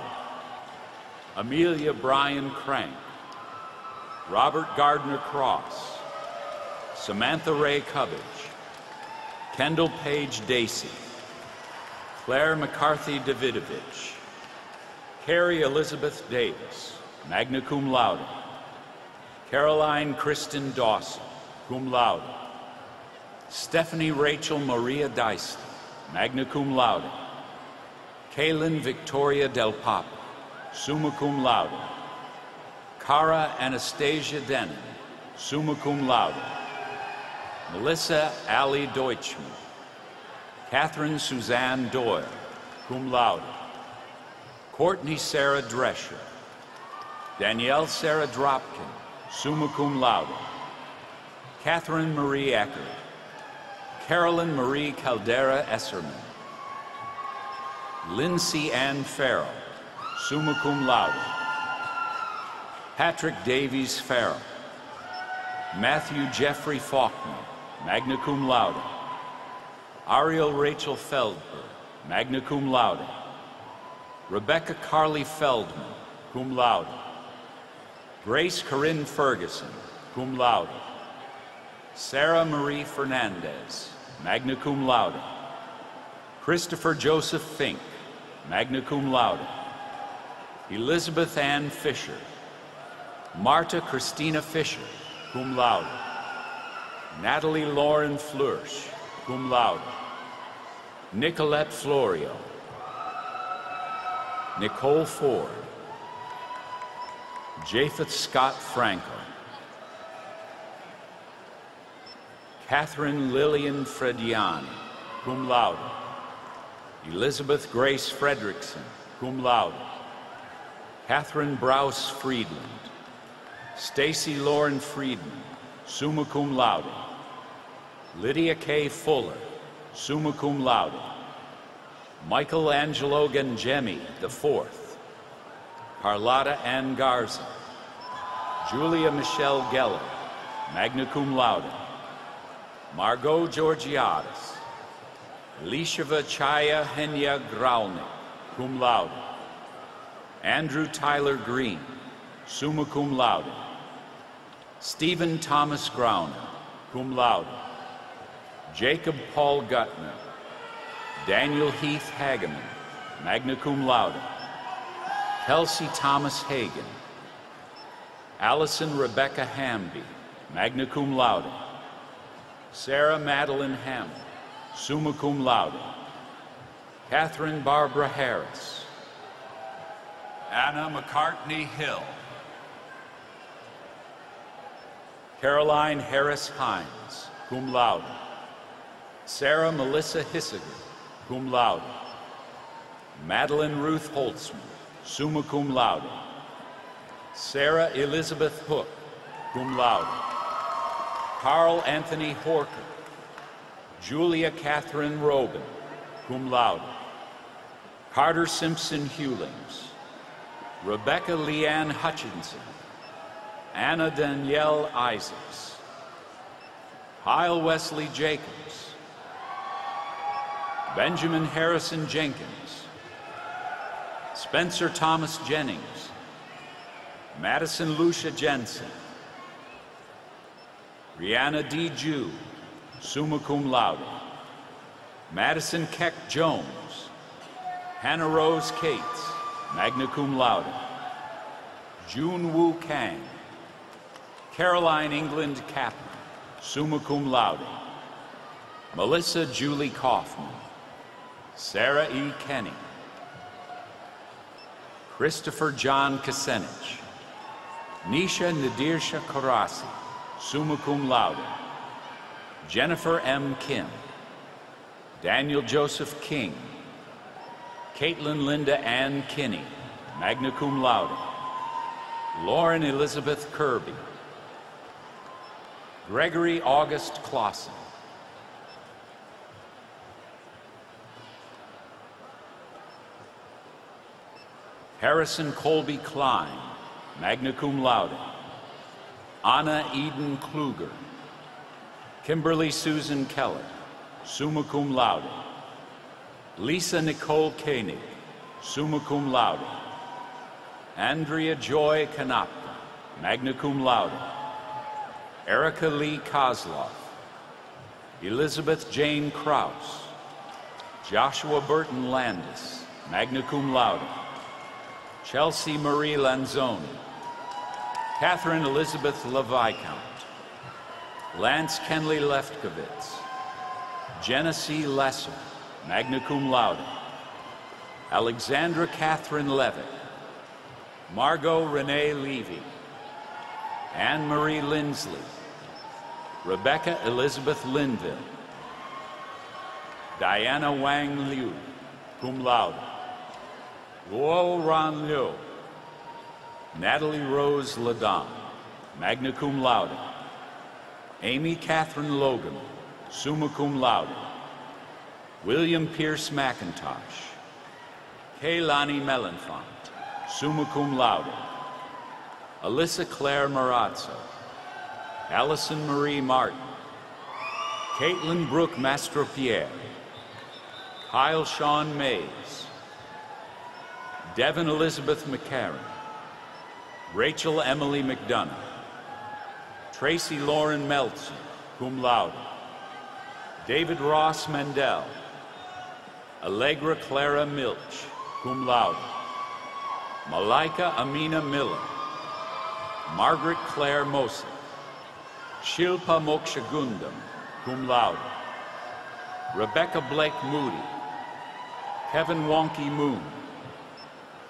Amelia Bryan Crank. Robert Gardner Cross. Samantha Ray Cubbage. Kendall Page Dacey. Claire McCarthy Davidovich. Carrie Elizabeth Davis, magna cum laude. Caroline Kristen Dawson, cum laude. Stephanie Rachel Maria Deisler, magna cum laude. Kaylin Victoria Del Papa, summa cum laude. Cara Anastasia Denon, summa cum laude. Melissa Ali Deutschman. Catherine Suzanne Doyle, cum laude. Courtney Sarah Drescher. Danielle Sarah Dropkin, summa cum laude. Catherine Marie Eckert. Carolyn Marie Caldera Esserman. Lindsay Ann Farrell, summa cum laude. Patrick Davies Farrell. Matthew Jeffrey Faulkner, magna cum laude. Ariel Rachel Feldberg, magna cum laude. Rebecca Carly Feldman, cum laude. Grace Corinne Ferguson, cum laude. Sarah Marie Fernandez, magna cum laude. Christopher Joseph Fink, magna cum laude. Elizabeth Ann Fisher. Marta Christina Fisher, cum laude. Natalie Lauren Flourish, cum laude. Nicolette Florio. Nicole Ford. Japheth Scott Franco. Catherine Lillian Frediani, cum laude. Elizabeth Grace Fredrickson, cum laude. Catherine Browse Friedland. Stacy Lauren Friedman, summa cum laude. Lydia K. Fuller, summa cum laude. Michelangelo Gangemi IV. Carlotta Ann Garza. Julia Michelle Geller, magna cum laude. Margot Georgiadis. Elisheva Chaya Henya Graulnik, cum laude. Andrew Tyler Green, summa cum laude. Stephen Thomas Grauner, cum laude. Jacob Paul Gutner. Daniel Heath Hageman, magna cum laude. Kelsey Thomas Hagan. Allison Rebecca Hamby, magna cum laude. Sarah Madeline Hamill, summa cum laude. Catherine Barbara Harris. Anna McCartney Hill. Caroline Harris Hines, cum laude. Sarah Melissa Hissiger, cum laude. Madeline Ruth Holtzman, summa cum laude. Sarah Elizabeth Hook, cum laude. Carl Anthony Horker. Julia Catherine Robin, cum laude. Carter Simpson Hewlings. Rebecca Leanne Hutchinson. Anna Danielle Isaacs. Kyle Wesley Jacobs. Benjamin Harrison Jenkins. Spencer Thomas Jennings. Madison Lucia Jensen. Rihanna D. Jew, summa cum laude. Madison Keck Jones. Hannah Rose Cates, magna cum laude. June Woo Kang. Caroline England Kaplan, summa cum laude. Melissa Julie Kaufman. Sarah E. Kenny. Christopher John Kasenich. Nisha Nadirsha Karasi, summa cum laude. Jennifer M. Kim. Daniel Joseph King. Caitlin Linda Ann Kinney, magna cum laude. Lauren Elizabeth Kirby. Gregory August Clausen. Harrison Colby Klein, magna cum laude. Anna Eden Kluger. Kimberly Susan Keller, summa cum laude. Lisa Nicole Koenig, summa cum laude. Andrea Joy Kanapka, magna cum laude. Erica Lee Kozloff. Elizabeth Jane Krause. Joshua Burton Landis, magna cum laude. Chelsea Marie Lanzoni. Catherine Elizabeth LeViscount. Lance Kenley Leftkowitz. Jenna C. Lesser, magna cum laude. Alexandra Catherine Levitt. Margot Renee Levy. Anne Marie Lindsley. Rebecca Elizabeth Linville. Diana Wang Liu, cum laude. Guo Ran Liu. Natalie Rose Ladon, magna cum laude. Amy Catherine Logan, summa cum laude. William Pierce McIntosh. Kaylani Melenfant, summa cum laude. Alyssa Claire Marazzo. Allison Marie Martin. Caitlin Brooke Mastropierre. Kyle Sean Mays. Devin Elizabeth McCarran. Rachel Emily McDonough. Tracy Lauren Meltzer, cum laude. David Ross Mendel. Allegra Clara Milch, cum laude. Malaika Amina Miller. Margaret Claire Moser. Shilpa Mokshagundam, cum laude. Rebecca Blake Moody. Kevin Wonky Moon.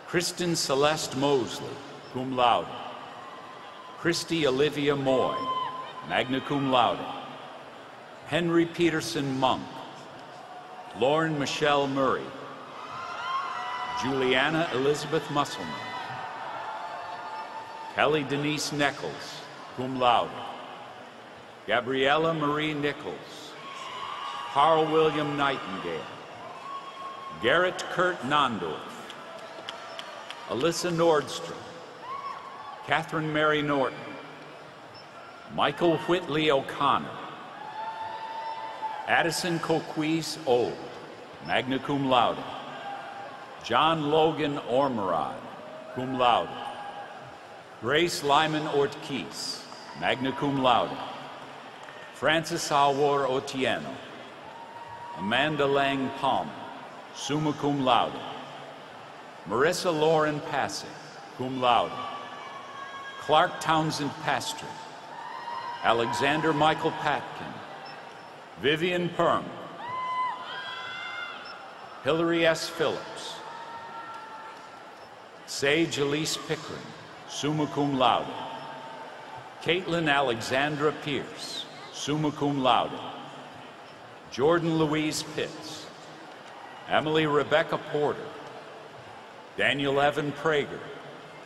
Kristen Celeste Mosley, cum laude. Christy Olivia Moy, magna cum laude. Henry Peterson Monk. Lauren Michelle Murray. Juliana Elizabeth Musselman. Kelly Denise Nichols, cum laude. Gabriella Marie Nichols. Carl William Nightingale. Garrett Kurt Nondorf. Alyssa Nordstrom. Catherine Mary Norton. Michael Whitley O'Connor. Addison Coquise Old, magna cum laude. John Logan Ormerod, cum laude. Grace Lyman Ortquiz, magna cum laude. Francis Alwar Otieno. Amanda Lang Palmer, summa cum laude. Marissa Lauren Passig, cum laude. Clark Townsend Pastry. Alexander Michael Patkin. Vivian Perm. Hillary S. Phillips. Sage Elise Pickering, summa cum laude. Caitlin Alexandra Pierce, summa cum laude. Jordan Louise Pitts. Emily Rebecca Porter. Daniel Evan Prager,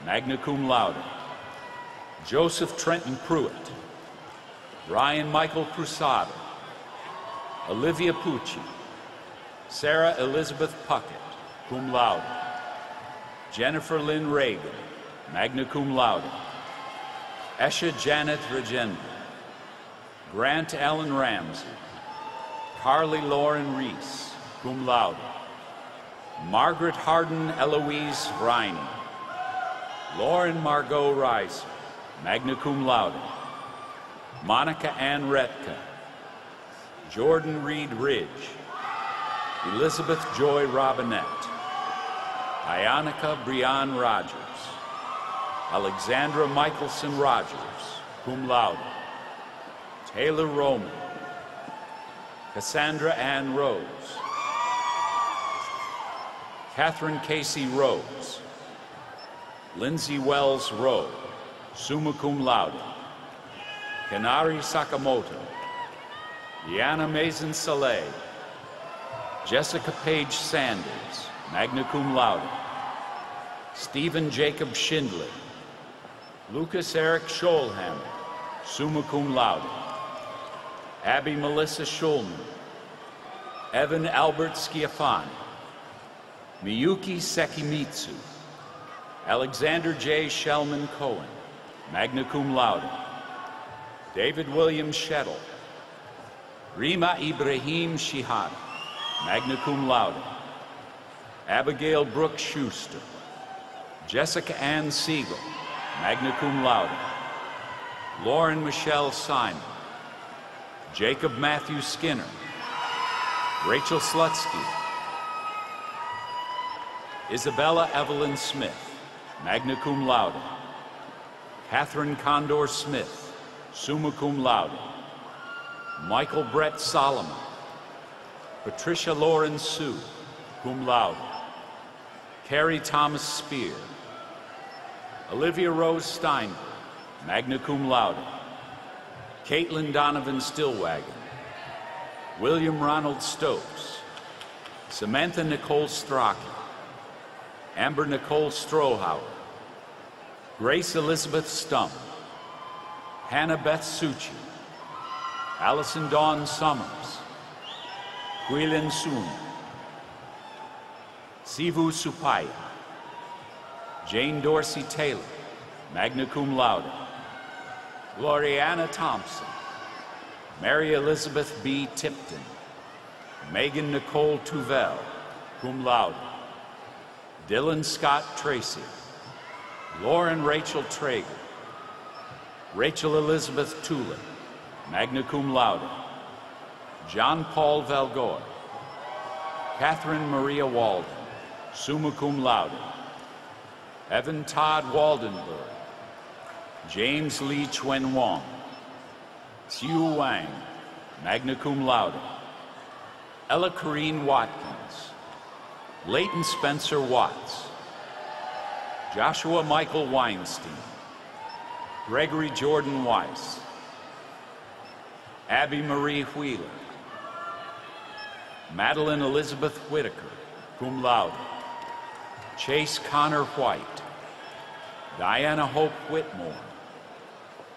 magna cum laude. Joseph Trenton Pruitt. Ryan Michael Crusado. Olivia Pucci. Sarah Elizabeth Puckett, cum laude. Jennifer Lynn Reagan, magna cum laude. Esha Janet Regenda. Grant Allen Ramsey. Carly Lauren Reese, cum laude. Margaret Harden Eloise Riney. Lauren Margot Rice, magna cum laude. Monica Ann Retka. Jordan Reed Ridge. Elizabeth Joy Robinette. Ionica Brianne Rogers. Alexandra Michelson Rogers, cum laude. Taylor Roman. Cassandra Ann Rose. Catherine Casey Rose. Lindsay Wells Rowe, summa cum laude. Kanari Sakamoto. Deanna Mason Saleh. Jessica Page Sanders, magna cum laude. Stephen Jacob Schindler. Lucas Eric Scholhammer, summa cum laude. Abby Melissa Schulman. Evan Albert Schiaffani. Miyuki Sekimitsu. Alexander J. Shellman Cohen, magna cum laude. David William Shettle. Rima Ibrahim Shihada, magna cum laude. Abigail Brooke Schuster. Jessica Ann Siegel, magna cum laude. Lauren Michelle Simon. Jacob Matthew Skinner. Rachel Slutsky. Isabella Evelyn Smith, magna cum laude. Catherine Condor Smith, summa cum laude. Michael Brett Solomon. Patricia Lauren Sue, cum laude. Carrie Thomas Spear. Olivia Rose Steinberg, magna cum laude. Caitlin Donovan Stillwagon. William Ronald Stokes. Samantha Nicole Strachey. Amber Nicole Strohauer. Grace Elizabeth Stump. Hannah Beth Suchi. Allison Dawn Summers. Guilin Soon. Sivu Supaya. Jane Dorsey Taylor, magna cum laude. Gloriana Thompson. Mary Elizabeth B. Tipton. Megan Nicole Tuvel, cum laude. Dylan Scott Tracy. Lauren Rachel Traeger. Rachel Elizabeth Tulip, magna cum laude. John Paul Valgor. Catherine Maria Walden, summa cum laude. Evan Todd Waldenberg. James Lee Chuen Wong. Xiu Wang, magna cum laude. Ella Corrine Watkins. Leighton Spencer Watts. Joshua Michael Weinstein. Gregory Jordan Weiss. Abby Marie Wheeler. Madeline Elizabeth Whitaker, cum laude. Chase Connor White. Diana Hope Whitmore,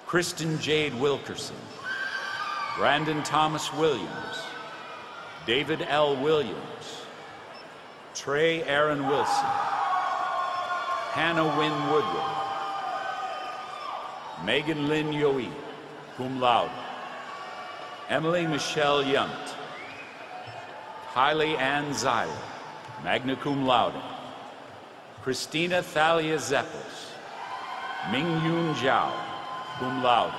Kristen Jade Wilkerson, Brandon Thomas Williams, David L. Williams, Trey Aaron Wilson, Hannah Wynn Woodward, Megan Lynn Yoe, cum laude, Emily Michelle Yunt, Kylie Ann Zyler, magna cum laude, Christina Thalia Zeppels, Ming Yoon Zhao, cum laude.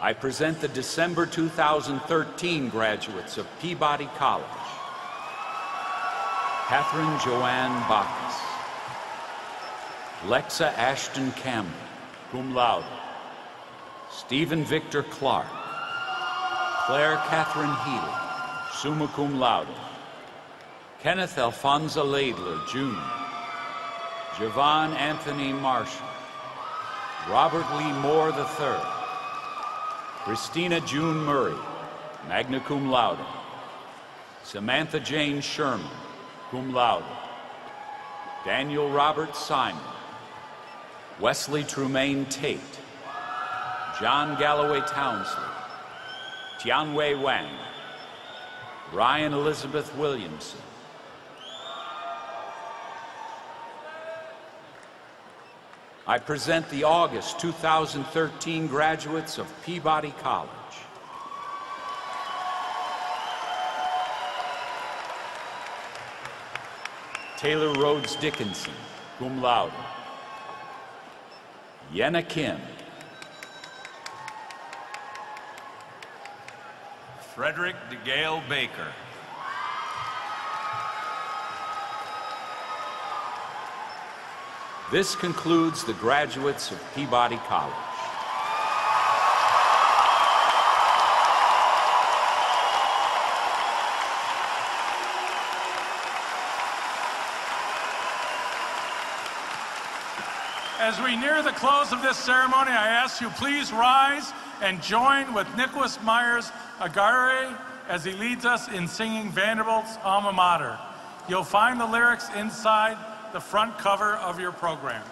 I present the December 2013 graduates of Peabody College. Catherine Joanne Bacchus, Lexa Ashton Campbell, cum laude. Stephen Victor Clark, Claire Catherine Healy, summa cum laude. Kenneth Alfonso Laidler, Jr., Javon Anthony Marshall, Robert Lee Moore III, Christina June Murray, magna cum laude. Samantha Jane Sherman, cum laude. Daniel Robert Simon, Wesley Trumaine Tate, John Galloway Townsley, Tianwei Wang, Ryan Elizabeth Williamson. I present the August 2013 graduates of Peabody College. Taylor Rhodes Dickinson, cum laude. Yenna Kim, Frederick DeGale Baker. This concludes the graduates of Peabody College. As we near the close of this ceremony, I ask you please rise and join with Nicholas Myers Agare as he leads us in singing Vanderbilt's alma mater. You'll find the lyrics inside the front cover of your program.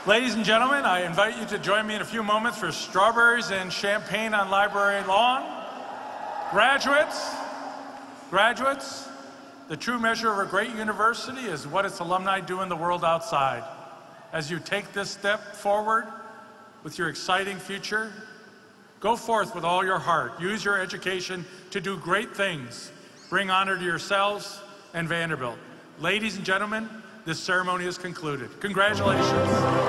Ladies and gentlemen, I invite you to join me in a few moments for strawberries and champagne on library lawn. Graduates, the true measure of a great university is what its alumni do in the world outside. As you take this step forward, with your exciting future. Go forth with all your heart. Use your education to do great things. Bring honor to yourselves and Vanderbilt. Ladies and gentlemen, this ceremony is concluded. Congratulations.